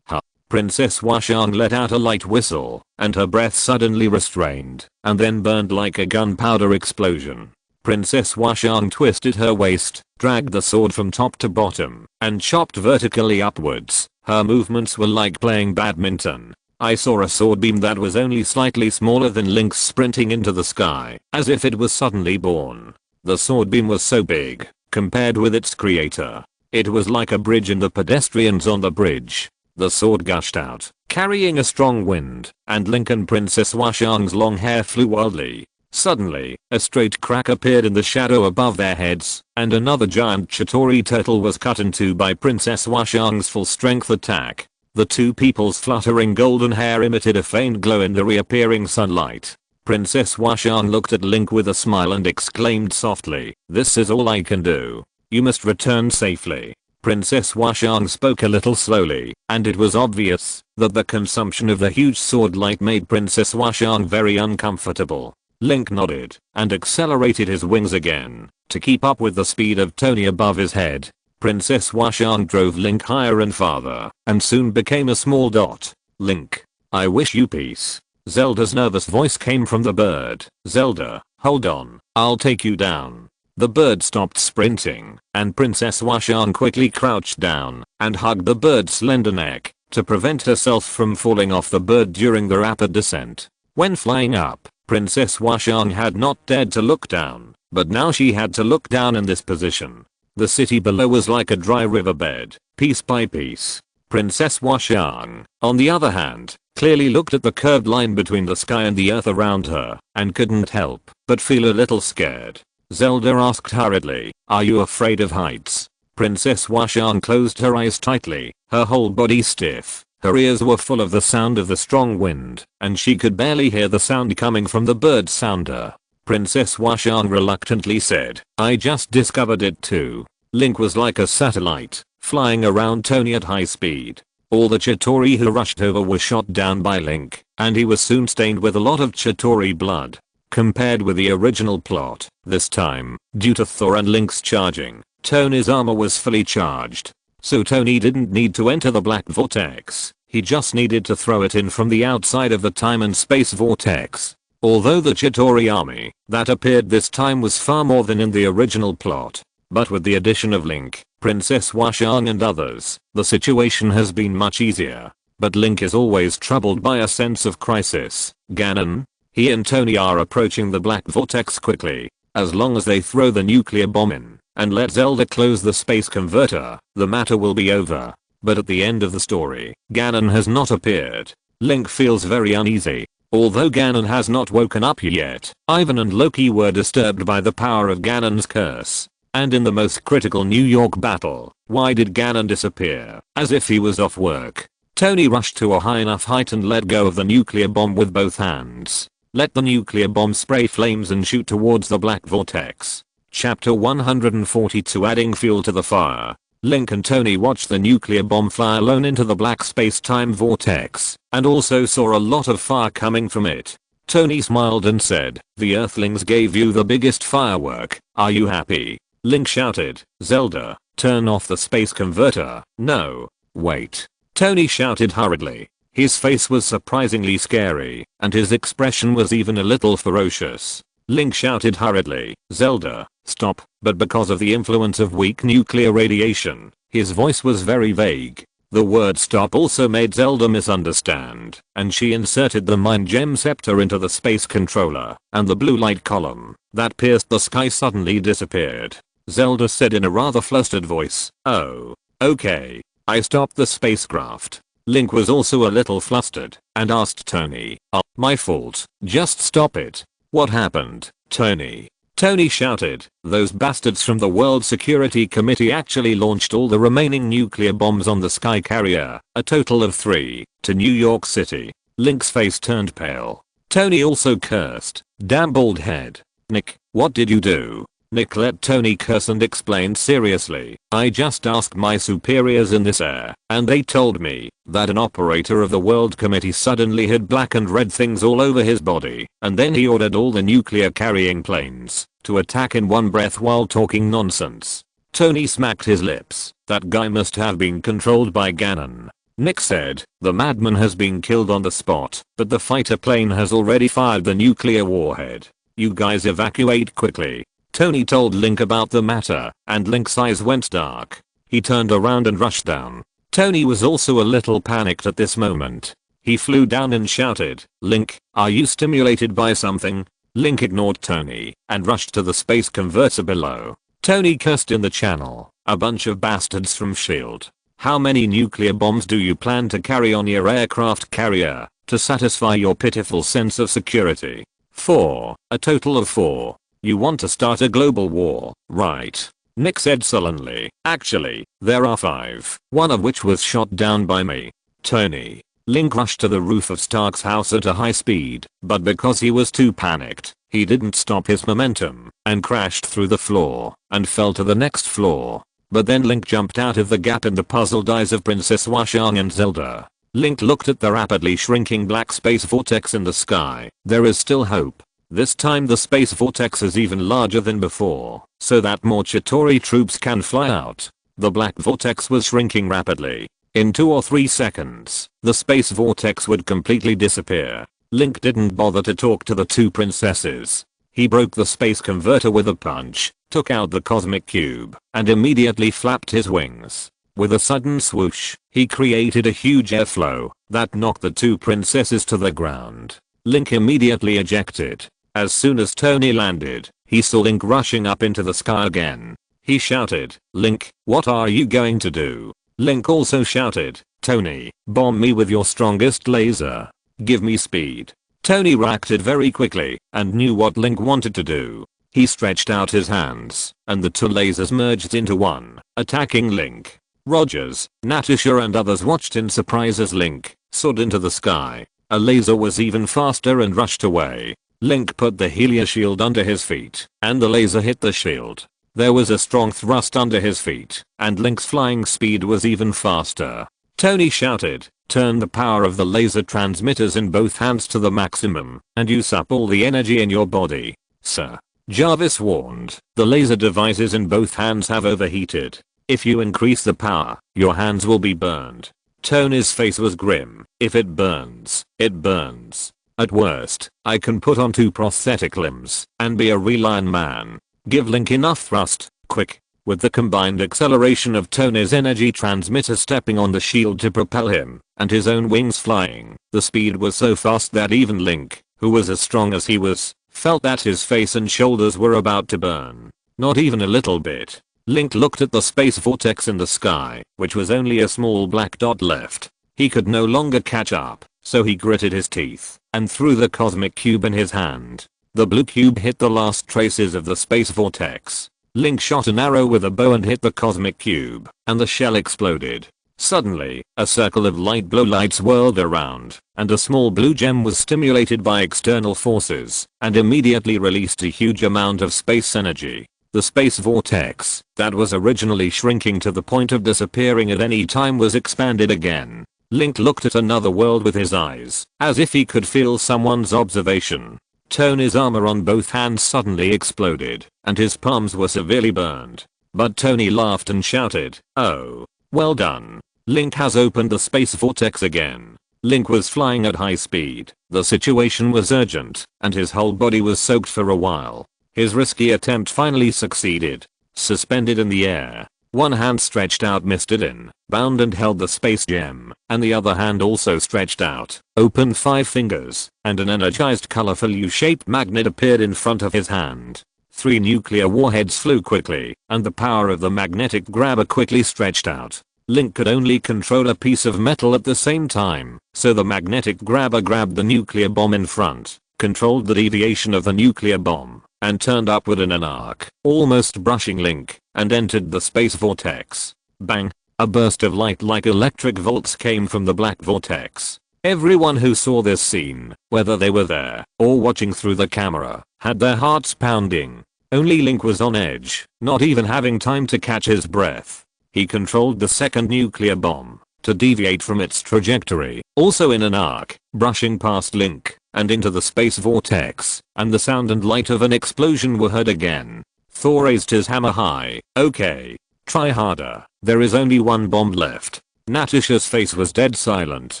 Princess Washan let out a light whistle, and her breath suddenly restrained, and then burned like a gunpowder explosion. Princess Washan twisted her waist, dragged the sword from top to bottom, and chopped vertically upwards. Her movements were like playing badminton. I saw a sword beam that was only slightly smaller than Link's sprinting into the sky, as if it was suddenly born. The sword beam was so big, compared with its creator. It was like a bridge and the pedestrians on the bridge. The sword gushed out, carrying a strong wind, and Link and Princess Washang's long hair flew wildly. Suddenly, a straight crack appeared in the shadow above their heads, and another giant Chitauri turtle was cut in two by Princess Washang's full-strength attack. The two people's fluttering golden hair emitted a faint glow in the reappearing sunlight. Princess Washang looked at Link with a smile and exclaimed softly, "This is all I can do. You must return safely." Princess Washang spoke a little slowly, and it was obvious that the consumption of the huge sword light made Princess Washang very uncomfortable. Link nodded and accelerated his wings again to keep up with the speed of Tony above his head. Princess Washang drove Link higher and farther and soon became a small dot. "Link, I wish you peace." Zelda's nervous voice came from the bird. "Zelda, hold on, I'll take you down." The bird stopped sprinting, and Princess Washang quickly crouched down and hugged the bird's slender neck to prevent herself from falling off the bird during the rapid descent. When flying up, Princess Washang had not dared to look down, but now she had to look down in this position. The city below was like a dry riverbed, piece by piece. Princess Washang, on the other hand, clearly looked at the curved line between the sky and the earth around her and couldn't help but feel a little scared. Zelda asked hurriedly, "Are you afraid of heights?" Princess Washang closed her eyes tightly, her whole body stiff. Her ears were full of the sound of the strong wind, and she could barely hear the sound coming from the bird sounder. Princess Washang reluctantly said, "I just discovered it too." Link was like a satellite, flying around Tony at high speed. All the Chitauri who rushed over were shot down by Link, and he was soon stained with a lot of Chitauri blood. Compared with the original plot, this time, due to Thor and Link's charging, Tony's armor was fully charged. So Tony didn't need to enter the black vortex, he just needed to throw it in from the outside of the time and space vortex. Although the Chitauri army that appeared this time was far more than in the original plot, but with the addition of Link, Princess Washang and others, the situation has been much easier. But Link is always troubled by a sense of crisis. Ganon? He and Tony are approaching the black vortex quickly. As long as they throw the nuclear bomb in and let Zelda close the space converter, the matter will be over. But at the end of the story, Ganon has not appeared. Link feels very uneasy. Although Ganon has not woken up yet, Ivan and Loki were disturbed by the power of Ganon's curse. And in the most critical New York battle, why did Ganon disappear? As if he was off work. Tony rushed to a high enough height and let go of the nuclear bomb with both hands. Let the nuclear bomb spray flames and shoot towards the black vortex. Chapter 142 Adding fuel to the fire. Link and Tony watched the nuclear bomb fly alone into the black space-time vortex, and also saw a lot of fire coming from it. Tony smiled and said, "The Earthlings gave you the biggest firework, are you happy?" Link shouted, "Zelda, turn off the space converter." "No. Wait." Tony shouted hurriedly. His face was surprisingly scary, and his expression was even a little ferocious. Link shouted hurriedly, "Zelda, stop," but because of the influence of weak nuclear radiation, his voice was very vague. The word stop also made Zelda misunderstand, and she inserted the mind gem scepter into the space controller, and the blue light column that pierced the sky suddenly disappeared. Zelda said in a rather flustered voice, "Oh, okay. I stopped the spacecraft." Link was also a little flustered and asked Tony, "Oh, my fault, just stop it." "What happened, Tony?" Tony shouted, "Those bastards from the World Security Committee actually launched all the remaining nuclear bombs on the sky carrier, a total of 3, to New York City." Link's face turned pale. Tony also cursed, "Damn bald head. Nick, what did you do?" Nick let Tony curse and explained seriously, "I just asked my superiors in this air, and they told me that an operator of the World Committee suddenly had black and red things all over his body, and then he ordered all the nuclear carrying planes to attack in one breath while talking nonsense." Tony smacked his lips. "That guy must have been controlled by Ganon." Nick said, "The madman has been killed on the spot, but the fighter plane has already fired the nuclear warhead. You guys evacuate quickly." Tony told Link about the matter, and Link's eyes went dark. He turned around and rushed down. Tony was also a little panicked at this moment. He flew down and shouted, "Link, are you stimulated by something?" Link ignored Tony and rushed to the space converter below. Tony cursed in the channel. A bunch of bastards from SHIELD. How many nuclear bombs do you plan to carry on your aircraft carrier to satisfy your pitiful sense of security? 4. A total of 4. You want to start a global war, right? Nick said sullenly. Actually, there are 5. One of which was shot down by me. Tony. Link rushed to the roof of Stark's house at a high speed, but because he was too panicked, he didn't stop his momentum and crashed through the floor and fell to the next floor. But then Link jumped out of the gap in the puzzled eyes of Princess Washang and Zelda. Link looked at the rapidly shrinking black space vortex in the sky. There is still hope. This time the space vortex is even larger than before, so that more Chitauri troops can fly out. The black vortex was shrinking rapidly. In 2 or 3 seconds, the space vortex would completely disappear. Link didn't bother to talk to the 2 princesses. He broke the space converter with a punch, took out the cosmic cube, and immediately flapped his wings. With a sudden swoosh, he created a huge airflow that knocked the 2 princesses to the ground. Link immediately ejected. As soon as Tony landed, he saw Link rushing up into the sky again. He shouted, "Link, what are you going to do?" Link also shouted, "Tony, bomb me with your strongest laser. Give me speed." Tony reacted very quickly and knew what Link wanted to do. He stretched out his hands, and the 2 lasers merged into one, attacking Link. Rogers, Natasha and others watched in surprise as Link soared into the sky. A laser was even faster and rushed away. Link put the Helia shield under his feet, and the laser hit the shield. There was a strong thrust under his feet, and Link's flying speed was even faster. Tony shouted, "Turn the power of the laser transmitters in both hands to the maximum, and use up all the energy in your body." "Sir," Jarvis warned, "the laser devices in both hands have overheated. If you increase the power, your hands will be burned." Tony's face was grim. "If it burns, it burns. At worst, I can put on 2 prosthetic limbs and be a real Iron Man. Give Link enough thrust, quick." With the combined acceleration of Tony's energy transmitter stepping on the shield to propel him, and his own wings flying, the speed was so fast that even Link, who was as strong as he was, felt that his face and shoulders were about to burn. Not even a little bit. Link looked at the space vortex in the sky, which was only a small black dot left. He could no longer catch up, so he gritted his teeth and threw the cosmic cube in his hand. The blue cube hit the last traces of the space vortex. Link shot an arrow with a bow and hit the cosmic cube, and the shell exploded. Suddenly, a circle of light blue lights whirled around, and a small blue gem was stimulated by external forces, and immediately released a huge amount of space energy. The space vortex, that was originally shrinking to the point of disappearing at any time, was expanded again. Link looked at another world with his eyes, as if he could feel someone's observation. Tony's armor on both hands suddenly exploded, and his palms were severely burned. But Tony laughed and shouted, "Oh, well done. Link has opened the space vortex again." Link was flying at high speed. The situation was urgent, and his whole body was soaked for a while. His risky attempt finally succeeded. Suspended in the air, one hand stretched out missed it in, bound and held the space gem, and the other hand also stretched out, opened 5 fingers, and an energized colorful U-shaped magnet appeared in front of his hand. 3 nuclear warheads flew quickly, and the power of the magnetic grabber quickly stretched out. Link could only control a piece of metal at the same time, so the magnetic grabber grabbed the nuclear bomb in front, controlled the deviation of the nuclear bomb, and turned upward in an arc, almost brushing Link, and entered the space vortex. Bang! A burst of light like electric volts came from the black vortex. Everyone who saw this scene, whether they were there or watching through the camera, had their hearts pounding. Only Link was on edge, not even having time to catch his breath. He controlled the second nuclear bomb to deviate from its trajectory, also in an arc, brushing past Link and into the space vortex, and the sound and light of an explosion were heard again. Thor raised his hammer high. "Okay. Try harder. There is only 1 bomb left." Natasha's face was dead silent.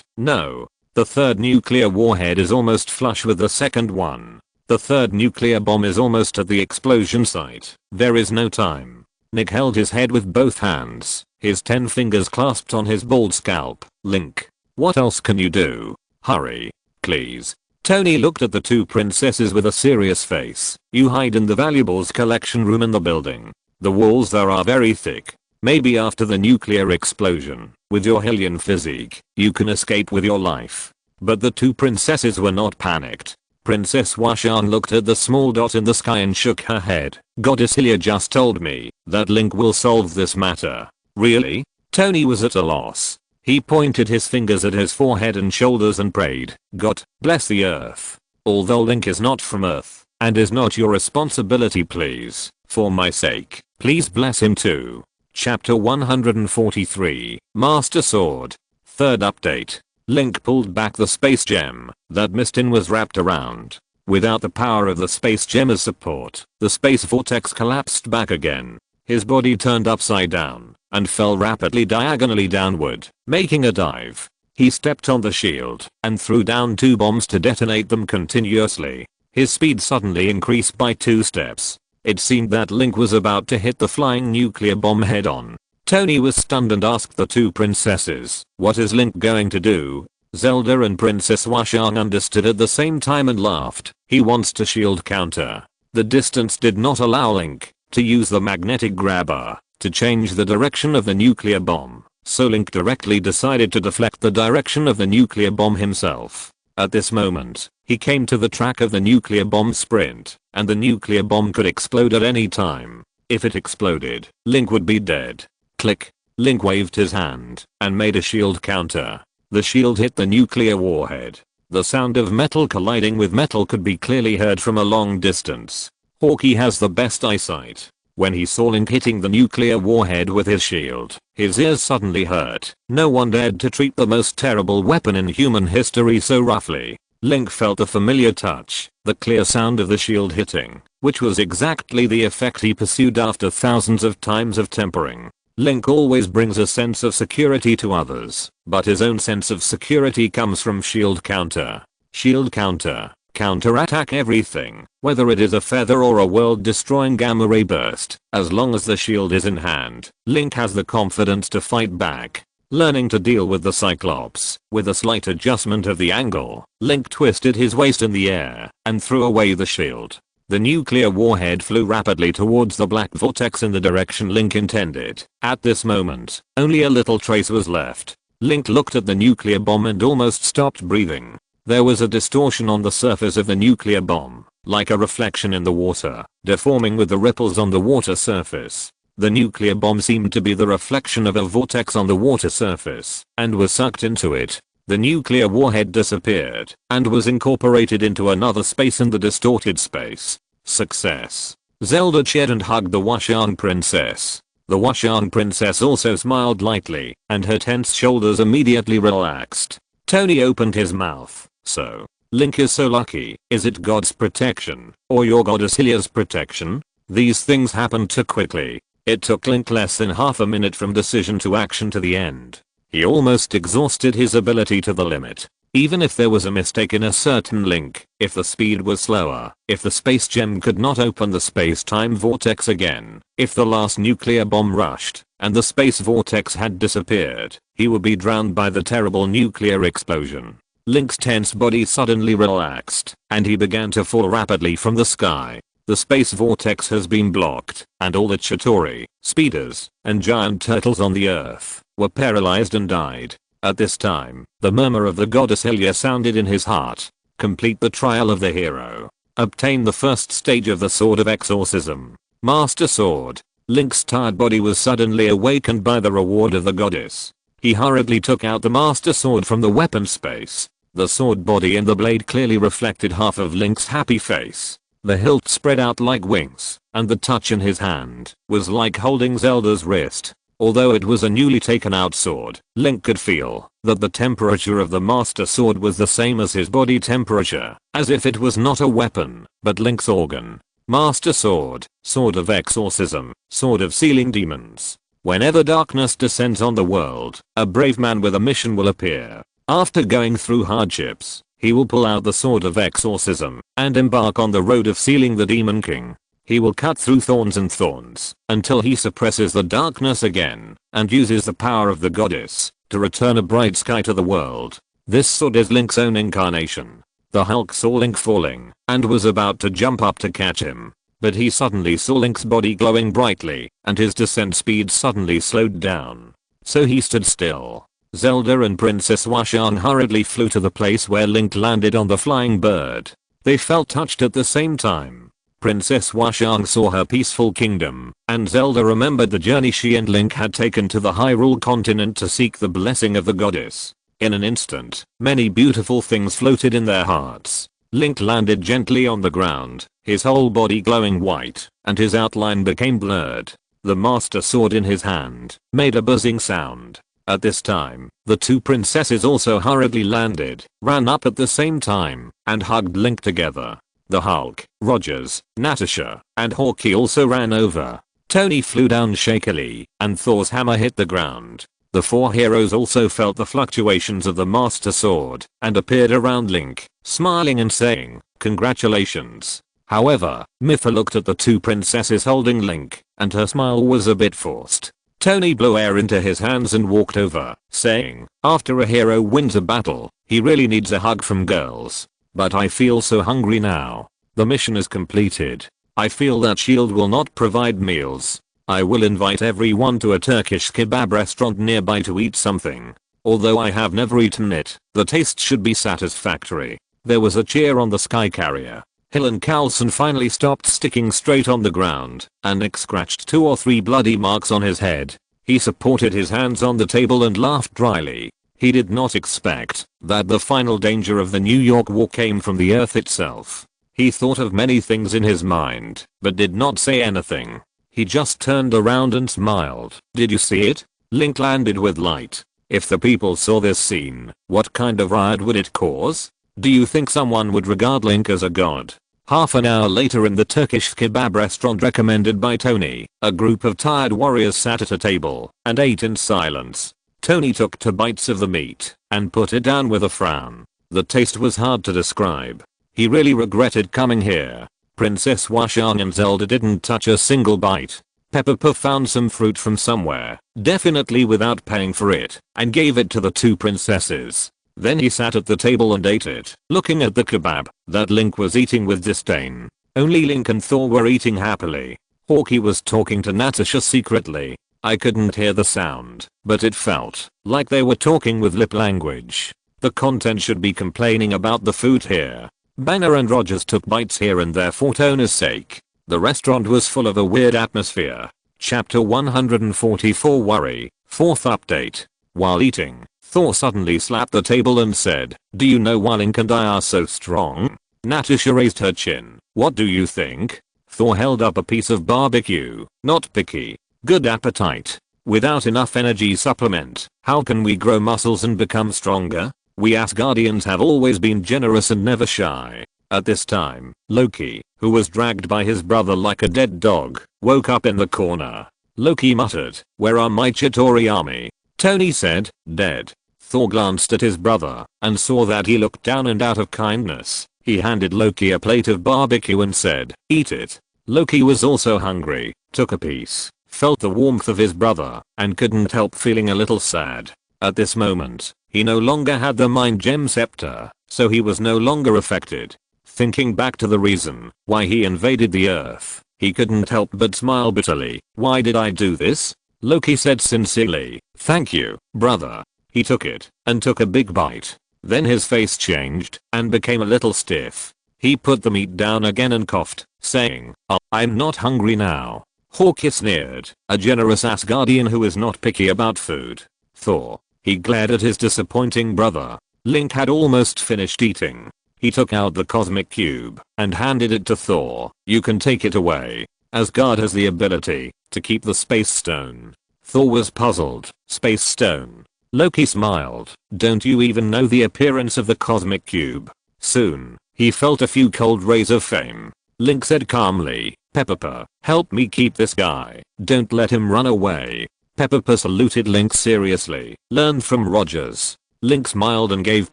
"No. The 3rd nuclear warhead is almost flush with the 2nd one. The 3rd nuclear bomb is almost at the explosion site. There is no time." Nick held his head with both hands, his 10 fingers clasped on his bald scalp. "Link, what else can you do? Hurry, please." Tony looked at the 2 princesses with a serious face. "You hide in the valuables collection room in the building. The walls there are very thick. Maybe after the nuclear explosion, with your Hylian physique, you can escape with your life. But the two princesses were not panicked. Princess Washan looked at the small dot in the sky and shook her head. Goddess Hylia just told me that Link will solve this matter. Really? Tony was at a loss. He pointed his fingers at his forehead and shoulders and prayed, God, bless the earth. Although Link is not from Earth, and is not your responsibility, please, for my sake, please bless him too. Chapter 143, Master Sword. Third update. Link pulled back the space gem that Mistin was wrapped around. Without the power of the space gem as support, the space vortex collapsed back again. His body turned upside down and fell rapidly diagonally downward, making a dive. He stepped on the shield and threw down 2 bombs to detonate them continuously. His speed suddenly increased by 2 steps. It seemed that Link was about to hit the flying nuclear bomb head on. Tony was stunned and asked the two princesses, what is Link going to do? Zelda and Princess Washan understood at the same time and laughed. He wants to shield counter. The distance did not allow Link to use the magnetic grabber to change the direction of the nuclear bomb, so Link directly decided to deflect the direction of the nuclear bomb himself. At this moment, he came to the track of the nuclear bomb sprint, and the nuclear bomb could explode at any time. If it exploded, Link would be dead. Click. Link waved his hand and made a shield counter. The shield hit the nuclear warhead. The sound of metal colliding with metal could be clearly heard from a long distance. Hawkeye has the best eyesight. When he saw Link hitting the nuclear warhead with his shield, his ears suddenly hurt. No one dared to treat the most terrible weapon in human history so roughly. Link felt the familiar touch, the clear sound of the shield hitting, which was exactly the effect he pursued after thousands of times of tempering. Link always brings a sense of security to others, but his own sense of security comes from shield counter. Shield counter. Counterattack everything, whether it is a feather or a world-destroying gamma ray burst. As long as the shield is in hand, Link has the confidence to fight back. Learning to deal with the Cyclops, with a slight adjustment of the angle, Link twisted his waist in the air and threw away the shield. The nuclear warhead flew rapidly towards the black vortex in the direction Link intended. At this moment, only a little trace was left. Link looked at the nuclear bomb and almost stopped breathing. There was a distortion on the surface of the nuclear bomb, like a reflection in the water, deforming with the ripples on the water surface. The nuclear bomb seemed to be the reflection of a vortex on the water surface, and was sucked into it. The nuclear warhead disappeared, and was incorporated into another space in the distorted space. Success. Zelda cheered and hugged the Washan princess. The Washan princess also smiled lightly, and her tense shoulders immediately relaxed. Tony opened his mouth. So, Link is so lucky. Is it God's protection, or your goddess Hylia's protection? These things happened too quickly. It took Link less than half a minute from decision to action to the end. He almost exhausted his ability to the limit. Even if there was a mistake in a certain link, if the speed was slower, if the space gem could not open the space-time vortex again, if the last nuclear bomb rushed, and the space vortex had disappeared, he would be drowned by the terrible nuclear explosion. Link's tense body suddenly relaxed, and he began to fall rapidly from the sky. The space vortex has been blocked, and all the Chitauri, speeders, and giant turtles on the earth were paralyzed and died. At this time, the murmur of the goddess Hylia sounded in his heart. Complete the trial of the hero. Obtain the first stage of the Sword of Exorcism. Master Sword. Link's tired body was suddenly awakened by the reward of the goddess. He hurriedly took out the Master Sword from the weapon space. The sword body and the blade clearly reflected half of Link's happy face. The hilt spread out like wings, and the touch in his hand was like holding Zelda's wrist. Although it was a newly taken out sword, Link could feel that the temperature of the Master Sword was the same as his body temperature, as if it was not a weapon, but Link's organ. Master Sword, Sword of Exorcism, Sword of Sealing Demons. Whenever darkness descends on the world, a brave man with a mission will appear. After going through hardships, he will pull out the Sword of Exorcism and embark on the road of sealing the Demon King. He will cut through thorns and thorns until he suppresses the darkness again and uses the power of the goddess to return a bright sky to the world. This sword is Link's own incarnation. The Hulk saw Link falling and was about to jump up to catch him. but he suddenly saw Link's body glowing brightly, and his descent speed suddenly slowed down. So he stood still. Zelda and Princess Washang hurriedly flew to the place where Link landed on the flying bird. They felt touched at the same time. Princess Washang saw her peaceful kingdom, and Zelda remembered the journey she and Link had taken to the Hyrule continent to seek the blessing of the goddess. In an instant, many beautiful things floated in their hearts. Link landed gently on the ground, his whole body glowing white, and his outline became blurred. The Master Sword in his hand made a buzzing sound. At this time, the two princesses also hurriedly landed, ran up at the same time, and hugged Link together. The Hulk, Rogers, Natasha, and Hawkeye also ran over. Tony flew down shakily, and Thor's hammer hit the ground. The four heroes also felt the fluctuations of the Master Sword, and appeared around Link, smiling and saying, "Congratulations." However, Mipha looked at the two princesses holding Link, and her smile was a bit forced. Tony blew air into his hands and walked over, saying, "After a hero wins a battle, he really needs a hug from girls. But I feel so hungry now. The mission is completed. I feel that Shield will not provide meals. I will invite everyone to a Turkish kebab restaurant nearby to eat something. Although I have never eaten it, the taste should be satisfactory." There was a cheer on the sky carrier. Hill and Carlson finally stopped sticking straight on the ground, and Nick scratched 2 or 3 bloody marks on his head. He supported his hands on the table and laughed dryly. He did not expect that the final danger of the New York War came from the Earth itself. He thought of many things in his mind, but did not say anything. He just turned around and smiled. "Did you see it? Link landed with light. If the people saw this scene, what kind of riot would it cause? Do you think someone would regard Link as a god?" Half an hour later in the Turkish kebab restaurant recommended by Tony, a group of tired warriors sat at a table and ate in silence. Tony took 2 bites of the meat and put it down with a frown. The taste was hard to describe. He really regretted coming here. Princess Washang and Zelda didn't touch a single bite. Peppa found some fruit from somewhere, definitely without paying for it, and gave it to the two princesses. Then he sat at the table and ate it, looking at the kebab that Link was eating with disdain. Only Link and Thor were eating happily. Hawkeye was talking to Natasha secretly. I couldn't hear the sound, but it felt like they were talking with lip language. The content should be complaining about the food here. Banner and Rogers took bites here and there for toner's sake. The restaurant was full of a weird atmosphere. Chapter 144 Worry, 4th update. While eating, Thor suddenly slapped the table and said, "Do you know why Link and I are so strong?" Natasha raised her chin. "What do you think?" Thor held up a piece of barbecue. "Not picky. Good appetite. Without enough energy supplement, how can we grow muscles and become stronger? We Asgardians have always been generous and never shy." At this time, Loki, who was dragged by his brother like a dead dog, woke up in the corner. Loki muttered, "Where are my Chitauri army?" Tony said, "Dead." Thor glanced at his brother and saw that he looked down, and out of kindness, he handed Loki a plate of barbecue and said, "Eat it." Loki was also hungry, took a piece, felt the warmth of his brother, and couldn't help feeling a little sad. At this moment, he no longer had the Mind Gem Scepter, so he was no longer affected. Thinking back to the reason why he invaded the Earth, he couldn't help but smile bitterly. "Why did I do this?" Loki said sincerely. "Thank you, brother." He took it and took a big bite. Then his face changed and became a little stiff. He put the meat down again and coughed, saying, "Oh, I'm not hungry now." Hawkeye sneered, a generous Asgardian who is not picky about food. Thor. He glared at his disappointing brother. Link had almost finished eating. He took out the cosmic cube and handed it to Thor. "You can take it away. Asgard has the ability to keep the space stone." Thor was puzzled. Space stone. Loki smiled. "Don't you even know the appearance of the cosmic cube?" Soon, he felt a few cold rays of fame. Link said calmly, "Peppa, help me keep this guy. Don't let him run away." Peppa saluted Link seriously. "Learn from Rogers." Link smiled and gave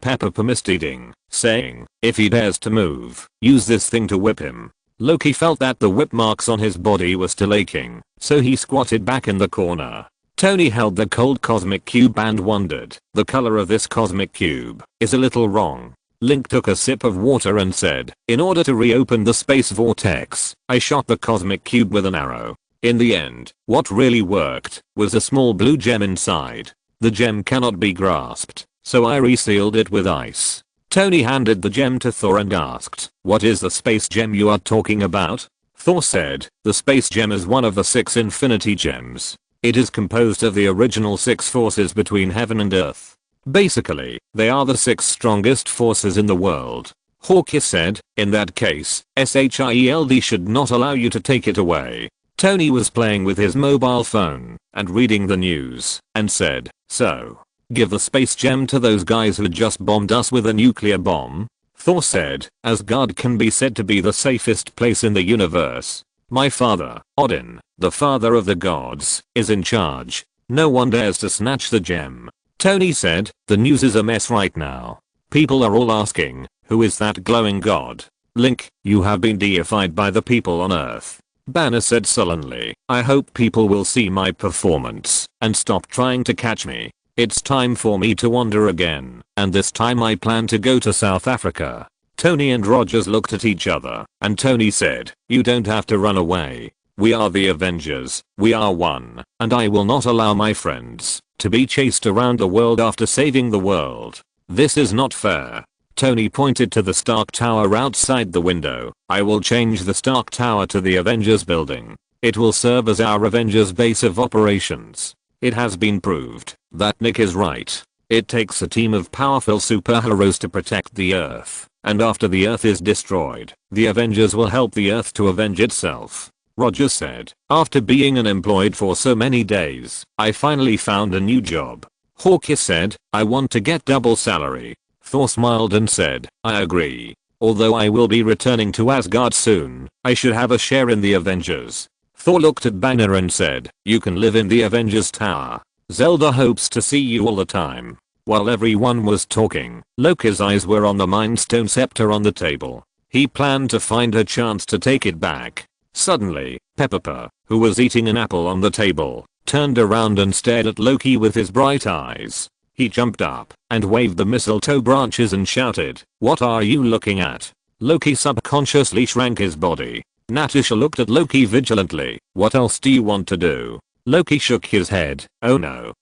Peppa misleading, saying, "If he dares to move, use this thing to whip him." Loki felt that the whip marks on his body were still aching, so he squatted back in the corner. Tony held the cold cosmic cube and wondered, "The color of this cosmic cube is a little wrong." Link took a sip of water and said, in order to reopen the space vortex, I shot the cosmic cube with an arrow. In the end, what really worked was a small blue gem inside. The gem cannot be grasped, so I resealed it with ice. Tony handed the gem to Thor and asked, what is the space gem you are talking about? Thor said, the space gem is one of the 6 infinity gems. It is composed of the original 6 forces between heaven and earth. Basically, they are the 6 strongest forces in the world. Hawkeye said, in that case, SHIELD should not allow you to take it away. Tony was playing with his mobile phone and reading the news and said, so, give the space gem to those guys who just bombed us with a nuclear bomb? Thor said, Asgard can be said to be the safest place in the universe. My father, Odin, the father of the gods, is in charge. No one dares to snatch the gem. Tony said, the news is a mess right now. People are all asking, who is that glowing god? Link, you have been deified by the people on Earth. Banner said sullenly, I hope people will see my performance and stop trying to catch me. It's time for me to wander again, and this time I plan to go to South Africa. Tony and Rogers looked at each other, and Tony said, you don't have to run away. We are the Avengers, we are one, and I will not allow my friends to be chased around the world after saving the world. This is not fair. Tony pointed to the Stark Tower outside the window. I will change the Stark Tower to the Avengers building. It will serve as our Avengers base of operations. It has been proved that Nick is right. It takes a team of powerful superheroes to protect the Earth, and after the Earth is destroyed, the Avengers will help the Earth to avenge itself. Rogers said, after being unemployed for so many days, I finally found a new job. Hawkeye said, I want to get double salary. Thor smiled and said, I agree. Although I will be returning to Asgard soon, I should have a share in the Avengers. Thor looked at Banner and said, you can live in the Avengers Tower. Zelda hopes to see you all the time. While everyone was talking, Loki's eyes were on the Mind Stone scepter on the table. He planned to find a chance to take it back. Suddenly, Pepper, who was eating an apple on the table, turned around and stared at Loki with his bright eyes. He jumped up and waved the mistletoe branches and shouted, what are you looking at? Loki subconsciously shrank his body. Natasha looked at Loki vigilantly. What else do you want to do? Loki shook his head. Oh no,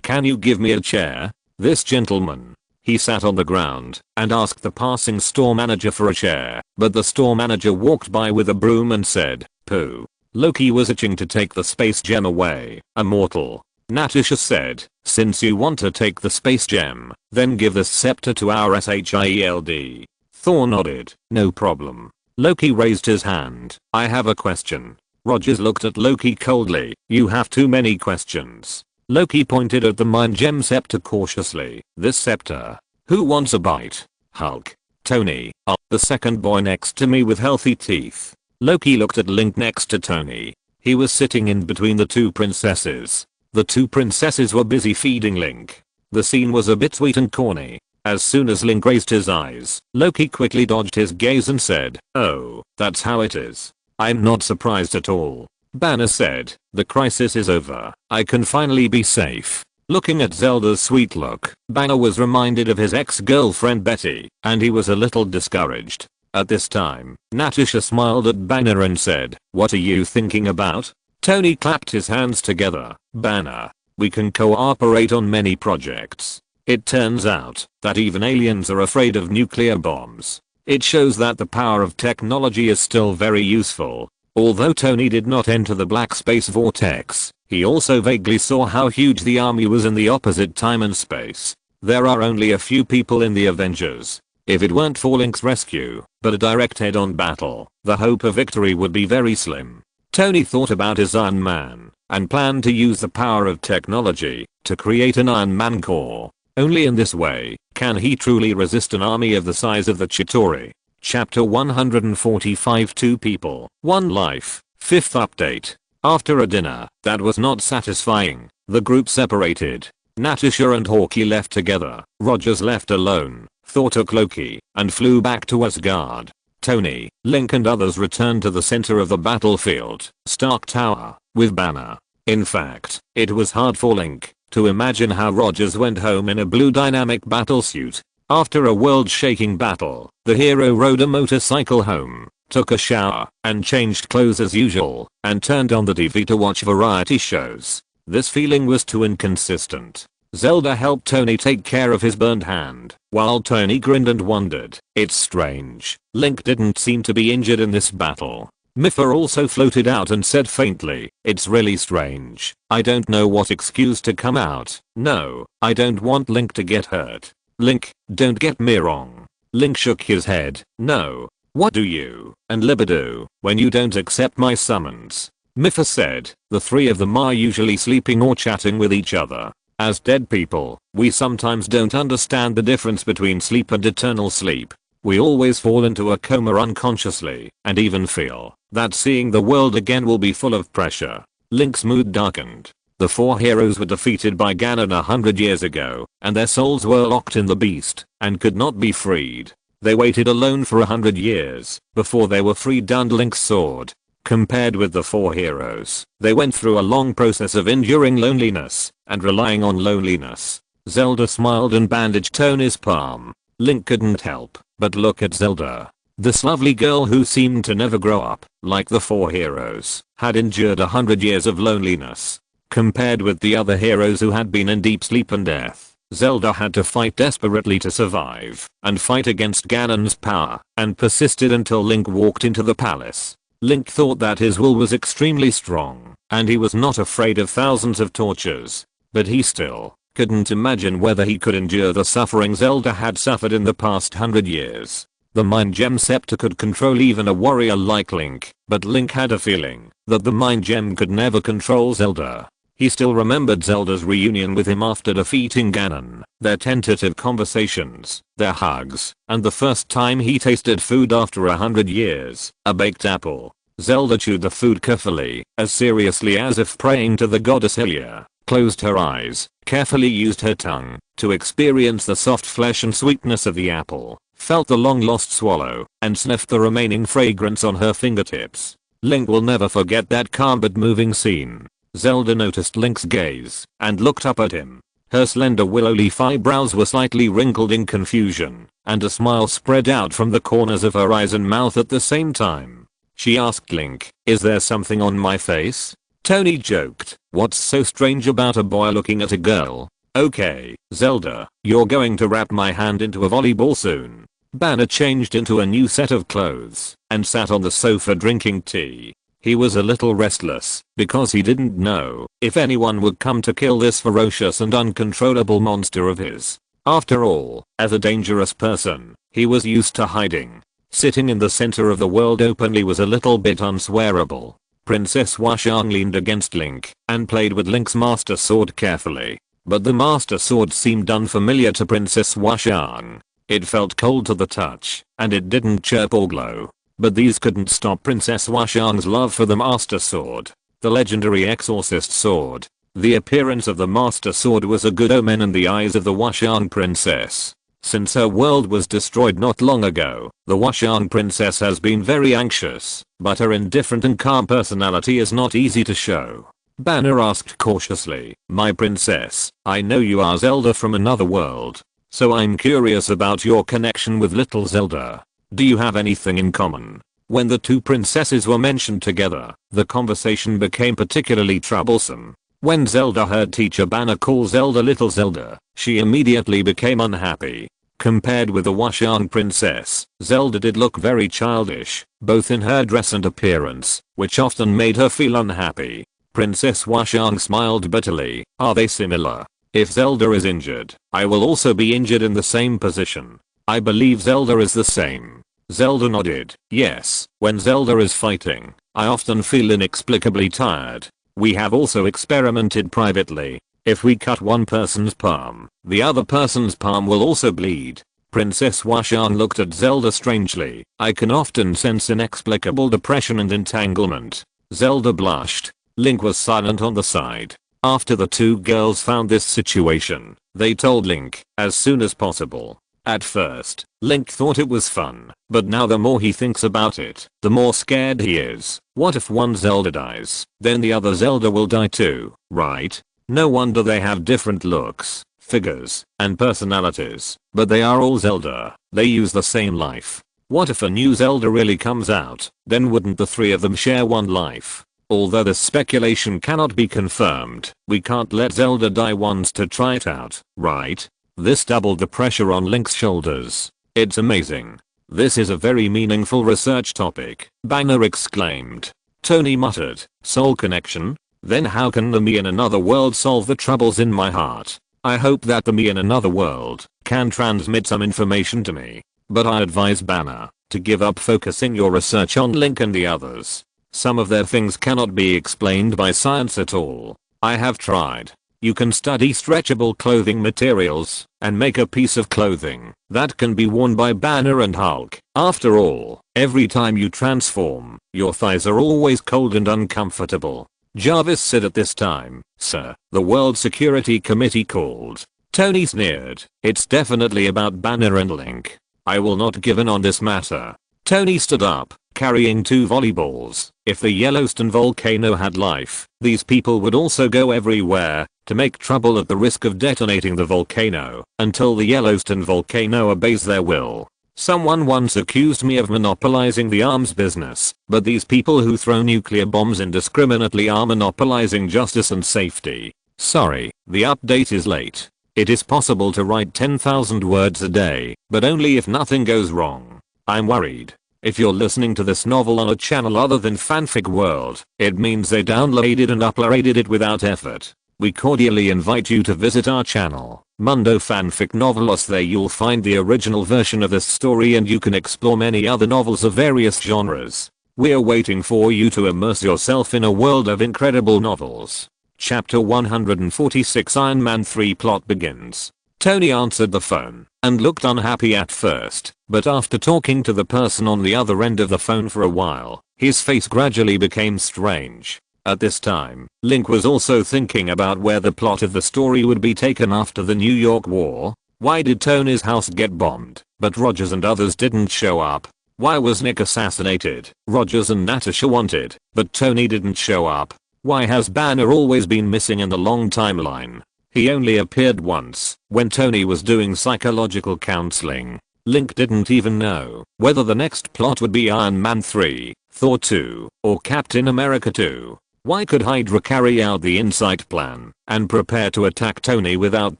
can you give me a chair? This gentleman. He sat on the ground and asked the passing store manager for a chair, but the store manager walked by with a broom and said, pooh. Loki was itching to take the space gem away. Immortal. Natasha said, since you want to take the space gem, then give the scepter to our SHIELD. Thor nodded, no problem. Loki raised his hand. I have a question. Rogers looked at Loki coldly. You have too many questions. Loki pointed at the Mind Gem scepter cautiously. This scepter. Who wants a bite? Hulk. Tony. The second boy next to me with healthy teeth. Loki looked at Link next to Tony. He was sitting in between the 2 princesses. The 2 princesses were busy feeding Link. The scene was a bit sweet and corny. As soon as Link raised his eyes, Loki quickly dodged his gaze and said, oh, that's how it is. I'm not surprised at all. Banner said, the crisis is over. I can finally be safe. Looking at Zelda's sweet look, Banner was reminded of his ex-girlfriend Betty, and he was a little discouraged. At this time, Natasha smiled at Banner and said, what are you thinking about? Tony clapped his hands together. Banner. We can cooperate on many projects. It turns out that even aliens are afraid of nuclear bombs. It shows that the power of technology is still very useful. Although Tony did not enter the black space vortex, he also vaguely saw how huge the army was in the opposite time and space. There are only a few people in the Avengers. If it weren't for Link's rescue, but a direct head-on battle, the hope of victory would be very slim. Tony thought about his Iron Man, and planned to use the power of technology to create an Iron Man Corps. Only in this way can he truly resist an army of the size of the Chitauri. Chapter 145 2 people, 1 life, 5th update. After a dinner that was not satisfying, the group separated. Natasha and Hawkeye left together. Rogers left alone. Thor took Loki and flew back to Asgard. Tony, Link and others returned to the center of the battlefield, Stark Tower, with Banner. In fact, it was hard for Link to imagine how Rogers went home in a blue dynamic battlesuit. After a world-shaking battle, the hero rode a motorcycle home, took a shower, and changed clothes as usual, and turned on the TV to watch variety shows. This feeling was too inconsistent. Zelda helped Tony take care of his burned hand, while Tony grinned and wondered. It's strange. Link didn't seem to be injured in this battle. Mipha also floated out and said faintly, it's really strange. I don't know what excuse to come out. No, I don't want Link to get hurt. Link, don't get me wrong. Link shook his head. No. What do you and Libba do when you don't accept my summons? Mipha said. The three of them are usually sleeping or chatting with each other. As dead people, we sometimes don't understand the difference between sleep and eternal sleep. We always fall into a coma unconsciously and even feel that seeing the world again will be full of pressure. Link's mood darkened. The four heroes were defeated by Ganon 100 years ago, and their souls were locked in the beast and could not be freed. They waited alone for 100 years before they were freed under Link's sword. Compared with the four heroes, they went through a long process of enduring loneliness and relying on loneliness. Zelda smiled and bandaged Tony's palm. Link couldn't help but look at Zelda. This lovely girl who seemed to never grow up, like the four heroes, had endured 100 years of loneliness. Compared with the other heroes who had been in deep sleep and death, Zelda had to fight desperately to survive and fight against Ganon's power, and persisted until Link walked into the palace. Link thought that his will was extremely strong, and he was not afraid of thousands of tortures, but he still couldn't imagine whether he could endure the suffering Zelda had suffered in the past 100 years. The Mind Gem Scepter could control even a warrior like Link, but Link had a feeling that the Mind Gem could never control Zelda. He still remembered Zelda's reunion with him after defeating Ganon, their tentative conversations, their hugs, and the first time he tasted food after 100 years, a baked apple. Zelda chewed the food carefully, as seriously as if praying to the goddess Hylia, closed her eyes, carefully used her tongue to experience the soft flesh and sweetness of the apple, felt the long-lost swallow, and sniffed the remaining fragrance on her fingertips. Link will never forget that calm but moving scene. Zelda noticed Link's gaze and looked up at him. Her slender willow leaf eyebrows were slightly wrinkled in confusion, and a smile spread out from the corners of her eyes and mouth at the same time. She asked Link, "Is there something on my face?" Tony joked, "What's so strange about a boy looking at a girl?" "Okay, Zelda, you're going to wrap my hand into a volleyball soon." Banner changed into a new set of clothes and sat on the sofa drinking tea. He was a little restless because he didn't know if anyone would come to kill this ferocious and uncontrollable monster of his. After all, as a dangerous person, he was used to hiding. Sitting in the center of the world openly was a little bit unswearable. Princess Washang leaned against Link and played with Link's Master Sword carefully. But the Master Sword seemed unfamiliar to Princess Washang. It felt cold to the touch, and it didn't chirp or glow. But these couldn't stop Princess Washang's love for the Master Sword, the legendary Exorcist Sword. The appearance of the Master Sword was a good omen in the eyes of the Washang Princess. Since her world was destroyed not long ago, the Washang Princess has been very anxious, but her indifferent and calm personality is not easy to show. Banner asked cautiously, "My princess, I know you are Zelda from another world, so I'm curious about your connection with little Zelda. Do you have anything in common?" When the two princesses were mentioned together, the conversation became particularly troublesome. When Zelda heard teacher Banner call Zelda little Zelda, she immediately became unhappy. Compared with the Washang Princess, Zelda did look very childish, both in her dress and appearance, which often made her feel unhappy. Princess Washang smiled bitterly. "Are they similar? If Zelda is injured, I will also be injured in the same position. I believe Zelda is the same." Zelda nodded. "Yes, when Zelda is fighting, I often feel inexplicably tired. We have also experimented privately. If we cut one person's palm, the other person's palm will also bleed." Princess Washang looked at Zelda strangely. "I can often sense inexplicable depression and entanglement." Zelda blushed. Link was silent on the side. After the two girls found this situation, they told Link as soon as possible. At first, Link thought it was fun, but now the more he thinks about it, the more scared he is. What if one Zelda dies? Then the other Zelda will die too, right? No wonder they have different looks. figures, and personalities, but they are all Zelda. They use the same life. What if a new Zelda really comes out? Then wouldn't the three of them share one life? Although this speculation cannot be confirmed, we can't let Zelda die once to try it out, right? This doubled the pressure on Link's shoulders. It's amazing. This is a very meaningful research topic, Banner exclaimed. Tony muttered, soul connection? Then how can the me in another world solve the troubles in my heart? I hope that the me in another world can transmit some information to me. But I advise Banner to give up focusing your research on Link and the others. Some of their things cannot be explained by science at all. I have tried. You can study stretchable clothing materials and make a piece of clothing that can be worn by Banner and Hulk. After all, every time you transform, your thighs are always cold and uncomfortable. Jarvis said at this time, sir, the World Security Committee called. Tony sneered. It's definitely about Banner and Link. I will not give in on this matter. Tony stood up, carrying 2 volleyballs. If the Yellowstone volcano had life, these people would also go everywhere to make trouble at the risk of detonating the volcano until the Yellowstone volcano obeys their will. Someone once accused me of monopolizing the arms business, but these people who throw nuclear bombs indiscriminately are monopolizing justice and safety. Sorry, the update is late. It is possible to write 10,000 words a day, but only if nothing goes wrong. I'm worried. If you're listening to this novel on a channel other than Fanfic World, it means they downloaded and uploaded it without effort. We cordially invite you to visit our channel, Mundo Fanfic Novelos. There you'll find the original version of this story and you can explore many other novels of various genres. We're waiting for you to immerse yourself in a world of incredible novels. Chapter 146 Iron Man 3 plot begins. Tony answered the phone and looked unhappy at first, but after talking to the person on the other end of the phone for a while, his face gradually became strange. At this time, Link was also thinking about where the plot of the story would be taken after the New York War. Why did Tony's house get bombed, but Rogers and others didn't show up? Why was Nick assassinated? Rogers and Natasha wanted, but Tony didn't show up. Why has Banner always been missing in the long timeline? He only appeared once, when Tony was doing psychological counseling. Link didn't even know whether the next plot would be Iron Man 3, Thor 2, or Captain America 2. Why could Hydra carry out the Insight plan and prepare to attack Tony without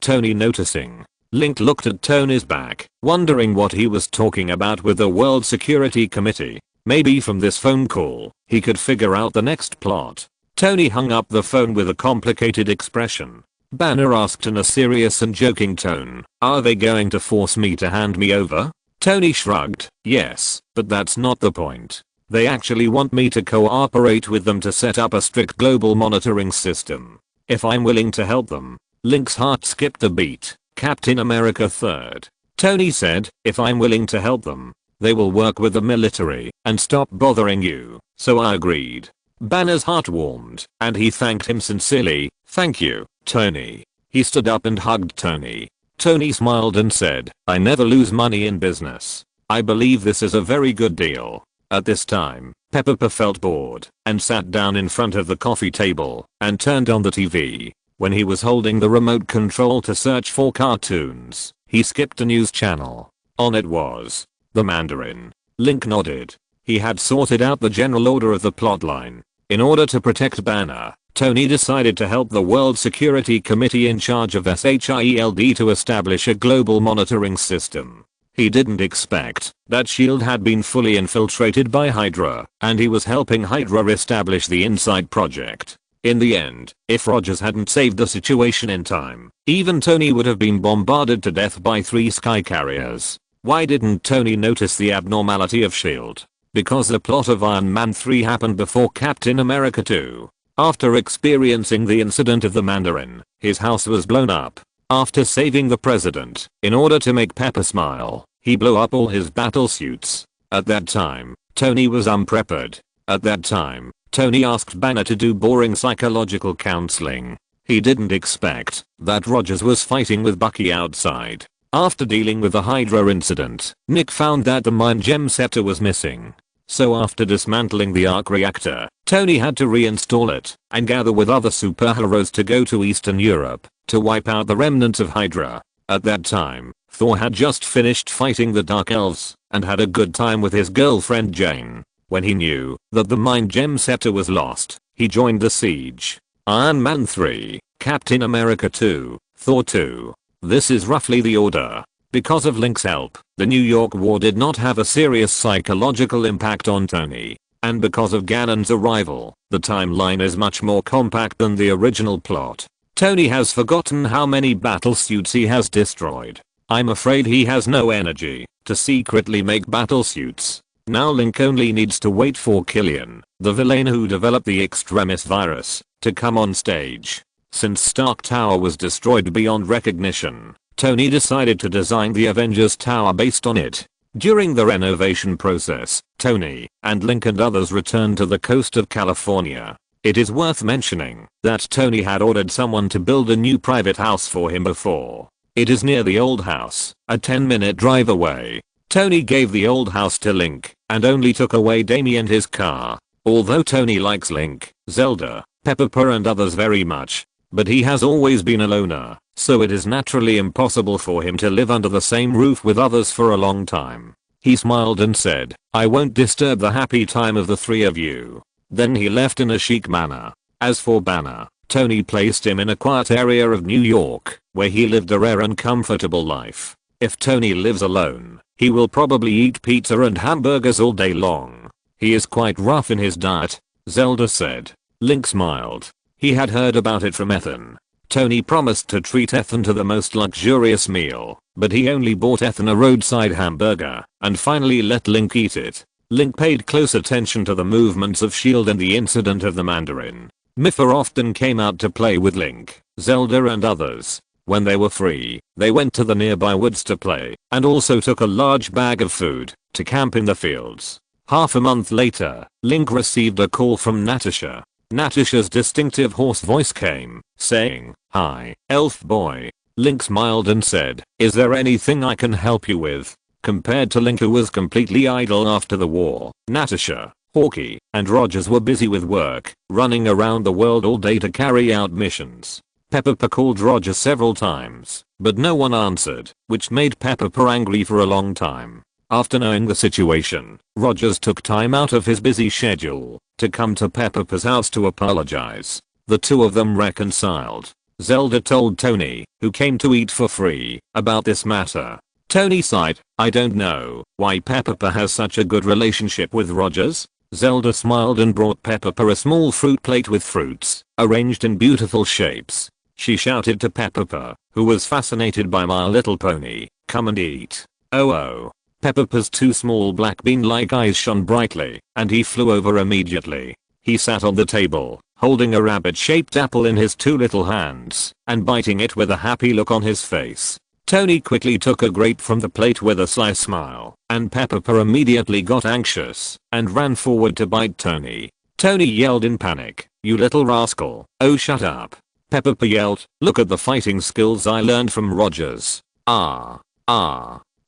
Tony noticing? Link looked at Tony's back, wondering what he was talking about with the World Security Committee. Maybe from this phone call, he could figure out the next plot. Tony hung up the phone with a complicated expression. Banner asked in a serious and joking tone, are they going to force me to hand me over? Tony shrugged, yes, but that's not the point. They actually want me to cooperate with them to set up a strict global monitoring system. If I'm willing to help them. Link's heart skipped a beat. Captain America 3rd. Tony said, if I'm willing to help them, they will work with the military and stop bothering you. So I agreed. Banner's heart warmed, and he thanked him sincerely. Thank you, Tony. He stood up and hugged Tony. Tony smiled and said, I never lose money in business. I believe this is a very good deal. At this time, Peppa felt bored and sat down in front of the coffee table and turned on the TV. When he was holding the remote control to search for cartoons, he skipped a news channel. On it was the Mandarin. Link nodded. He had sorted out the general order of the plotline. In order to protect Banner, Tony decided to help the World Security Committee in charge of SHIELD to establish a global monitoring system. He didn't expect that SHIELD had been fully infiltrated by Hydra, and he was helping Hydra establish the Insight project. In the end, if Rogers hadn't saved the situation in time, even Tony would have been bombarded to death by 3 sky carriers. Why didn't Tony notice the abnormality of SHIELD? Because the plot of Iron Man 3 happened before Captain America 2. After experiencing the incident of the Mandarin, his house was blown up. After saving the president, in order to make Pepper smile, he blew up all his battle suits. At that time, Tony was unprepared. At that time, Tony asked Banner to do boring psychological counseling. He didn't expect that Rogers was fighting with Bucky outside. After dealing with the Hydra incident, Nick found that the Mind Gem scepter was missing. So after dismantling the arc reactor, Tony had to reinstall it and gather with other superheroes to go to Eastern Europe. to wipe out the remnants of Hydra. At that time, Thor had just finished fighting the Dark Elves and had a good time with his girlfriend Jane. When he knew that the Mind Gem scepter was lost, he joined the siege. Iron Man 3, Captain America 2, Thor 2. This is roughly the order. Because of Link's help, the New York War did not have a serious psychological impact on Tony. And because of Ganon's arrival, the timeline is much more compact than the original plot. Tony has forgotten how many battlesuits he has destroyed. I'm afraid he has no energy to secretly make battlesuits. Now Link only needs to wait for Killian, the villain who developed the Extremis virus, to come on stage. Since Stark Tower was destroyed beyond recognition, Tony decided to design the Avengers Tower based on it. During the renovation process, Tony and Link and others returned to the coast of California. It is worth mentioning that Tony had ordered someone to build a new private house for him before. It is near the old house, a 10-minute drive away. Tony gave the old house to Link and only took away Damie and his car. Although Tony likes Link, Zelda, Pepper and others very much, but he has always been a loner, so it is naturally impossible for him to live under the same roof with others for a long time. He smiled and said, "I won't disturb the happy time of the three of you." Then he left in a chic manner. As for Banner, Tony placed him in a quiet area of New York, where he lived a rare and comfortable life. If Tony lives alone, he will probably eat pizza and hamburgers all day long. He is quite rough in his diet, Zelda said. Link smiled. He had heard about it from Ethan. Tony promised to treat Ethan to the most luxurious meal, but he only bought Ethan a roadside hamburger and finally let Link eat it. Link paid close attention to the movements of S.H.I.E.L.D. and the incident of the Mandarin. Mipha often came out to play with Link, Zelda and others. When they were free, they went to the nearby woods to play and also took a large bag of food to camp in the fields. Half a month later, Link received a call from Natasha. Natasha's distinctive hoarse voice came, saying, "Hi, elf boy." Link smiled and said, "Is there anything I can help you with?" Compared to Link, who was completely idle after the war, Natasha, Hawkeye, and Rogers were busy with work, running around the world all day to carry out missions. Pepper called Rogers several times, but no one answered, which made Pepper angry for a long time. After knowing the situation, Rogers took time out of his busy schedule to come to Pepper's house to apologize. The two of them reconciled. Zelda told Tony, who came to eat for free, about this matter. Tony sighed, "I don't know why Pepper has such a good relationship with Rogers." Zelda smiled and brought Pepper a small fruit plate with fruits, arranged in beautiful shapes. She shouted to Pepper, who was fascinated by My Little Pony, "Come and eat." Oh. Pepper's two small black bean-like eyes shone brightly, and he flew over immediately. He sat on the table, holding a rabbit-shaped apple in his two little hands, and biting it with a happy look on his face. Tony quickly took a grape from the plate with a sly smile, and Pepper immediately got anxious and ran forward to bite Tony. Tony yelled in panic, "You little rascal, oh shut up." Pepper yelled, "Look at the fighting skills I learned from Rogers." Ah.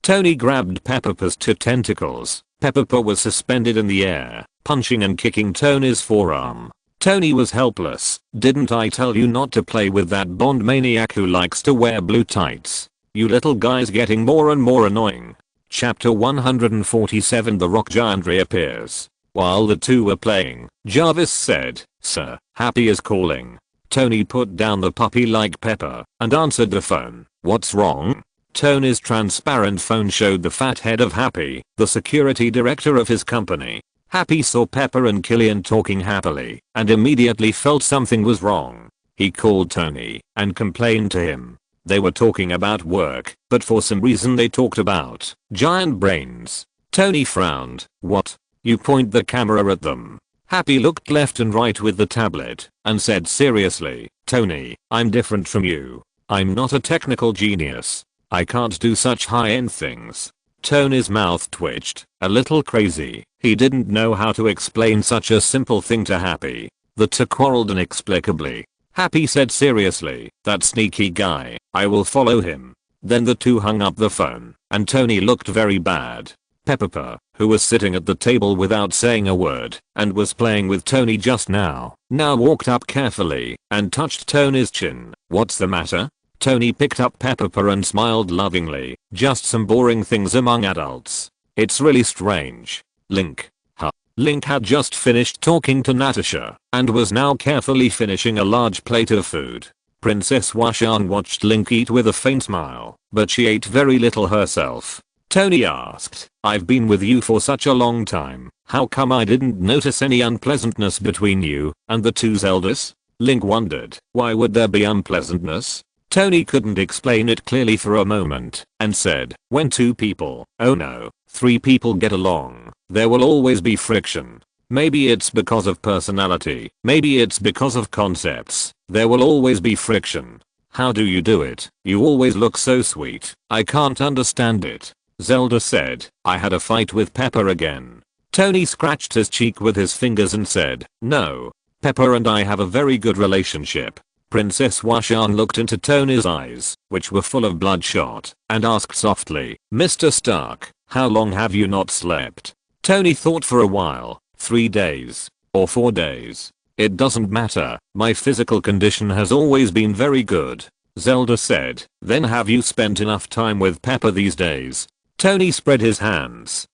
Tony grabbed Pepper's two tentacles. Pepper was suspended in the air, punching and kicking Tony's forearm. Tony was helpless. "Didn't I tell you not to play with that Bond maniac who likes to wear blue tights? You little guy's getting more and more annoying." Chapter 147. The rock giant reappears. While the two were playing, Jarvis said, "Sir, Happy is calling." Tony put down the puppy like Pepper and answered the phone. "What's wrong?" Tony's transparent phone showed the fat head of Happy, the security director of his company. Happy saw Pepper and Killian talking happily and immediately felt something was wrong. He called Tony and complained to him. They were talking about work, but for some reason they talked about giant brains. Tony frowned. "What? You point the camera at them?" Happy looked left and right with the tablet and said seriously, "Tony, I'm different from you. I'm not a technical genius. I can't do such high-end things." Tony's mouth twitched, a little crazy. He didn't know how to explain such a simple thing to Happy. The two quarreled inexplicably. Happy said seriously, "That sneaky guy, I will follow him." Then the two hung up the phone, and Tony looked very bad. Pepper, who was sitting at the table without saying a word and was playing with Tony just now walked up carefully and touched Tony's chin. "What's the matter?" Tony picked up Pepper and smiled lovingly. "Just some boring things among adults. It's really strange." Link. Huh. Link had just finished talking to Natasha and was now carefully finishing a large plate of food. Princess Washan watched Link eat with a faint smile, but she ate very little herself. Tony asked, "I've been with you for such a long time. How come I didn't notice any unpleasantness between you and the two Zeldas?" Link wondered, why would there be unpleasantness? Tony couldn't explain it clearly for a moment and said, "When two people, oh no, three people get along, there will always be friction. Maybe it's because of personality, maybe it's because of concepts. There will always be friction. How do you do it? You always look so sweet. I can't understand it." Zelda said, "I had a fight with Pepper again." Tony scratched his cheek with his fingers and said, "No. Pepper and I have a very good relationship." Princess Washan looked into Tony's eyes, which were full of bloodshot, and asked softly, "Mr. Stark, how long have you not slept?" Tony thought for a while. 3 days. Or 4 days. "It doesn't matter, my physical condition has always been very good." Zelda said, "Then have you spent enough time with Pepper these days?" Tony spread his hands.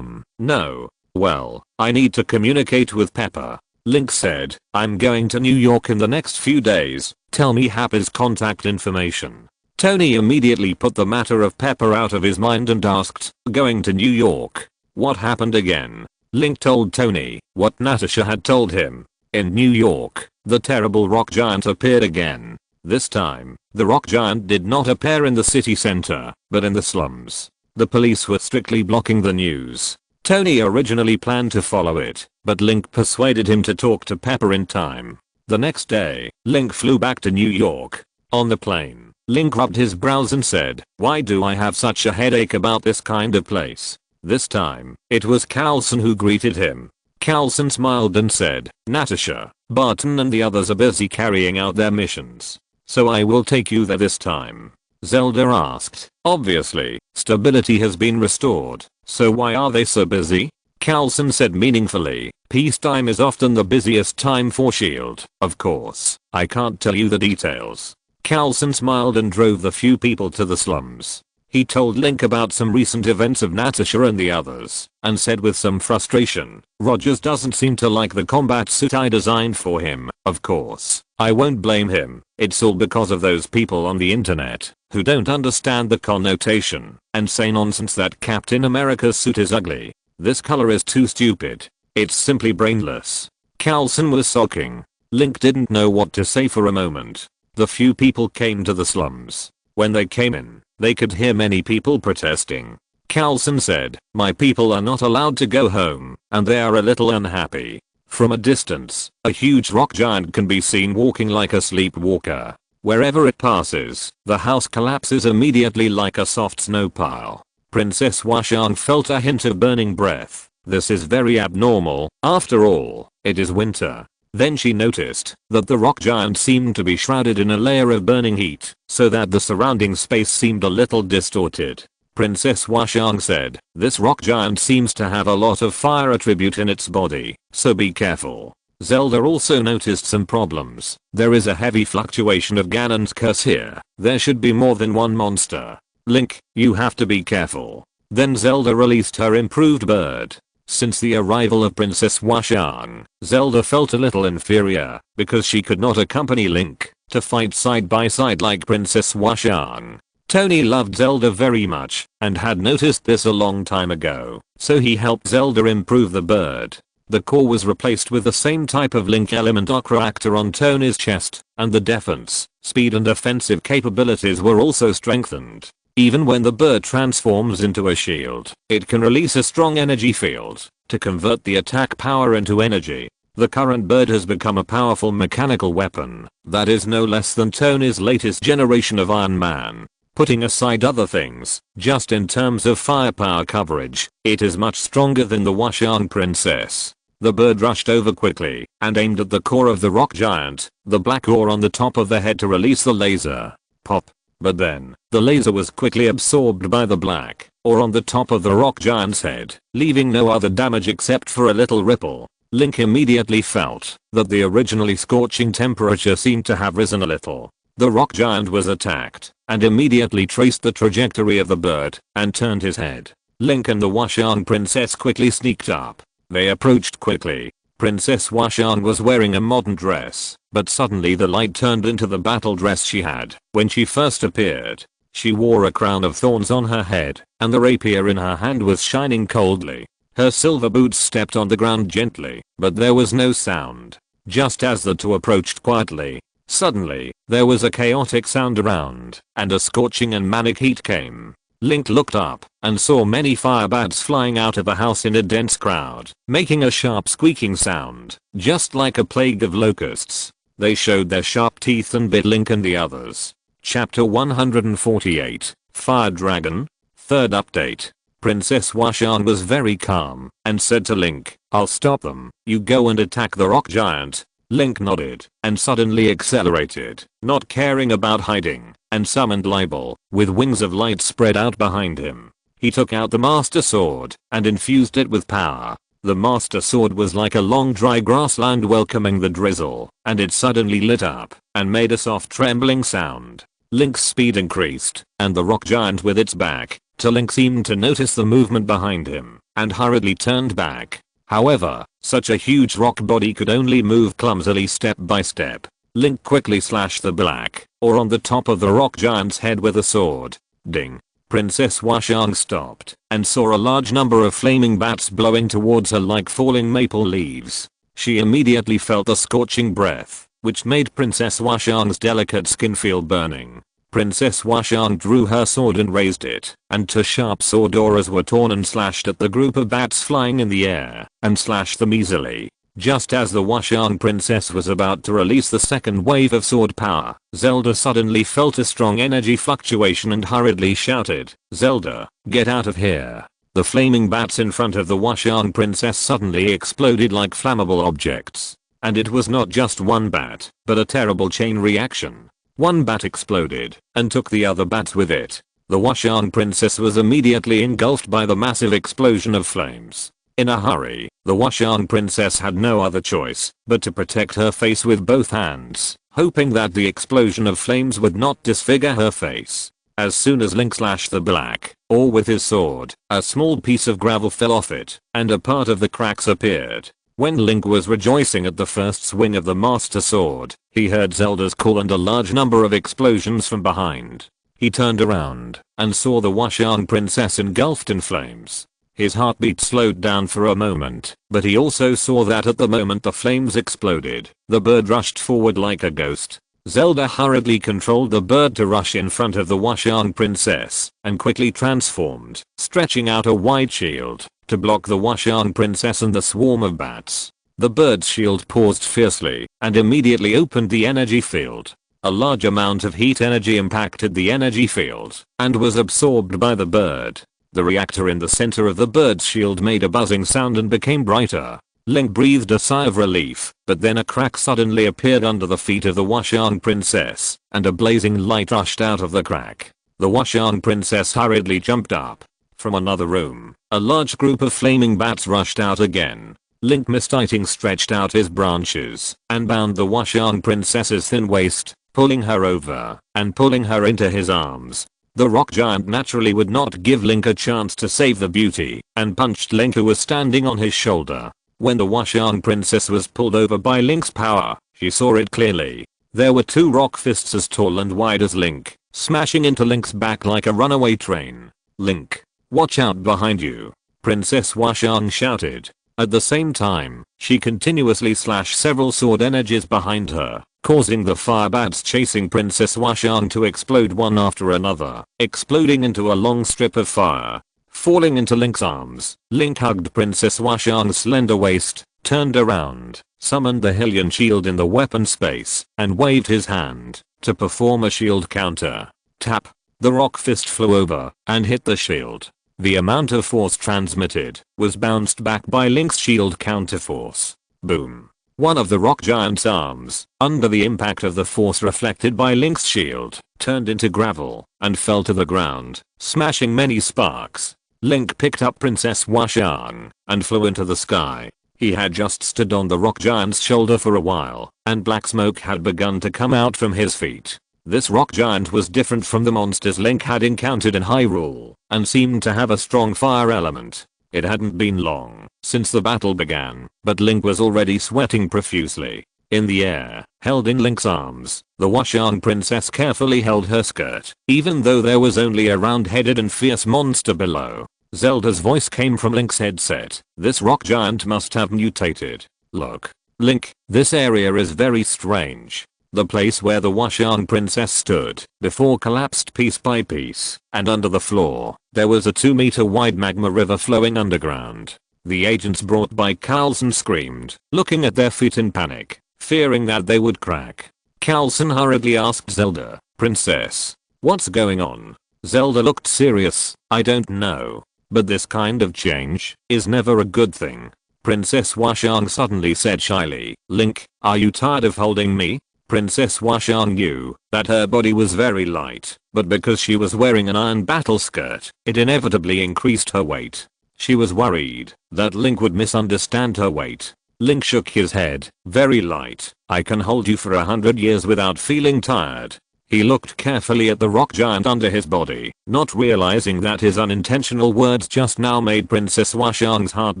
No. Well, I need to communicate with Pepper." Link said, "I'm going to New York in the next few days. Tell me Pepper's contact information." Tony immediately put the matter of Pepper out of his mind and asked, "Going to New York? What happened again?" Link told Tony what Natasha had told him. In New York, the terrible rock giant appeared again. This time, the rock giant did not appear in the city center, but in the slums. The police were strictly blocking the news. Tony originally planned to follow it, but Link persuaded him to talk to Pepper in time. The next day, Link flew back to New York. On the plane, Link rubbed his brows and said, "Why do I have such a headache about this kind of place?" This time, it was Carlson who greeted him. Carlson smiled and said, "Natasha, Barton and the others are busy carrying out their missions, so I will take you there this time." Zelda asked, "Obviously, stability has been restored, so why are they so busy?" Carlson said meaningfully, "Peacetime is often the busiest time for S.H.I.E.L.D. Of course, I can't tell you the details." Carlson smiled and drove the few people to the slums. He told Link about some recent events of Natasha and the others, and said with some frustration, "Rogers doesn't seem to like the combat suit I designed for him. Of course, I won't blame him. It's all because of those people on the internet who don't understand the connotation and say nonsense that Captain America's suit is ugly. This color is too stupid. It's simply brainless." Carlson was sulking. Link didn't know what to say for a moment. The few people came to the slums. When they came in, they could hear many people protesting. Carlson said, "My people are not allowed to go home, and they are a little unhappy." From a distance, a huge rock giant can be seen walking like a sleepwalker. Wherever it passes, the house collapses immediately like a soft snow pile. Princess Washan felt a hint of burning breath. This is very abnormal. After all, it is winter. Then she noticed that the rock giant seemed to be shrouded in a layer of burning heat, so that the surrounding space seemed a little distorted. Princess Washan said, "This rock giant seems to have a lot of fire attribute in its body, so be careful." Zelda also noticed some problems. There is a heavy fluctuation of Ganon's curse here. There should be more than one monster. Link, you have to be careful. Then Zelda released her improved bird. Since the arrival of Princess Washan, Zelda felt a little inferior because she could not accompany Link to fight side by side like Princess Washan. Tony loved Zelda very much and had noticed this a long time ago, so he helped Zelda improve the bird. The core was replaced with the same type of Link element Aqua Actor on Tony's chest, and the defense, speed and offensive capabilities were also strengthened. Even when the bird transforms into a shield, it can release a strong energy field to convert the attack power into energy. The current bird has become a powerful mechanical weapon that is no less than Tony's latest generation of Iron Man. Putting aside other things, just in terms of firepower coverage, it is much stronger than the Washan Princess. The bird rushed over quickly and aimed at the core of the rock giant, the black ore on the top of the head to release the laser. Pop. But then, the laser was quickly absorbed by the black ore on the top of the rock giant's head, leaving no other damage except for a little ripple. Link immediately felt that the originally scorching temperature seemed to have risen a little. The rock giant was attacked, and immediately traced the trajectory of the bird, and turned his head. Link and the Washang princess quickly sneaked up. They approached quickly. Princess Washang was wearing a modern dress, but suddenly the light turned into the battle dress she had when she first appeared. She wore a crown of thorns on her head, and the rapier in her hand was shining coldly. Her silver boots stepped on the ground gently, but there was no sound. Just as the two approached quietly, suddenly, there was a chaotic sound around, and a scorching and manic heat came. Link looked up, and saw many fire bats flying out of the house in a dense crowd, making a sharp squeaking sound, just like a plague of locusts. They showed their sharp teeth and bit Link and the others. Chapter 148, Fire Dragon. Third update. Princess Washang was very calm, and said to Link, "I'll stop them, you go and attack the rock giant." Link nodded, and suddenly accelerated, not caring about hiding, and summoned Libel, with wings of light spread out behind him. He took out the Master Sword, and infused it with power. The Master Sword was like a long dry grassland welcoming the drizzle, and it suddenly lit up, and made a soft trembling sound. Link's speed increased, and the rock giant with its back to Link seemed to notice the movement behind him, and hurriedly turned back. However, such a huge rock body could only move clumsily step by step. Link quickly slashed the black ore on the top of the rock giant's head with a sword. Ding. Princess Washang stopped, and saw a large number of flaming bats blowing towards her like falling maple leaves. She immediately felt the scorching breath, which made Princess Washang's delicate skin feel burning. Princess Washang drew her sword and raised it, and two sharp sword auras were torn and slashed at the group of bats flying in the air, and slashed them easily. Just as the Washang princess was about to release the second wave of sword power, Zelda suddenly felt a strong energy fluctuation and hurriedly shouted, "Zelda, get out of here." The flaming bats in front of the Washang princess suddenly exploded like flammable objects. And it was not just one bat, but a terrible chain reaction. One bat exploded, and took the other bats with it. The Washang princess was immediately engulfed by the massive explosion of flames. In a hurry, the Washang princess had no other choice but to protect her face with both hands, hoping that the explosion of flames would not disfigure her face. As soon as Link slashed the black ore with his sword, a small piece of gravel fell off it, and a part of the cracks appeared. When Link was rejoicing at the first swing of the Master Sword, he heard Zelda's call and a large number of explosions from behind. He turned around and saw the Washang princess engulfed in flames. His heartbeat slowed down for a moment, but he also saw that at the moment the flames exploded, the bird rushed forward like a ghost. Zelda hurriedly controlled the bird to rush in front of the Washang princess, and quickly transformed, stretching out a wide shield to block the Washang princess and the swarm of bats. The bird's shield paused fiercely, and immediately opened the energy field. A large amount of heat energy impacted the energy field, and was absorbed by the bird. The reactor in the center of the bird's shield made a buzzing sound and became brighter. Link breathed a sigh of relief, but then a crack suddenly appeared under the feet of the Washang princess, and a blazing light rushed out of the crack. The Washang princess hurriedly jumped up. From another room, a large group of flaming bats rushed out again. Link Mistiting stretched out his branches, and bound the Washang princess's thin waist, pulling her over, and pulling her into his arms. The rock giant naturally would not give Link a chance to save the beauty, and punched Link, who was standing on his shoulder. When the Washang princess was pulled over by Link's power, she saw it clearly. There were two rock fists as tall and wide as Link, smashing into Link's back like a runaway train. "Link, watch out behind you," Princess Washang shouted. At the same time, she continuously slashed several sword energies behind her, causing the fire bats chasing Princess Washang to explode one after another, exploding into a long strip of fire. Falling into Link's arms, Link hugged Princess Washang's slender waist, turned around, summoned the Hylian shield in the weapon space, and waved his hand to perform a shield counter. Tap. The rock fist flew over and hit the shield. The amount of force transmitted was bounced back by Link's shield counter force. Boom. One of the rock giant's arms, under the impact of the force reflected by Link's shield, turned into gravel and fell to the ground, smashing many sparks. Link picked up Princess Washang and flew into the sky. He had just stood on the rock giant's shoulder for a while, and black smoke had begun to come out from his feet. This rock giant was different from the monsters Link had encountered in Hyrule, and seemed to have a strong fire element. It hadn't been long since the battle began, but Link was already sweating profusely. In the air, held in Link's arms, the Washang princess carefully held her skirt, even though there was only a round-headed and fierce monster below. Zelda's voice came from Link's headset. This rock giant must have mutated. Look, Link, this area is very strange. The place where the Washang princess stood before collapsed piece by piece, and under the floor, there was a 2-meter wide magma river flowing underground. The agents brought by Carlson screamed, looking at their feet in panic, fearing that they would crack. Carlson hurriedly asked Zelda, "Princess, what's going on?" Zelda looked serious. "I don't know. But this kind of change is never a good thing." Princess Washang suddenly said shyly, "Link, are you tired of holding me?" Princess Washang knew that her body was very light, but because she was wearing an iron battle skirt, it inevitably increased her weight. She was worried that Link would misunderstand her weight. Link shook his head. "Very light. I can hold you for 100 years without feeling tired." He looked carefully at the rock giant under his body, not realizing that his unintentional words just now made Princess Washang's heart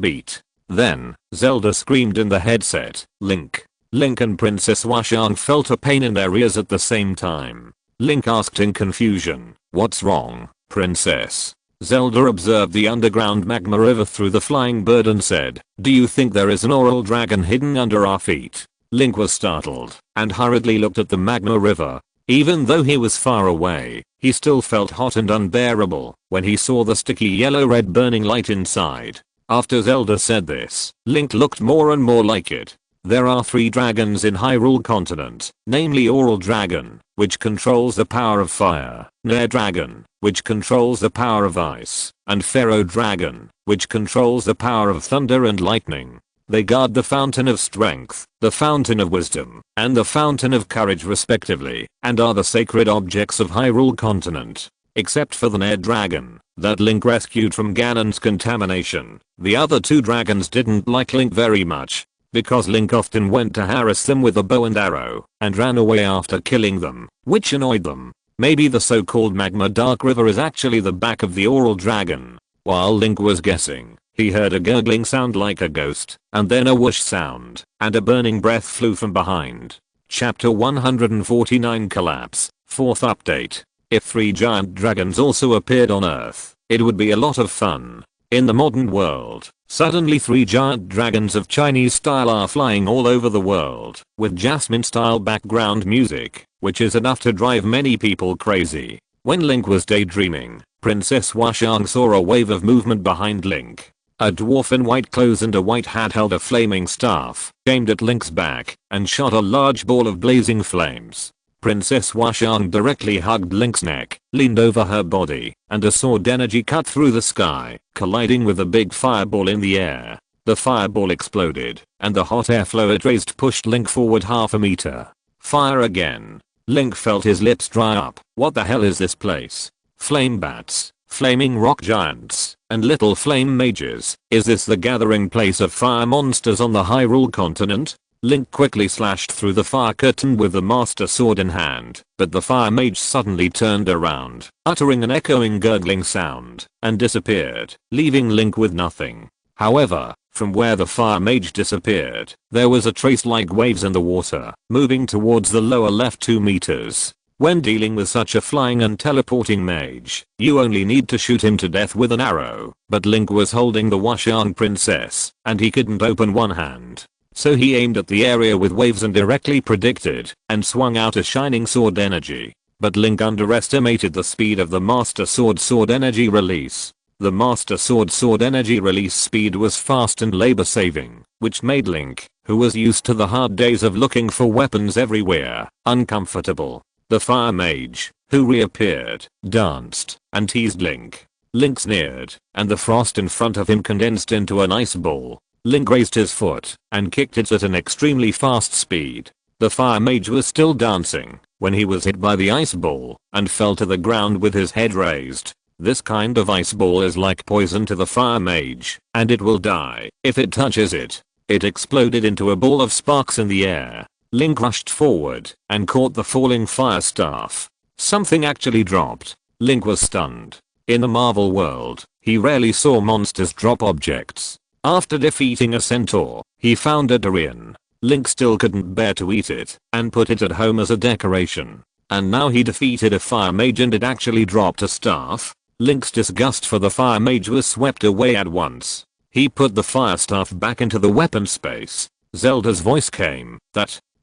beat. Then, Zelda screamed in the headset, "Link." Link and Princess Washang felt a pain in their ears at the same time. Link asked in confusion, "What's wrong, Princess?" Zelda observed the underground magma river through the flying bird and said, "Do you think there is an oral dragon hidden under our feet?" Link was startled and hurriedly looked at the magma river. Even though he was far away, he still felt hot and unbearable when he saw the sticky yellow-red burning light inside. After Zelda said this, Link looked more and more like it. There are 3 dragons in Hyrule continent, namely Oral Dragon, which controls the power of fire, Nair Dragon, which controls the power of ice, and Pharaoh Dragon, which controls the power of thunder and lightning. They guard the Fountain of Strength, the Fountain of Wisdom, and the Fountain of Courage respectively, and are the sacred objects of Hyrule continent. Except for the Nair Dragon that Link rescued from Ganon's contamination, the other 2 dragons didn't like Link very much, because Link often went to harass them with a bow and arrow, and ran away after killing them, which annoyed them. Maybe the so-called Magma Dark River is actually the back of the Oral Dragon. While Link was guessing, he heard a gurgling sound like a ghost, and then a whoosh sound, and a burning breath flew from behind. Chapter 149 Collapse, 4th update. If 3 giant dragons also appeared on Earth, it would be a lot of fun. In the modern world, suddenly 3 giant dragons of Chinese style are flying all over the world, with Jasmine style background music, which is enough to drive many people crazy. When Link was daydreaming, Princess Washang saw a wave of movement behind Link. A dwarf in white clothes and a white hat held a flaming staff, aimed at Link's back, and shot a large ball of blazing flames. Princess Washang directly hugged Link's neck, leaned over her body, and a sword energy cut through the sky, colliding with a big fireball in the air. The fireball exploded, and the hot airflow it raised pushed Link forward half a meter. Fire again. Link felt his lips dry up. What the hell is this place? Flame bats, flaming rock giants, and little flame mages. Is this the gathering place of fire monsters on the Hyrule continent? Link quickly slashed through the fire curtain with the Master Sword in hand, but the fire mage suddenly turned around, uttering an echoing gurgling sound, and disappeared, leaving Link with nothing. However, from where the fire mage disappeared, there was a trace like waves in the water, moving towards the lower left 2 meters. When dealing with such a flying and teleporting mage, you only need to shoot him to death with an arrow, but Link was holding the Washang princess, and he couldn't open one hand. So he aimed at the area with waves and directly predicted, and swung out a shining sword energy. But Link underestimated the speed of the Master Sword energy release. The Master Sword energy release speed was fast and labor saving, which made Link, who was used to the hard days of looking for weapons everywhere, uncomfortable. The fire mage, who reappeared, danced, and teased Link. Link sneered, and the frost in front of him condensed into an ice ball. Link raised his foot and kicked it at an extremely fast speed. The fire mage was still dancing when he was hit by the ice ball and fell to the ground with his head raised. This kind of ice ball is like poison to the fire mage, and it will die if it touches it. It exploded into a ball of sparks in the air. Link rushed forward and caught the falling fire staff. Something actually dropped. Link was stunned. In the Marvel world, he rarely saw monsters drop objects. After defeating a centaur, he found a durian. Link still couldn't bear to eat it and put it at home as a decoration. And now he defeated a fire mage and it actually dropped a staff. Link's disgust for the fire mage was swept away at once. He put the fire staff back into the weapon space. Zelda's voice came.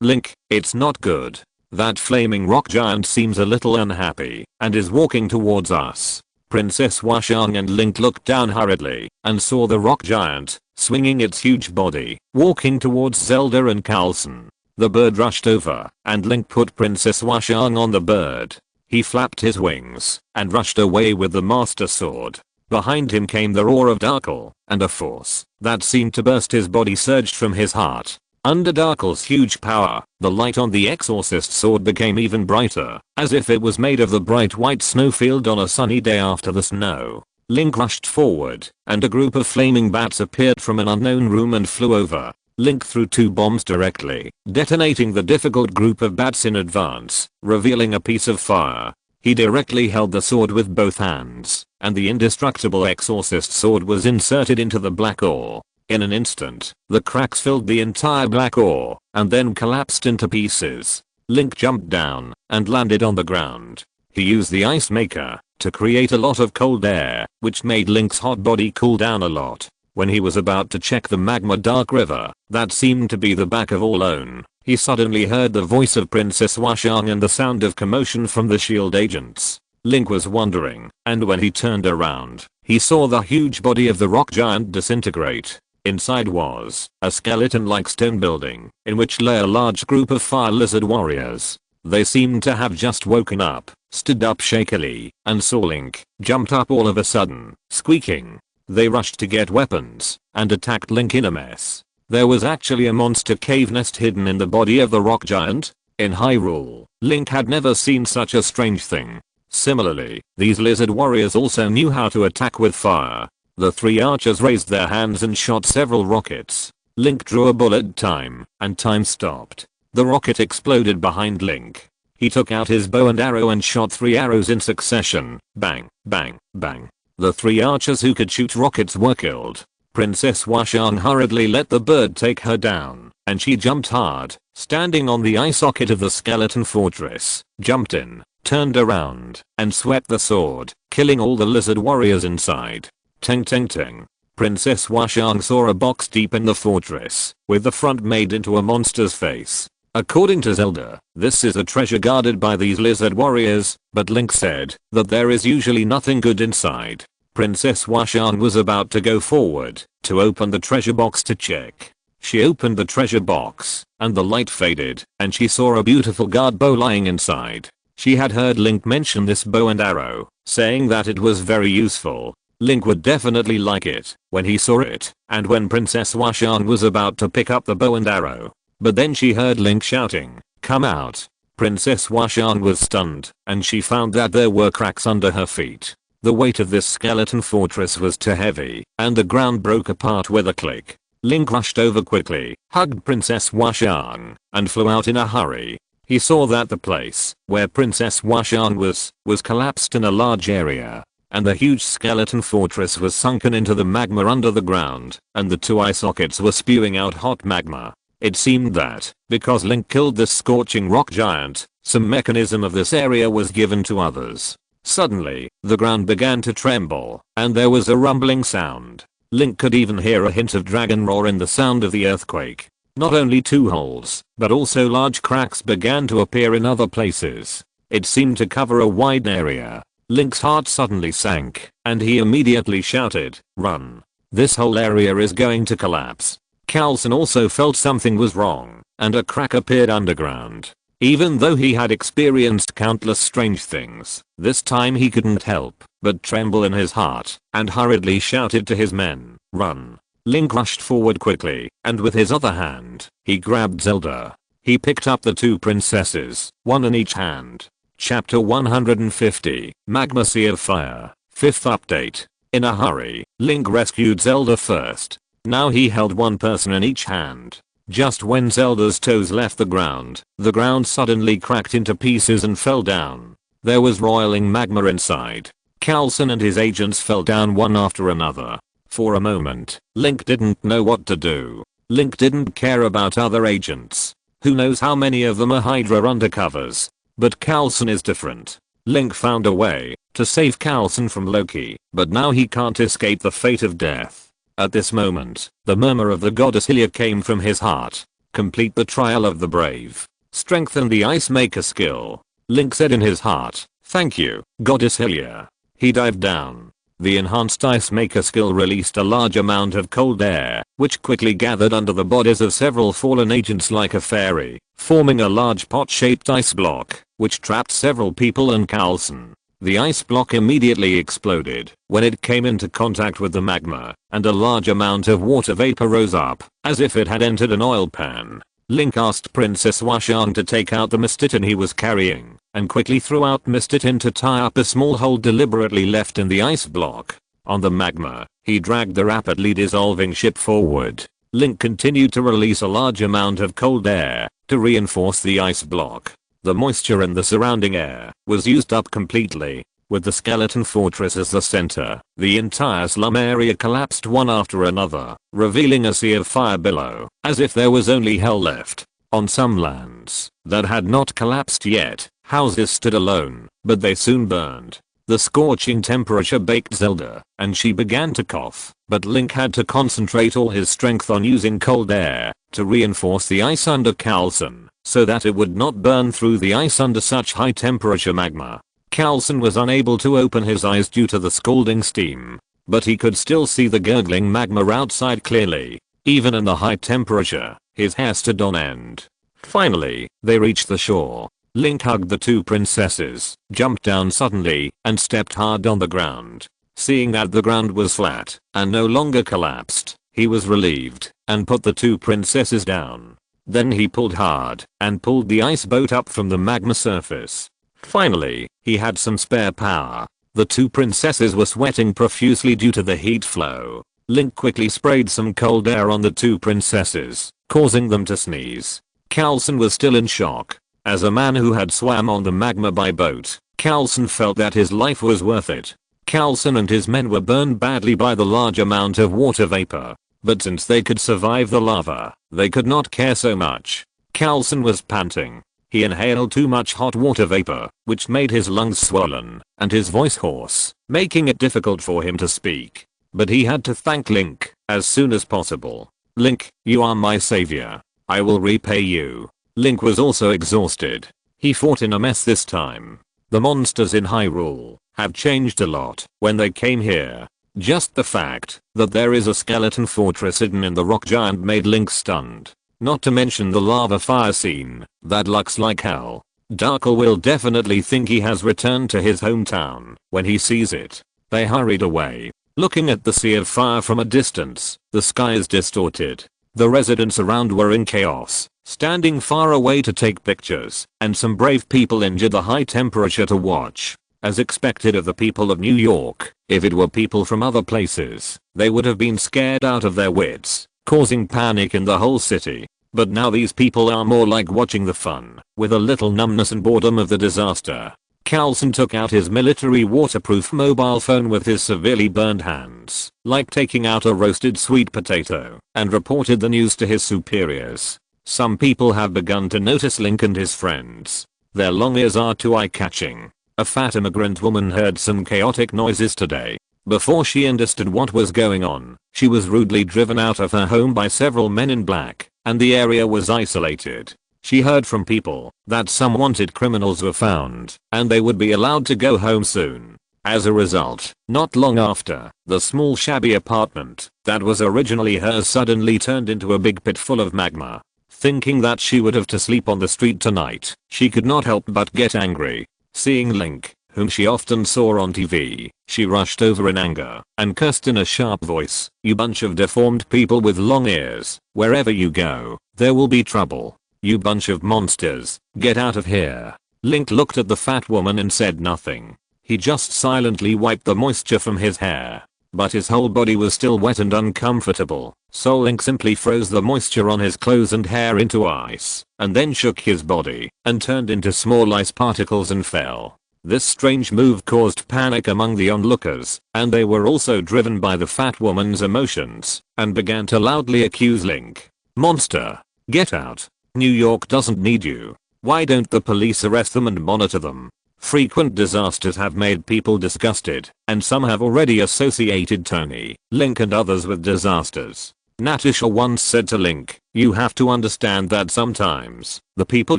Link, it's not good. That flaming rock giant seems a little unhappy and is walking towards us. Princess Washang and Link looked down hurriedly and saw the rock giant, swinging its huge body, walking towards Zelda and Carlson. The bird rushed over and Link put Princess Washang on the bird. He flapped his wings and rushed away with the Master Sword. Behind him came the roar of Darkle, and a force that seemed to burst his body surged from his heart. Under Darkle's huge power, the light on the Exorcist sword became even brighter, as if it was made of the bright white snowfield on a sunny day after the snow. Link rushed forward, and a group of flaming bats appeared from an unknown room and flew over. Link threw 2 bombs directly, detonating the difficult group of bats in advance, revealing a piece of fire. He directly held the sword with both hands, and the indestructible Exorcist sword was inserted into the black ore. In an instant, the cracks filled the entire black ore, and then collapsed into pieces. Link jumped down, and landed on the ground. He used the ice maker to create a lot of cold air, which made Link's hot body cool down a lot. When he was about to check the magma dark river, that seemed to be the back of Orlone, he suddenly heard the voice of Princess Washang and the sound of commotion from the shield agents. Link was wondering, and when he turned around, he saw the huge body of the rock giant disintegrate. Inside was a skeleton-like stone building, in which lay a large group of fire lizard warriors. They seemed to have just woken up, stood up shakily, and saw Link, jumped up all of a sudden, squeaking. They rushed to get weapons, and attacked Link in a mess. There was actually a monster cave nest hidden in the body of the rock giant. In Hyrule, Link had never seen such a strange thing. Similarly, these lizard warriors also knew how to attack with fire. The 3 archers raised their hands and shot several rockets. Link drew a bullet and time stopped. The rocket exploded behind Link. He took out his bow and arrow and shot 3 arrows in succession. Bang, bang, bang. The 3 archers who could shoot rockets were killed. Princess Washang hurriedly let the bird take her down, and she jumped hard, standing on the eye socket of the skeleton fortress, jumped in, turned around, and swept the sword, killing all the lizard warriors inside. Teng teng teng. Princess Washang saw a box deep in the fortress, with the front made into a monster's face. According to Zelda, this is a treasure guarded by these lizard warriors, but Link said that there is usually nothing good inside. Princess Washang was about to go forward to open the treasure box to check. She opened the treasure box, and the light faded, and she saw a beautiful guard bow lying inside. She had heard Link mention this bow and arrow, saying that it was very useful. Link would definitely like it when he saw it, and when Princess Washang was about to pick up the bow and arrow. But then she heard Link shouting, "Come out!" Princess Washang was stunned, and she found that there were cracks under her feet. The weight of this skeleton fortress was too heavy, and the ground broke apart with a click. Link rushed over quickly, hugged Princess Washang, and flew out in a hurry. He saw that the place where Princess Washang was collapsed in a large area, and the huge skeleton fortress was sunken into the magma under the ground, and the 2 eye sockets were spewing out hot magma. It seemed that, because Link killed this scorching rock giant, some mechanism of this area was given to others. Suddenly, the ground began to tremble, and there was a rumbling sound. Link could even hear a hint of dragon roar in the sound of the earthquake. Not only 2 holes, but also large cracks began to appear in other places. It seemed to cover a wide area. Link's heart suddenly sank, and he immediately shouted, "Run! This whole area is going to collapse." Carlson also felt something was wrong, and a crack appeared underground. Even though he had experienced countless strange things, this time he couldn't help but tremble in his heart, and hurriedly shouted to his men, "Run! Link rushed forward quickly, and with his other hand, he grabbed Zelda. He picked up the two princesses, one in each hand. Chapter 150, Magma Sea of Fire, 5th update. In a hurry, Link rescued Zelda first. Now he held one person in each hand. Just when Zelda's toes left the ground suddenly cracked into pieces and fell down. There was roiling magma inside. Coulson and his agents fell down one after another. For a moment, Link didn't know what to do. Link didn't care about other agents. Who knows how many of them are Hydra undercovers. But Coulson is different. Link found a way to save Coulson from Loki, but now he can't escape the fate of death. At this moment, the murmur of the goddess Hylia came from his heart. Complete the trial of the brave. Strengthen the ice maker skill. Link said in his heart, "Thank you, goddess Hylia." He dived down. The enhanced ice maker skill released a large amount of cold air, which quickly gathered under the bodies of several fallen agents like a fairy, forming a large pot-shaped ice block, which trapped several people and Coulson. The ice block immediately exploded when it came into contact with the magma, and a large amount of water vapor rose up, as if it had entered an oil pan. Link asked Princess Washang to take out the Mistitin he was carrying, and quickly threw out Mistitin to tie up a small hole deliberately left in the ice block. On the magma, he dragged the rapidly dissolving ship forward. Link continued to release a large amount of cold air to reinforce the ice block. The moisture in the surrounding air was used up completely. With the skeleton fortress as the center, the entire slum area collapsed one after another, revealing a sea of fire below, as if there was only hell left. On some lands that had not collapsed yet, houses stood alone, but they soon burned. The scorching temperature baked Zelda, and she began to cough, but Link had to concentrate all his strength on using cold air to reinforce the ice under Coulson, so that it would not burn through the ice under such high temperature magma. Coulson was unable to open his eyes due to the scalding steam, but he could still see the gurgling magma outside clearly. Even in the high temperature, his hair stood on end. Finally, they reached the shore. Link hugged the two princesses, jumped down suddenly, and stepped hard on the ground. Seeing that the ground was flat and no longer collapsed, he was relieved and put the two princesses down. Then he pulled hard and pulled the ice boat up from the magma surface. Finally, he had some spare power. The two princesses were sweating profusely due to the heat flow. Link quickly sprayed some cold air on the two princesses, causing them to sneeze. Coulson was still in shock. As a man who had swam on the magma by boat, Coulson felt that his life was worth it. Coulson and his men were burned badly by the large amount of water vapor, but since they could survive the lava, they could not care so much. Coulson was panting. He inhaled too much hot water vapor, which made his lungs swollen and his voice hoarse, making it difficult for him to speak. But he had to thank Link as soon as possible. "Link, you are my savior. I will repay you." Link was also exhausted. He fought in a mess this time. The monsters in Hyrule have changed a lot when they came here. Just the fact that there is a skeleton fortress hidden in the rock giant made Link stunned. Not to mention the lava fire scene that looks like hell. Darkle will definitely think he has returned to his hometown when he sees it. They hurried away, looking at the sea of fire from a distance. The sky is distorted. The residents around were in chaos, standing far away to take pictures, and some brave people endured the high temperature to watch. As expected of the people of New York, if it were people from other places, they would have been scared out of their wits, causing panic in the whole city. But now these people are more like watching the fun, with a little numbness and boredom of the disaster. Coulson took out his military waterproof mobile phone with his severely burned hands, like taking out a roasted sweet potato, and reported the news to his superiors. Some people have begun to notice Link and his friends. Their long ears are too eye-catching. A fat immigrant woman heard some chaotic noises today. Before she understood what was going on, she was rudely driven out of her home by several men in black, and the area was isolated. She heard from people that some wanted criminals were found, and they would be allowed to go home soon. As a result, not long after, the small shabby apartment that was originally hers suddenly turned into a big pit full of magma. Thinking that she would have to sleep on the street tonight, she could not help but get angry. Seeing Link, whom she often saw on TV. She rushed over in anger and cursed in a sharp voice, "You bunch of deformed people with long ears, wherever you go, there will be trouble. You bunch of monsters, get out of here." Link looked at the fat woman and said nothing. He just silently wiped the moisture from his hair. But his whole body was still wet and uncomfortable, so Link simply froze the moisture on his clothes and hair into ice, and then shook his body and turned into small ice particles and fell. This strange move caused panic among the onlookers, and they were also driven by the fat woman's emotions, and began to loudly accuse Link. "Monster, get out. New York doesn't need you. Why don't the police arrest them and monitor them?" Frequent disasters have made people disgusted, and some have already associated Tony, Link and others with disasters. Natasha once said to Link, "You have to understand that sometimes, the people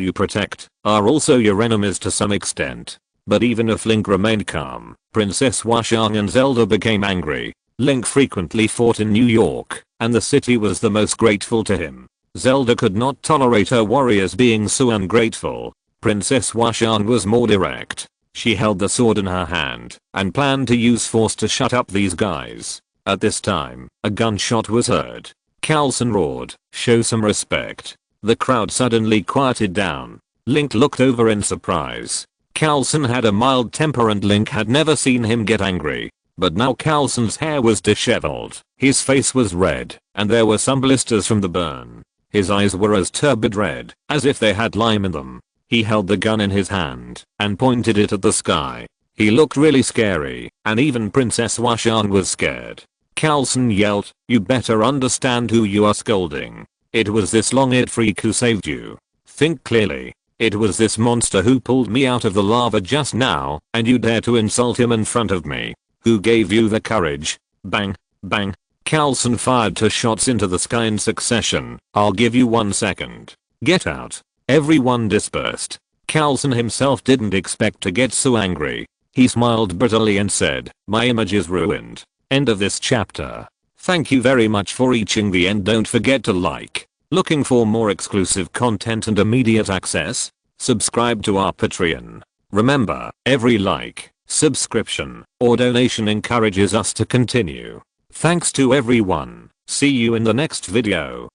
you protect, are also your enemies to some extent." But even if Link remained calm, Princess Washang and Zelda became angry. Link frequently fought in New York, and the city was the most grateful to him. Zelda could not tolerate her warriors being so ungrateful. Princess Washang was more direct. She held the sword in her hand and planned to use force to shut up these guys. At this time, a gunshot was heard. Coulson roared, "Show some respect." The crowd suddenly quieted down. Link looked over in surprise. Coulson had a mild temper and Link had never seen him get angry. But now Coulson's hair was disheveled, his face was red, and there were some blisters from the burn. His eyes were as turbid red as if they had lime in them. He held the gun in his hand and pointed it at the sky. He looked really scary, and even Princess Washang was scared. Coulson yelled, "You better understand who you are scolding. It was this long-eared freak who saved you. Think clearly. It was this monster who pulled me out of the lava just now, and you dare to insult him in front of me. Who gave you the courage?" Bang, bang. Coulson fired 2 shots into the sky in succession. "I'll give you 1 second. Get out." Everyone dispersed. Coulson himself didn't expect to get so angry. He smiled bitterly and said, "My image is ruined." End of this chapter. Thank you very much for reaching the end. Don't forget to like. Looking for more exclusive content and immediate access? Subscribe to our Patreon. Remember, every like, subscription, or donation encourages us to continue. Thanks to everyone. See you in the next video.